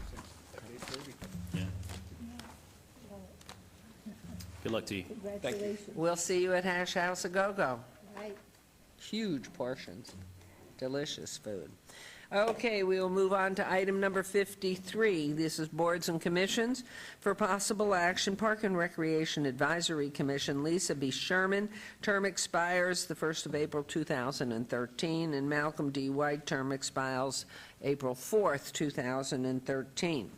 Speaker 9: Yeah. Good luck to you.
Speaker 1: We'll see you at Hash House A Go-Go. Huge portions. Delicious food. Okay, we will move on to item number 53. This is boards and commissions. For possible action, Park and Recreation Advisory Commission, Lisa B. Sherman, term expires the 1st of April 2013, and Malcolm D. White, term expires April 4th, 2013.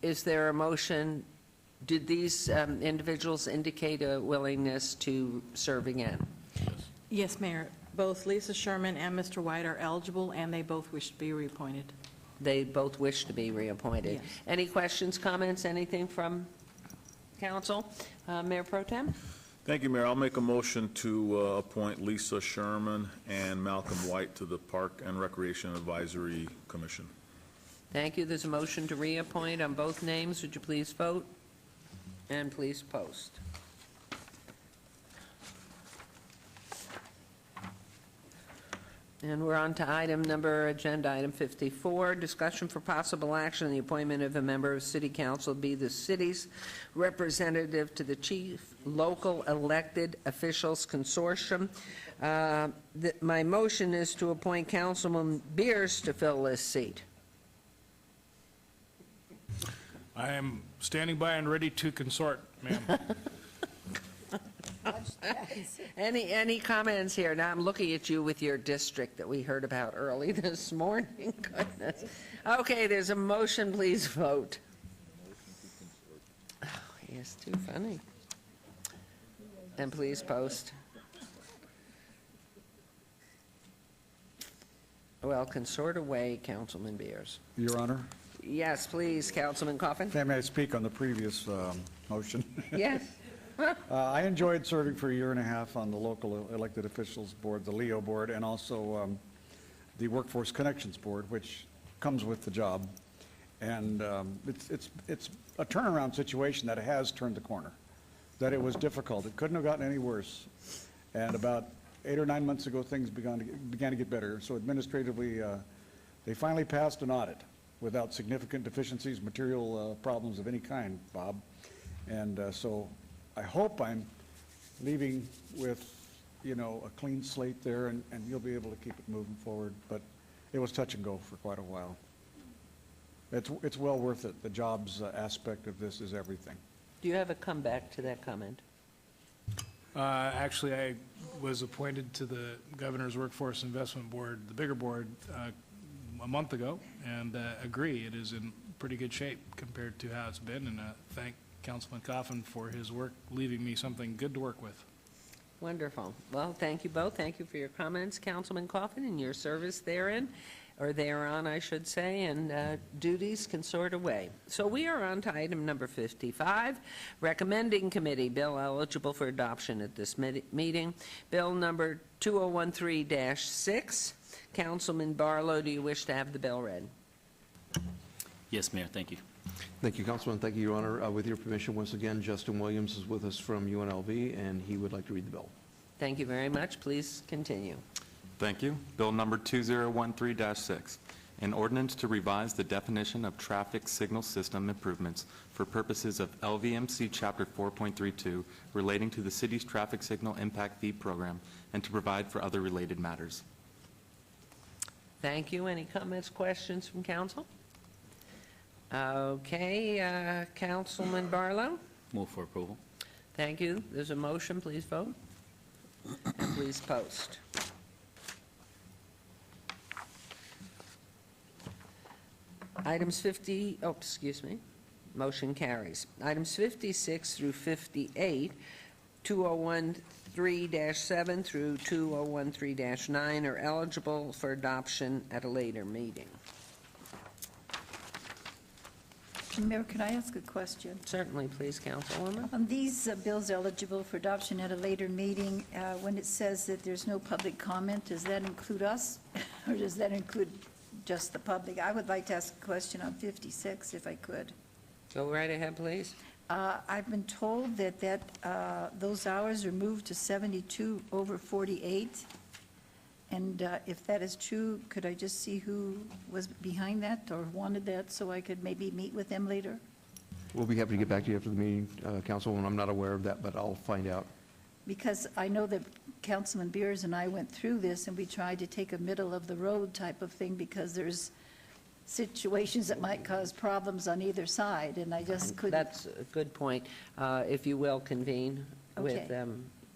Speaker 1: Is there a motion? Did these individuals indicate a willingness to serve again?
Speaker 17: Yes, Mayor. Both Lisa Sherman and Mr. White are eligible, and they both wish to be reappointed.
Speaker 1: They both wish to be reappointed.
Speaker 17: Yes.
Speaker 1: Any questions, comments, anything from council? Mayor Pro Tem?
Speaker 16: Thank you, Mayor. I'll make a motion to appoint Lisa Sherman and Malcolm White to the Park and Recreation Advisory Commission.
Speaker 1: Thank you. There's a motion to reappoint on both names. Would you please vote? And please post. And we're on to agenda item 54, discussion for possible action on the appointment of a member of City Council be the city's representative to the Chief Local Elected Officials Consortium. My motion is to appoint Councilman Beers to fill this seat.
Speaker 4: I am standing by and ready to consort, ma'am.
Speaker 1: Any comments here? Now I'm looking at you with your district that we heard about early this morning. Goodness. Okay, there's a motion. Please vote. Oh, he is too funny. And please post. Well, consort away, Councilman Beers.
Speaker 3: Your Honor?
Speaker 1: Yes, please, Councilman Coffin.
Speaker 3: May I speak on the previous motion?
Speaker 1: Yes.
Speaker 3: I enjoyed serving for a year and a half on the local elected officials board, the LEO board, and also the Workforce Connections Board, which comes with the job. And it's a turnaround situation that has turned the corner, that it was difficult. It couldn't have gotten any worse. And about 8 or 9 months ago, things began to get better. So administratively, they finally passed an audit without significant deficiencies, material problems of any kind, Bob. And so I hope I'm leaving with, you know, a clean slate there, and you'll be able to keep it moving forward. But it was touch and go for quite a while. It's well worth it. The jobs aspect of this is everything.
Speaker 1: Do you have a comeback to that comment?
Speaker 4: Actually, I was appointed to the Governor's Workforce Investment Board, the bigger board, a month ago, and agree it is in pretty good shape compared to how it's been, and thank Councilman Coffin for his work, leaving me something good to work with.
Speaker 1: Wonderful. Well, thank you both. Thank you for your comments, Councilman Coffin, and your service therein, or thereon, I should say, and duties can sort away. So we are on to item number 55, recommending committee bill eligible for adoption at this meeting. Bill number 2013-6. Councilman Barlow, do you wish to have the bill read?
Speaker 9: Yes, Mayor, thank you.
Speaker 5: Thank you, Councilman. Thank you, Your Honor. With your permission, once again, Justin Williams is with us from UNLV, and he would like to read the bill.
Speaker 1: Thank you very much. Please continue.
Speaker 7: Thank you. Bill number 2013-6, an ordinance to revise the definition of traffic signal system improvements for purposes of LVMC Chapter 4.32 relating to the city's traffic signal impact fee program and to provide for other related matters.
Speaker 1: Thank you. Any comments, questions from council? Okay, Councilman Barlow?
Speaker 9: Move for approval.
Speaker 1: Thank you. There's a motion. Please vote. And please post. Items 50, oh, excuse me. Motion carries. Items 56 through 58, 2013-7 through 2013-9 are eligible for adoption at a later meeting.
Speaker 11: Mayor, can I ask a question?
Speaker 1: Certainly, please, Councilwoman.
Speaker 11: On these bills eligible for adoption at a later meeting, when it says that there's no public comment, does that include us? Or does that include just the public? I would like to ask a question on 56, if I could.
Speaker 1: Go right ahead, please.
Speaker 11: I've been told that those hours are moved to 72 over 48. And if that is true, could I just see who was behind that or wanted that so I could maybe meet with them later?
Speaker 5: We'll be happy to get back to you after the meeting, Councilwoman. I'm not aware of that, but I'll find out.
Speaker 11: Because I know that Councilman Beers and I went through this, and we tried to take a middle-of-the-road type of thing because there's situations that might cause problems on either side, and I just couldn't.
Speaker 1: That's a good point. If you will, convene with
Speaker 11: Okay.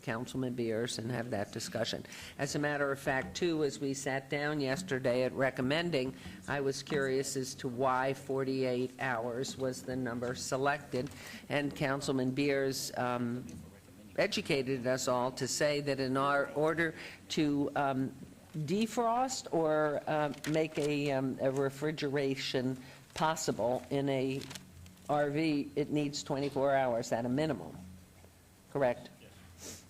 Speaker 1: Councilman Beers and have that discussion. As a matter of fact, too, as we sat down yesterday at recommending, I was curious as to why 48 hours was the number selected, and Councilman Beers educated us all to say that in our order to defrost or make a refrigeration possible in a RV, it needs 24 hours at a minimum, correct?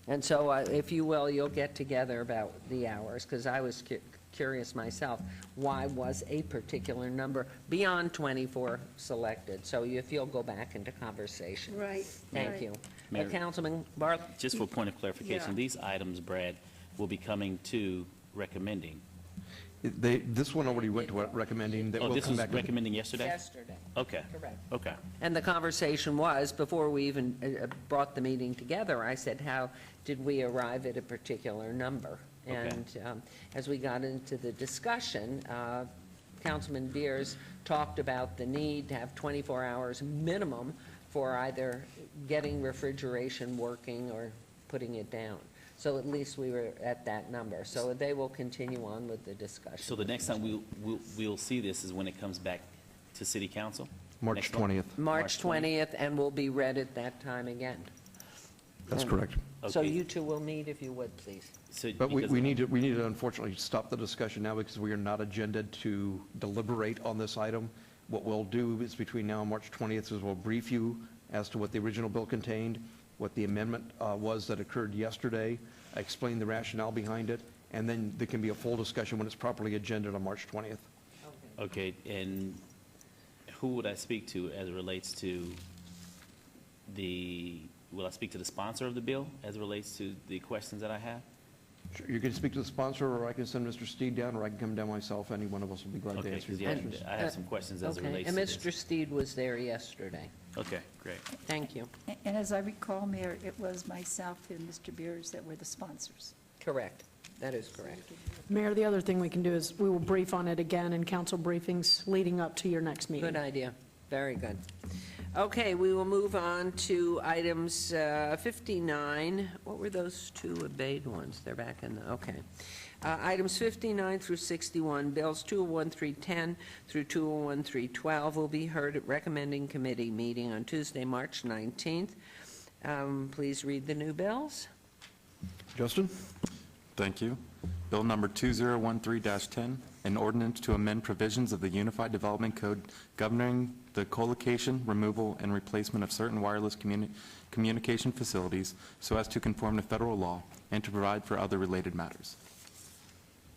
Speaker 1: And so, if you will, you'll get together about the hours, because I was curious myself, why was a particular number beyond 24 selected? So if you'll go back into conversation.
Speaker 11: Right.
Speaker 1: Thank
Speaker 11: right.
Speaker 1: you.
Speaker 9: Mayor,
Speaker 1: Councilman Barlow?
Speaker 9: Just for point of clarification,
Speaker 11: Yeah.
Speaker 9: these items, Brad, will be coming to recommending.
Speaker 5: This one already went to recommending that
Speaker 9: Oh,
Speaker 5: we'll
Speaker 9: this
Speaker 5: come
Speaker 9: was
Speaker 5: back.
Speaker 9: recommending yesterday?
Speaker 1: Yesterday.
Speaker 9: Okay.
Speaker 1: Correct.
Speaker 9: Okay.
Speaker 1: And the conversation was, before we even brought the meeting together, I said, how did we arrive at a particular number?
Speaker 9: Okay.
Speaker 1: And as we got into the discussion, Councilman Beers talked about the need to have 24 hours minimum for either getting refrigeration working or putting it down. So at least we were at that number. So they will continue on with the discussion.
Speaker 9: So the next time we'll see this is when it comes back to City Council?
Speaker 5: March
Speaker 9: Next month?
Speaker 5: 20th.
Speaker 1: March 20th, and will be read at that time again.
Speaker 5: That's
Speaker 1: And-
Speaker 5: correct.
Speaker 1: So
Speaker 9: Okay.
Speaker 1: you two will meet if you would, please.
Speaker 9: So
Speaker 5: But
Speaker 9: because-
Speaker 5: we need to unfortunately stop the discussion now because we are not agended to deliberate on this item. What we'll do is between now and March 20th is we'll brief you as to what the original bill contained, what the amendment was that occurred yesterday, explain the rationale behind it, and then there can be a full discussion when it's properly agended on March 20th.
Speaker 9: Okay, and who would I speak to as it relates to will I speak to the sponsor of the bill as it relates to the questions that I have?
Speaker 5: Sure, you can speak to the sponsor, or I can send Mr. Steed down, or I can come down myself. Any one of us will be glad to
Speaker 9: Okay,
Speaker 5: answer
Speaker 9: 'cause
Speaker 5: your
Speaker 9: yeah,
Speaker 5: questions.
Speaker 9: I have some questions as it
Speaker 1: Okay,
Speaker 9: relates
Speaker 1: and
Speaker 9: to this.
Speaker 1: Mr. Steed was there yesterday.
Speaker 9: Okay, great.
Speaker 1: Thank you.
Speaker 11: And as I recall, Mayor, it was myself and Mr. Beers that were the sponsors.
Speaker 1: Correct. That is correct.
Speaker 19: Mayor, the other thing we can do is we will brief on it again in council briefings leading up to your next meeting.
Speaker 1: Good idea. Very good. Okay, we will move on to items 59. What were those two obeyed ones? They're back in the, okay. Items 59 through 61, bills 201310 through 201312 will be heard at recommending committee meeting on Tuesday, March 19th. Please read the new bills.
Speaker 5: Justin?
Speaker 7: Thank you. Bill number 2013-10, an ordinance to amend provisions of the Unified Development Code governing the co-location, removal, and replacement of certain wireless communication facilities so as to conform to federal law and to provide for other related matters.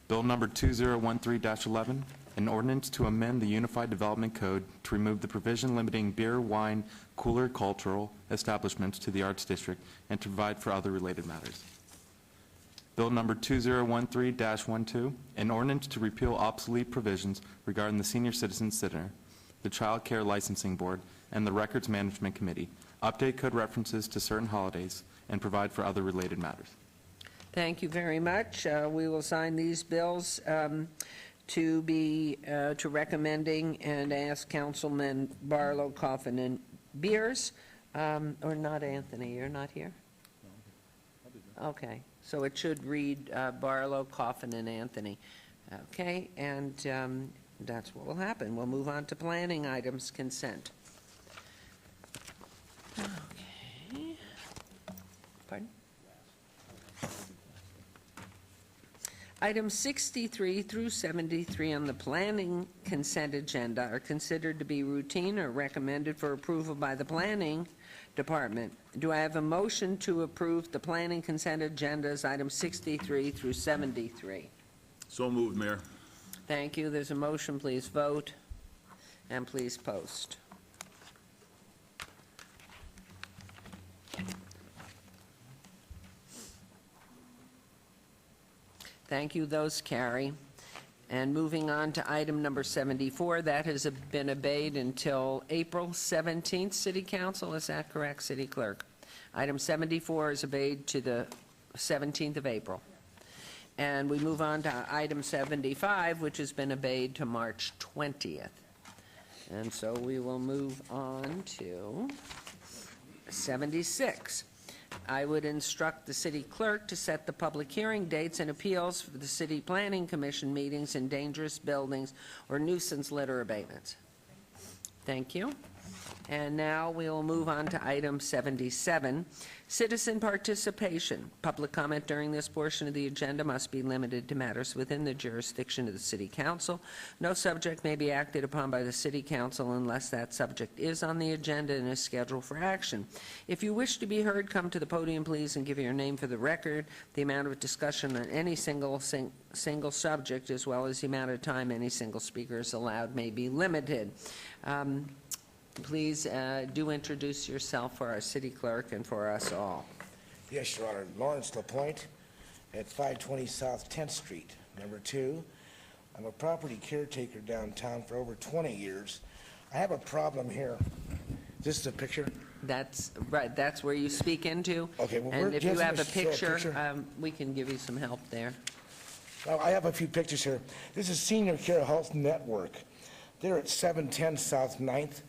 Speaker 7: Bill number 2013-11, an ordinance to amend the Unified Development Code to remove the provision limiting beer, wine, cooler cultural establishments to the Arts District and to provide for other related matters. Bill number 2013-12, an ordinance to repeal obsolete provisions regarding the Senior Citizen Center, the Child Care Licensing Board, and the Records Management Committee, update code references to certain holidays, and provide for other related matters.
Speaker 1: Thank you very much. We will sign these bills to be, to recommending and ask Councilman Barlow, Coffin, and Beers, or not Anthony, you're not here? Okay, so it should read Barlow, Coffin, and Anthony. Okay, and that's what will happen. We'll move on to planning items, consent. Okay. Pardon? Items 63 through 73 on the planning consent agenda are considered to be routine or recommended for approval by the planning department. Do I have a motion to approve the planning consent agendas, items 63 through 73?
Speaker 16: So moved, Mayor.
Speaker 1: Thank you. There's a motion. Please vote, and please post. Thank you. Those carry. And moving on to item number 74, that has been obeyed until April 17th, City Council. Is that correct, City Clerk? Item 74 is obeyed to the 17th of April. And we move on to item 75, which has been obeyed to March 20th. And so we will move on to 76. I would instruct the city clerk to set the public hearing dates and appeals for the City Planning Commission meetings in dangerous buildings or nuisance litter abatements. Thank you. And now we will move on to item 77, citizen participation. Public comment during this portion of the agenda must be limited to matters within the jurisdiction of the City Council. No subject may be acted upon by the City Council unless that subject is on the agenda and is scheduled for action. If you wish to be heard, come to the podium, please, and give your name for the record. The amount of discussion on any single subject, as well as the amount of time any single speaker is allowed, may be limited. Please do introduce yourself for our city clerk and for us all.
Speaker 8: Yes, Your Honor. Lawrence LaPointe at 520 South 10th Street. Number 2, I'm a property caretaker downtown for over 20 years. I have a problem here. Is this the picture?
Speaker 1: That's right. That's where you speak into.
Speaker 8: Okay. Well,
Speaker 1: and if you have a
Speaker 8: show
Speaker 1: picture, we can give you some help there.
Speaker 8: Well, I have a few pictures here. This is Senior Care Health Network. They're at 710 South 9th.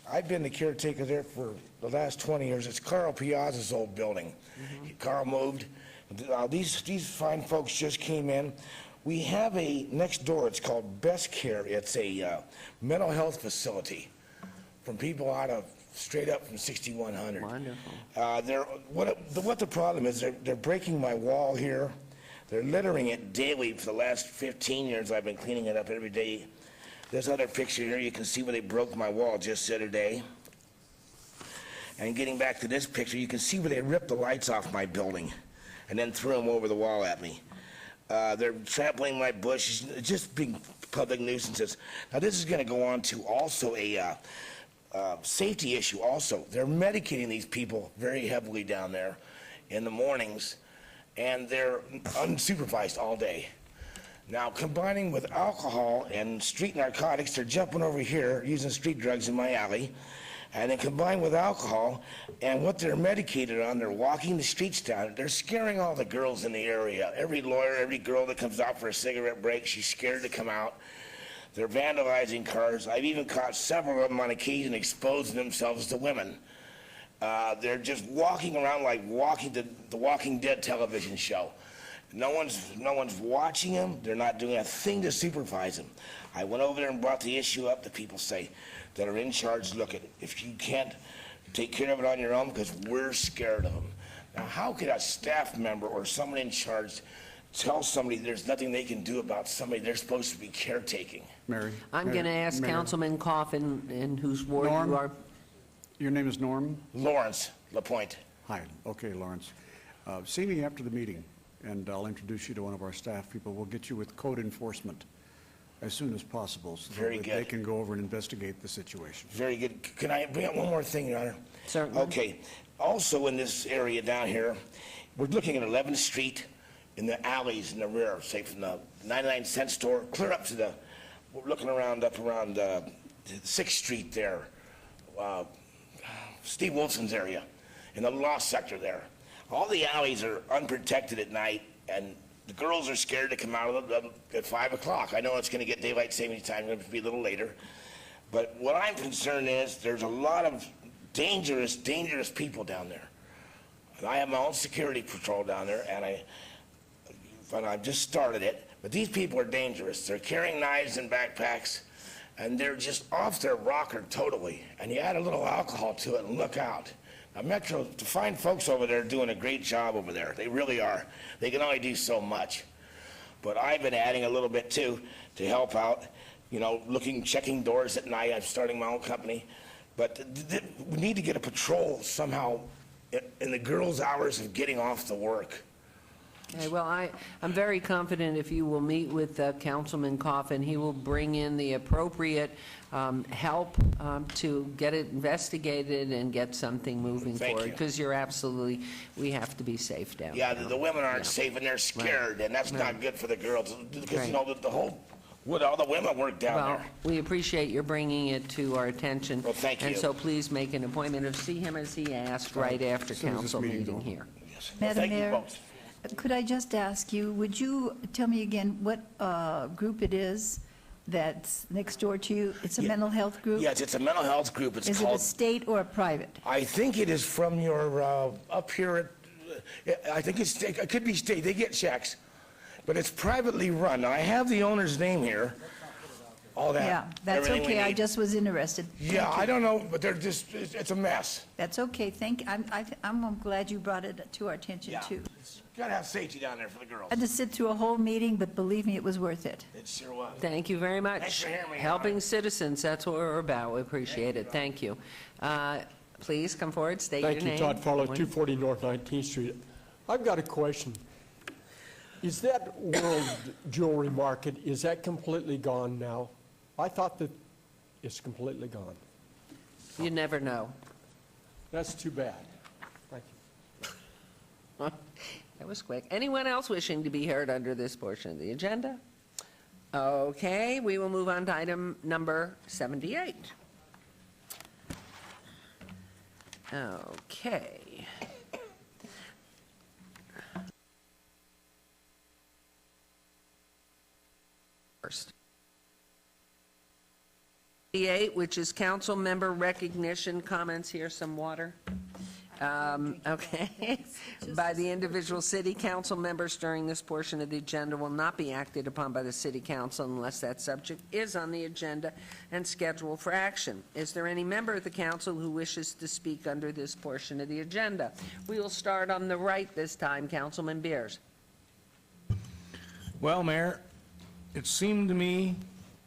Speaker 8: I've been the caretaker there for the last 20 years. It's Carl Piazza's old building. Carl moved. These fine folks just came in. We have a next door, it's called Best Care. It's a mental health facility from people out of straight up from 6100.
Speaker 1: Wonderful.
Speaker 8: What the problem is, they're breaking my wall here. They're littering it daily for the last 15 years. I've been cleaning it up every day. This other picture here, you can see where they broke my wall just the other day. And getting back to this picture, you can see where they ripped the lights off my building and then threw them over the wall at me. They're trampling my bush, just being public nuisances. Now, this is going to go on to also a safety issue also. They're medicating these people very heavily down there in the mornings, and they're unsupervised all day. Now, combining with alcohol and street narcotics, they're jumping over here using street drugs in my alley. And then combined with alcohol and what they're medicated on, they're walking the streets down. They're scaring all the girls in the area. Every lawyer, every girl that comes out for a cigarette break, she's scared to come out. They're vandalizing cars. I've even caught several of them on occasion exposing themselves to women. They're just walking around like the Walking Dead television show. No one's watching them. They're not doing a thing to supervise them. I went over there and brought the issue up. The people say that are in charge, look at it. If you can't take care of it on your own, because we're scared of them. Now, how could a staff member or someone in charge tell somebody there's nothing they can do about somebody they're supposed to be caretaking?
Speaker 3: Mary?
Speaker 1: I'm going to ask
Speaker 3: Mayor.
Speaker 1: Councilman Coffin in whose ward
Speaker 3: Norm?
Speaker 1: you are.
Speaker 3: Your name is Norm?
Speaker 8: Lawrence LaPointe.
Speaker 3: Hi. Okay, Lawrence. See me after the meeting, and I'll introduce you to one of our staff people. We'll get you with code enforcement as soon as possible so
Speaker 8: Very
Speaker 3: that
Speaker 8: good.
Speaker 3: they can go over and investigate the situation.
Speaker 8: Very good. Can I bring up one more thing, Your Honor?
Speaker 1: Certainly.
Speaker 8: Okay. Also in this area down here, we're looking at 11th Street in the alleys in the rear, say from the 99-cent store, clear up to the, we're looking around up around 6th Street there, Steve Wilson's area, in the law sector there. All the alleys are unprotected at night, and The girls are scared to come out of at 5 o'clock. I know it's going to get daylight savings time, going to be a little later. But what I'm concerned is there's a lot of dangerous people down there. And I have my own security patrol down there, and I've just started it. But these people are dangerous. They're carrying knives and backpacks, and they're just off their rocker totally. And you add a little alcohol to it and look out. Now, Metro, to find folks over there doing a great job over there. They really are. They can only do so much. But I've been adding a little bit, too, to help out. You know, checking doors at night. I'm starting my own company. But we need to get a patrol somehow in the girls' hours of getting off the work.
Speaker 1: Okay, well, I'm very confident if you will meet with Councilman Coffin, he will bring in the appropriate help to get it investigated and get something moving
Speaker 8: Thank
Speaker 1: forward.
Speaker 8: you.
Speaker 1: Because you're absolutely, we have to be safe down
Speaker 8: Yeah,
Speaker 1: there.
Speaker 8: the women aren't safe and they're scared, and that's not good for the girls. Because, you know, all the women work down
Speaker 1: Well,
Speaker 8: there.
Speaker 1: we appreciate your bringing it to our attention.
Speaker 8: Well, thank you.
Speaker 1: And so please make an appointment to see him as he asked right after
Speaker 3: as soon as this
Speaker 1: council
Speaker 3: meeting's
Speaker 1: meeting
Speaker 3: over.
Speaker 1: here.
Speaker 11: Madam
Speaker 8: Thank you
Speaker 11: Mayor,
Speaker 8: both.
Speaker 11: could I just ask you, would you tell me again what group it is that's next door to you? It's a mental health group?
Speaker 8: Yes, it's a mental health group. It's
Speaker 11: Is it a
Speaker 8: called,
Speaker 11: state or a private?
Speaker 8: I think it is from your, up here at, I think it could be state. They get checks. But it's privately run. Now, I have the owner's name here. All that.
Speaker 11: Yeah, that's
Speaker 8: everything we
Speaker 11: okay, I
Speaker 8: need.
Speaker 11: just was interested. Thank
Speaker 8: Yeah,
Speaker 11: you.
Speaker 8: I don't know, but they're just, it's a mess.
Speaker 11: That's okay, I'm glad you brought it to our attention,
Speaker 8: Yeah.
Speaker 11: too.
Speaker 8: Gotta have safety down there for the girls.
Speaker 11: I had to sit through a whole meeting, but believe me, it was worth it.
Speaker 8: It sure was.
Speaker 1: Thank you very much.
Speaker 8: Thanks for hearing me out.
Speaker 1: Helping citizens, that's what we're about. We appreciate it. Thank you. Please come forward, state your
Speaker 10: Thank
Speaker 1: name.
Speaker 10: you, Todd Farlow,
Speaker 1: When-
Speaker 10: 240 North 19th Street. I've got a question. Is that World Jewelry Market, is that completely gone now? I thought that it's completely gone.
Speaker 1: You never know.
Speaker 10: That's too bad. Thank you.
Speaker 1: That was quick. Anyone else wishing to be heard under this portion of the agenda? Okay, we will move on to item number 78. Okay. First. 78, which is council member recognition, comments, here's some water. Okay. By the individual city council members during this portion of the agenda will not be acted upon by the city council unless that subject is on the agenda and scheduled for action. Is there any member of the council who wishes to speak under this portion of the agenda? We will start on the right this time, Councilman Beers.
Speaker 4: Well, Mayor, it seemed to me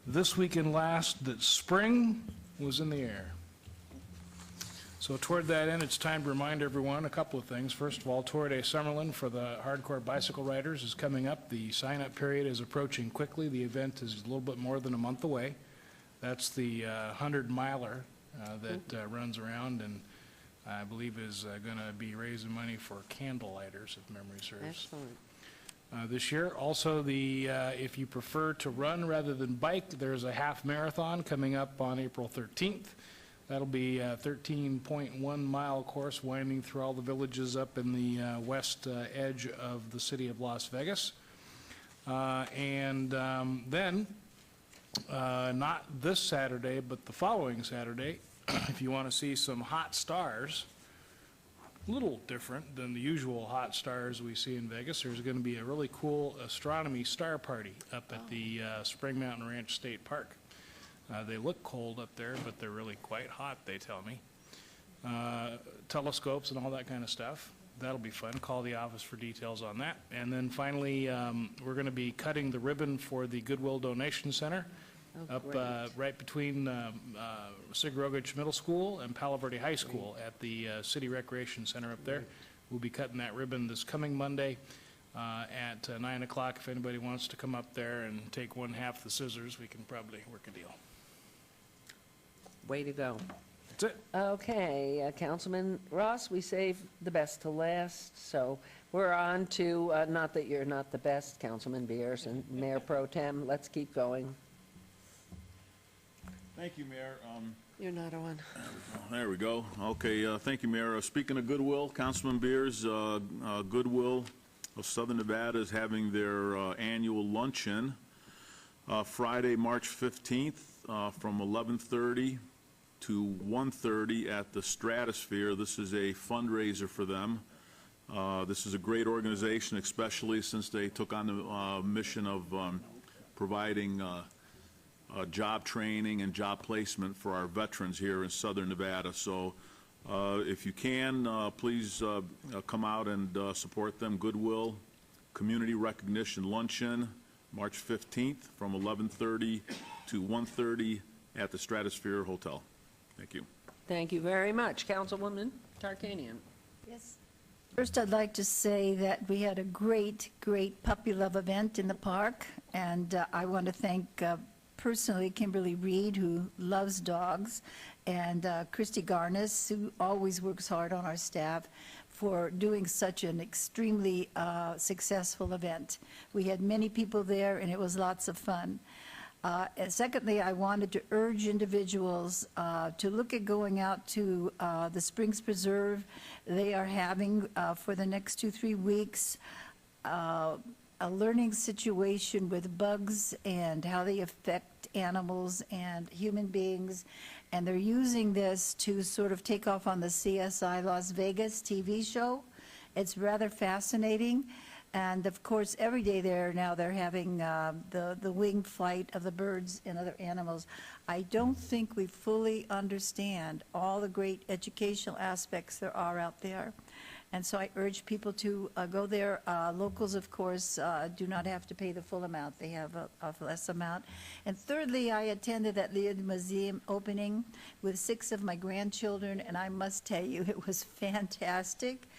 Speaker 4: this weekend last that spring was in the air. So toward that end, it's time to remind everyone a couple of things. First of all, Tour de Summerlin for the hardcore bicycle riders is coming up. The sign-up period is approaching quickly. The event is a little bit more than a month away. That's the 100-miler that runs around and I believe is going to be raising money for candle lighters, if memory serves.
Speaker 1: Excellent.
Speaker 4: This year. Also, if you prefer to run rather than bike, there's a half marathon coming up on April 13th. That'll be a 13.1-mile course winding through all the villages up in the west edge of the city of Las Vegas. Then, not this Saturday, but the following Saturday, if you want to see some hot stars, a little different than the usual hot stars we see in Vegas. There's going to be a really cool astronomy star party up at the Spring Mountain Ranch State Park. They look cold up there, but they're really quite hot, they tell me. Telescopes and all that kind of stuff. That'll be fun. Call the office for details on that. And then finally, we're going to be cutting the ribbon for the Goodwill Donation Center right between Sig Rogich Middle School and Palo Verde High School at the City Recreation Center up there. We'll be cutting that ribbon this coming Monday at 9 o'clock. If anybody wants to come up there and take one half the scissors, we can probably work a deal.
Speaker 1: Way to go.
Speaker 4: That's it.
Speaker 1: Okay, Councilman Ross, we save the best to last, so we're on to, not that you're not the best, Councilman Beers and Mayor Pro Tem, let's keep going.
Speaker 16: Thank you, Mayor.
Speaker 1: You're not on.
Speaker 16: There we go. Okay, thank you, Mayor. Speaking of Goodwill, Councilman Beers, Goodwill of Southern Nevada is having their annual luncheon Friday, March 15th from 11:30 to 1:30 at the Stratosphere. This is a fundraiser for them. This is a great organization, especially since they took on the mission of providing job training and job placement for our veterans here in Southern Nevada. So if you can, please come out and support them. Goodwill Community Recognition Luncheon, March 15th from 11:30 to 1:30 at the Stratosphere Hotel. Thank you.
Speaker 1: Thank you very much. Councilwoman Tarkanian.
Speaker 11: Yes. First, I'd like to say that we had a great puppy love event in the park, and I want to thank personally Kimberly Reed, who loves dogs, and Christy Garnis, who always works hard on our staff, for doing such an extremely successful event. We had many people there, and it was lots of fun. And secondly, I wanted to urge individuals to look at going out to the Springs Preserve. They are having, for the next 2-3 weeks, a learning situation with bugs and how they affect animals and human beings. And they're using this to sort of take off on the CSI Las Vegas TV show. It's rather fascinating. And of course, every day they're having the winged flight of the birds and other animals. I don't think we fully understand all the great educational aspects there are out there. And so I urge people to go there. Locals, of course, do not have to pay the full amount. They have a less amount. And thirdly, I attended that Leo Museum opening with 6 of my grandchildren, and I must tell you, it was fantastic.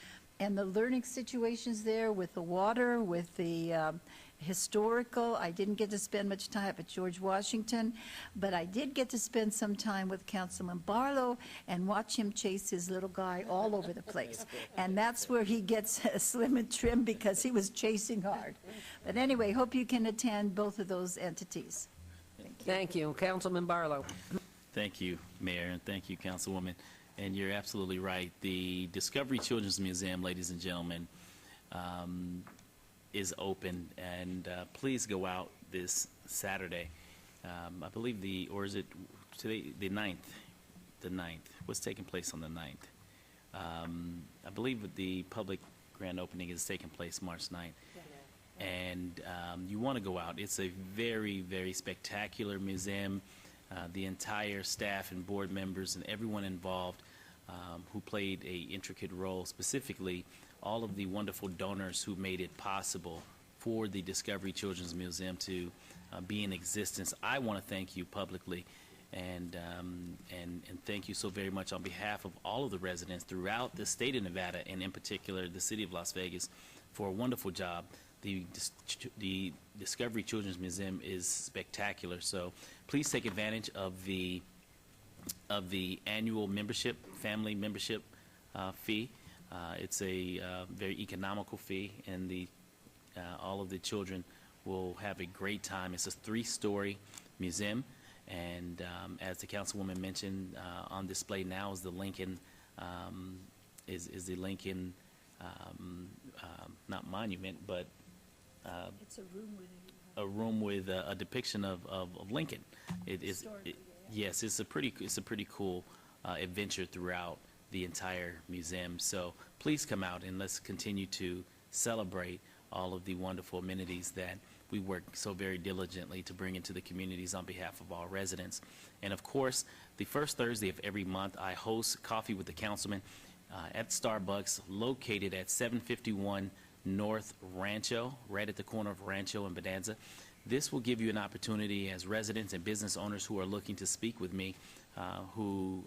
Speaker 11: And the learning situations there with the water, with the historical, I didn't get to spend much time at George Washington, but I did get to spend some time with Councilman Barlow and watch him chase his little guy all over the place. And that's where he gets slim and trim, because he was chasing hard. But anyway, hope you can attend both of those entities.
Speaker 1: Thank you. Councilman Barlow.
Speaker 9: Thank you, Mayor, and thank you, Councilwoman. And you're absolutely right. The Discovery Children's Museum, ladies and gentlemen, is open, and please go out this Saturday. I believe is it today, the 9th? The 9th. What's taking place on the 9th? I believe the public grand opening is taking place March 9th. And you want to go out. It's a very, very spectacular museum. The entire staff and board members and everyone involved who played a intricate role, specifically all of the wonderful donors who made it possible for the Discovery Children's Museum to be in existence. I want to thank you publicly, and thank you so very much on behalf of all of the residents throughout the state of Nevada, and in particular the city of Las Vegas, for a wonderful job. The Discovery Children's Museum is spectacular, so please take advantage of the annual membership, family membership fee. It's a very economical fee, and all of the children will have a great time. It's a 3-story museum, and as the councilwoman mentioned, on display now is the Lincoln, not monument, but
Speaker 11: It's a room with
Speaker 9: a room with a depiction of Lincoln. Yes, it's a pretty cool adventure throughout the entire museum. So please come out and let's continue to celebrate all of the wonderful amenities that we work so very diligently to bring into the communities on behalf of all residents. And of course, the first Thursday of every month, I host Coffee with the Councilman at Starbucks, located at 751 North Rancho, right at the corner of Rancho and Bonanza. This will give you an opportunity as residents and business owners who are looking to speak with me, who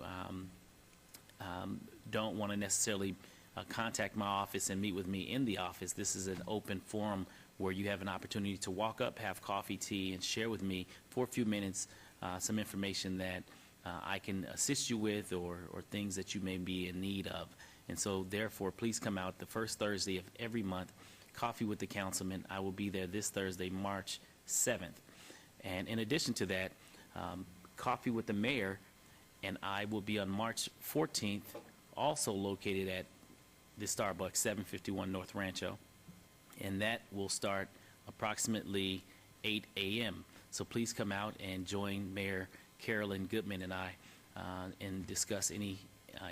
Speaker 9: don't want to necessarily contact my office and meet with me in the office. This is an open forum where you have an opportunity to walk up, have coffee, tea, and share with me for a few minutes some information that I can assist you with, or things that you may be in need of. And so therefore, please come out the first Thursday of every month. Coffee with the Councilman. I will be there this Thursday, March 7th. And in addition to that, Coffee with the Mayor and I will be on March 14th, also located at the Starbucks, 751 North Rancho. and that will start approximately 8 a.m. So please come out and join Mayor Carolyn Goodman and I and discuss any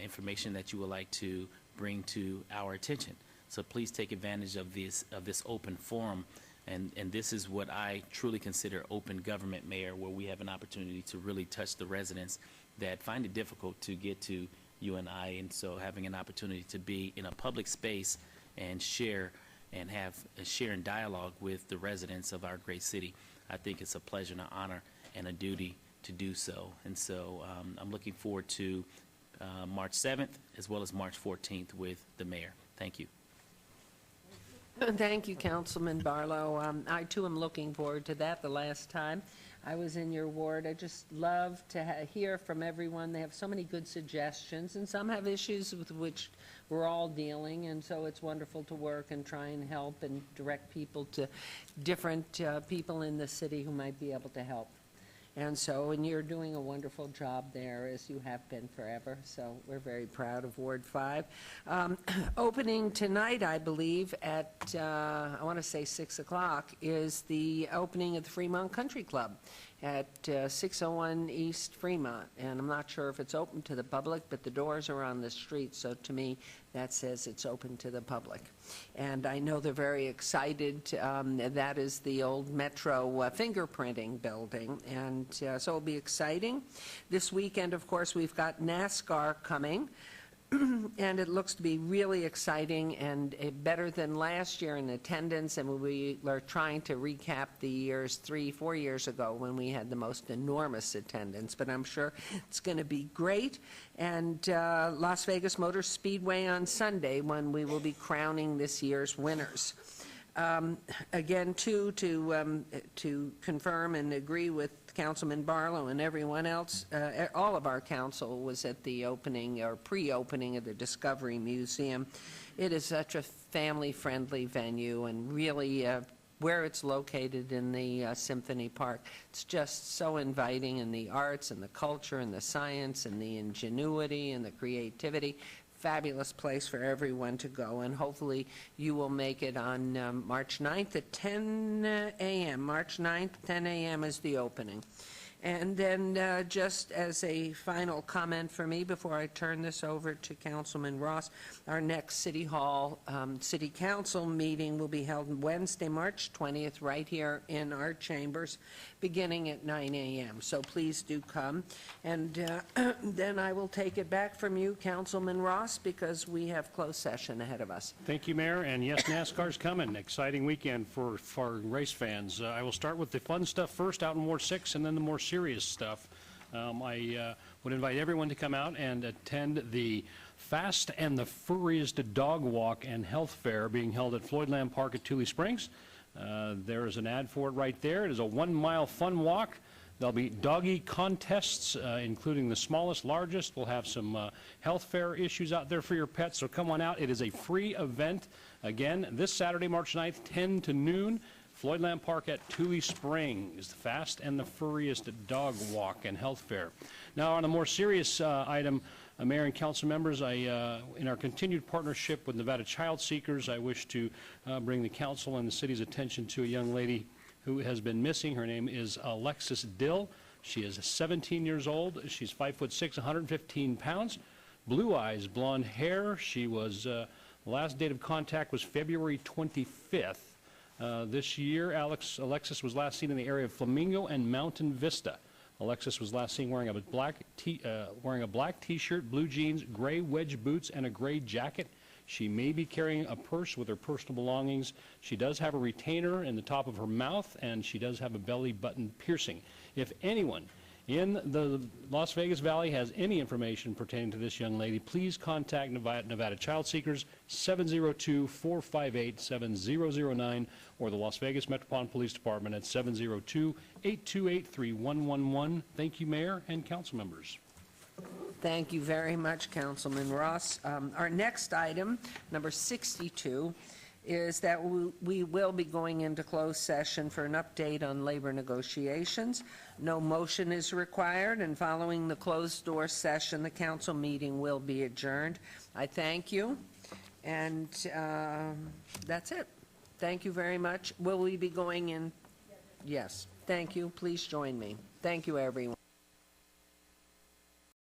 Speaker 9: information that you would like to bring to our attention. So please take advantage of this open forum, and this is what I truly consider open government, Mayor, where we have an opportunity to really touch the residents that find it difficult to get to you and I, and so having an opportunity to be in a public space and share and have a share and dialogue with the residents of our great city, I think it's a pleasure and an honor and a duty to do so. And so I'm looking forward to March 7th as well as March 14th with the mayor. Thank you.
Speaker 1: Thank you, Councilman Barlow. I, too, am looking forward to that. The last time I was in your ward, I just love to hear from everyone. They have so many good suggestions, and some have issues with which we're all dealing, and so it's wonderful to work and try and help and direct people to different people in the city who might be able to help. And you're doing a wonderful job there, as you have been forever, so we're very proud of Ward 5. Opening tonight, I believe, at, I want to say 6 o'clock, is the opening of the Fremont Country Club at 601 East Fremont. And I'm not sure if it's open to the public, but the doors are on the street, so to me, that says it's open to the public. And I know they're very excited. That is the old Metro fingerprinting building, and so it'll be exciting. This weekend, of course, we've got NASCAR coming, and it looks to be really exciting and better than last year in attendance, and we are trying to recap the years 3-4 years ago when we had the most enormous attendance, but I'm sure it's going to be great. And Las Vegas Motor Speedway on Sunday, when we will be crowning this year's winners. Again, too, to confirm and agree with Councilman Barlow and everyone else, all of our council was at the opening or pre-opening of the Discovery Museum. It is such a family-friendly venue, and really where it's located in the Symphony Park, it's just so inviting, in the arts and the culture and the science and the ingenuity and the creativity. Fabulous place for everyone to go, and hopefully you will make it on March 9th at 10 a.m. March 9th, 10 a.m. is the opening. And then just as a final comment for me before I turn this over to Councilman Ross, our next City Hall City Council meeting will be held Wednesday, March 20th, right here in our chambers, beginning at 9 a.m. So please do come. And then I will take it back from you, Councilman Ross, because we have closed session ahead of us.
Speaker 18: Thank you, Mayor. And yes, NASCAR's coming. Exciting weekend for race fans. I will start with the fun stuff first out in Ward 6, and then the more serious stuff. I would invite everyone to come out and attend the Fast and the Furriest Dog Walk and Health Fair being held at Floydland Park at Tule Springs. There is an ad for it right there. It is a 1-mile fun walk. There'll be doggy contests, including the smallest, largest. We'll have some health fair issues out there for your pets, so come on out. It is a free event. Again, this Saturday, March 9th, 10 to noon. Floydland Park at Tule Springs, the Fast and the Furriest Dog Walk and Health Fair. Now, on a more serious item, Mayor and council members, in our continued partnership with Nevada Child Seekers, I wish to bring the council and the city's attention to a young lady who has been missing. Her name is Alexis Dill. She is 17 years old. She's 5'6", 115 pounds, blue eyes, blonde hair. She was, last date of contact was February 25th. This year, Alexis was last seen in the area of Flamingo and Mountain Vista. Alexis was last seen wearing a black T-shirt, blue jeans, gray wedge boots, and a gray jacket. She may be carrying a purse with her personal belongings. She does have a retainer in the top of her mouth, and she does have a belly button piercing. If anyone in the Las Vegas Valley has any information pertaining to this young lady, please contact Nevada Child Seekers, 702-458-7009, or the Las Vegas Metropolitan Police Department at 702-828-3111. Thank you, Mayor and council members.
Speaker 1: Thank you very much, Councilman Ross. Our next item, number 62, is that we will be going into closed session for an update on labor negotiations. No motion is required, and following the closed-door session, the council meeting will be adjourned. I thank you, and that's it. Thank you very much. Will we be going in? Yes. Thank you. Please join me. Thank you, everyone.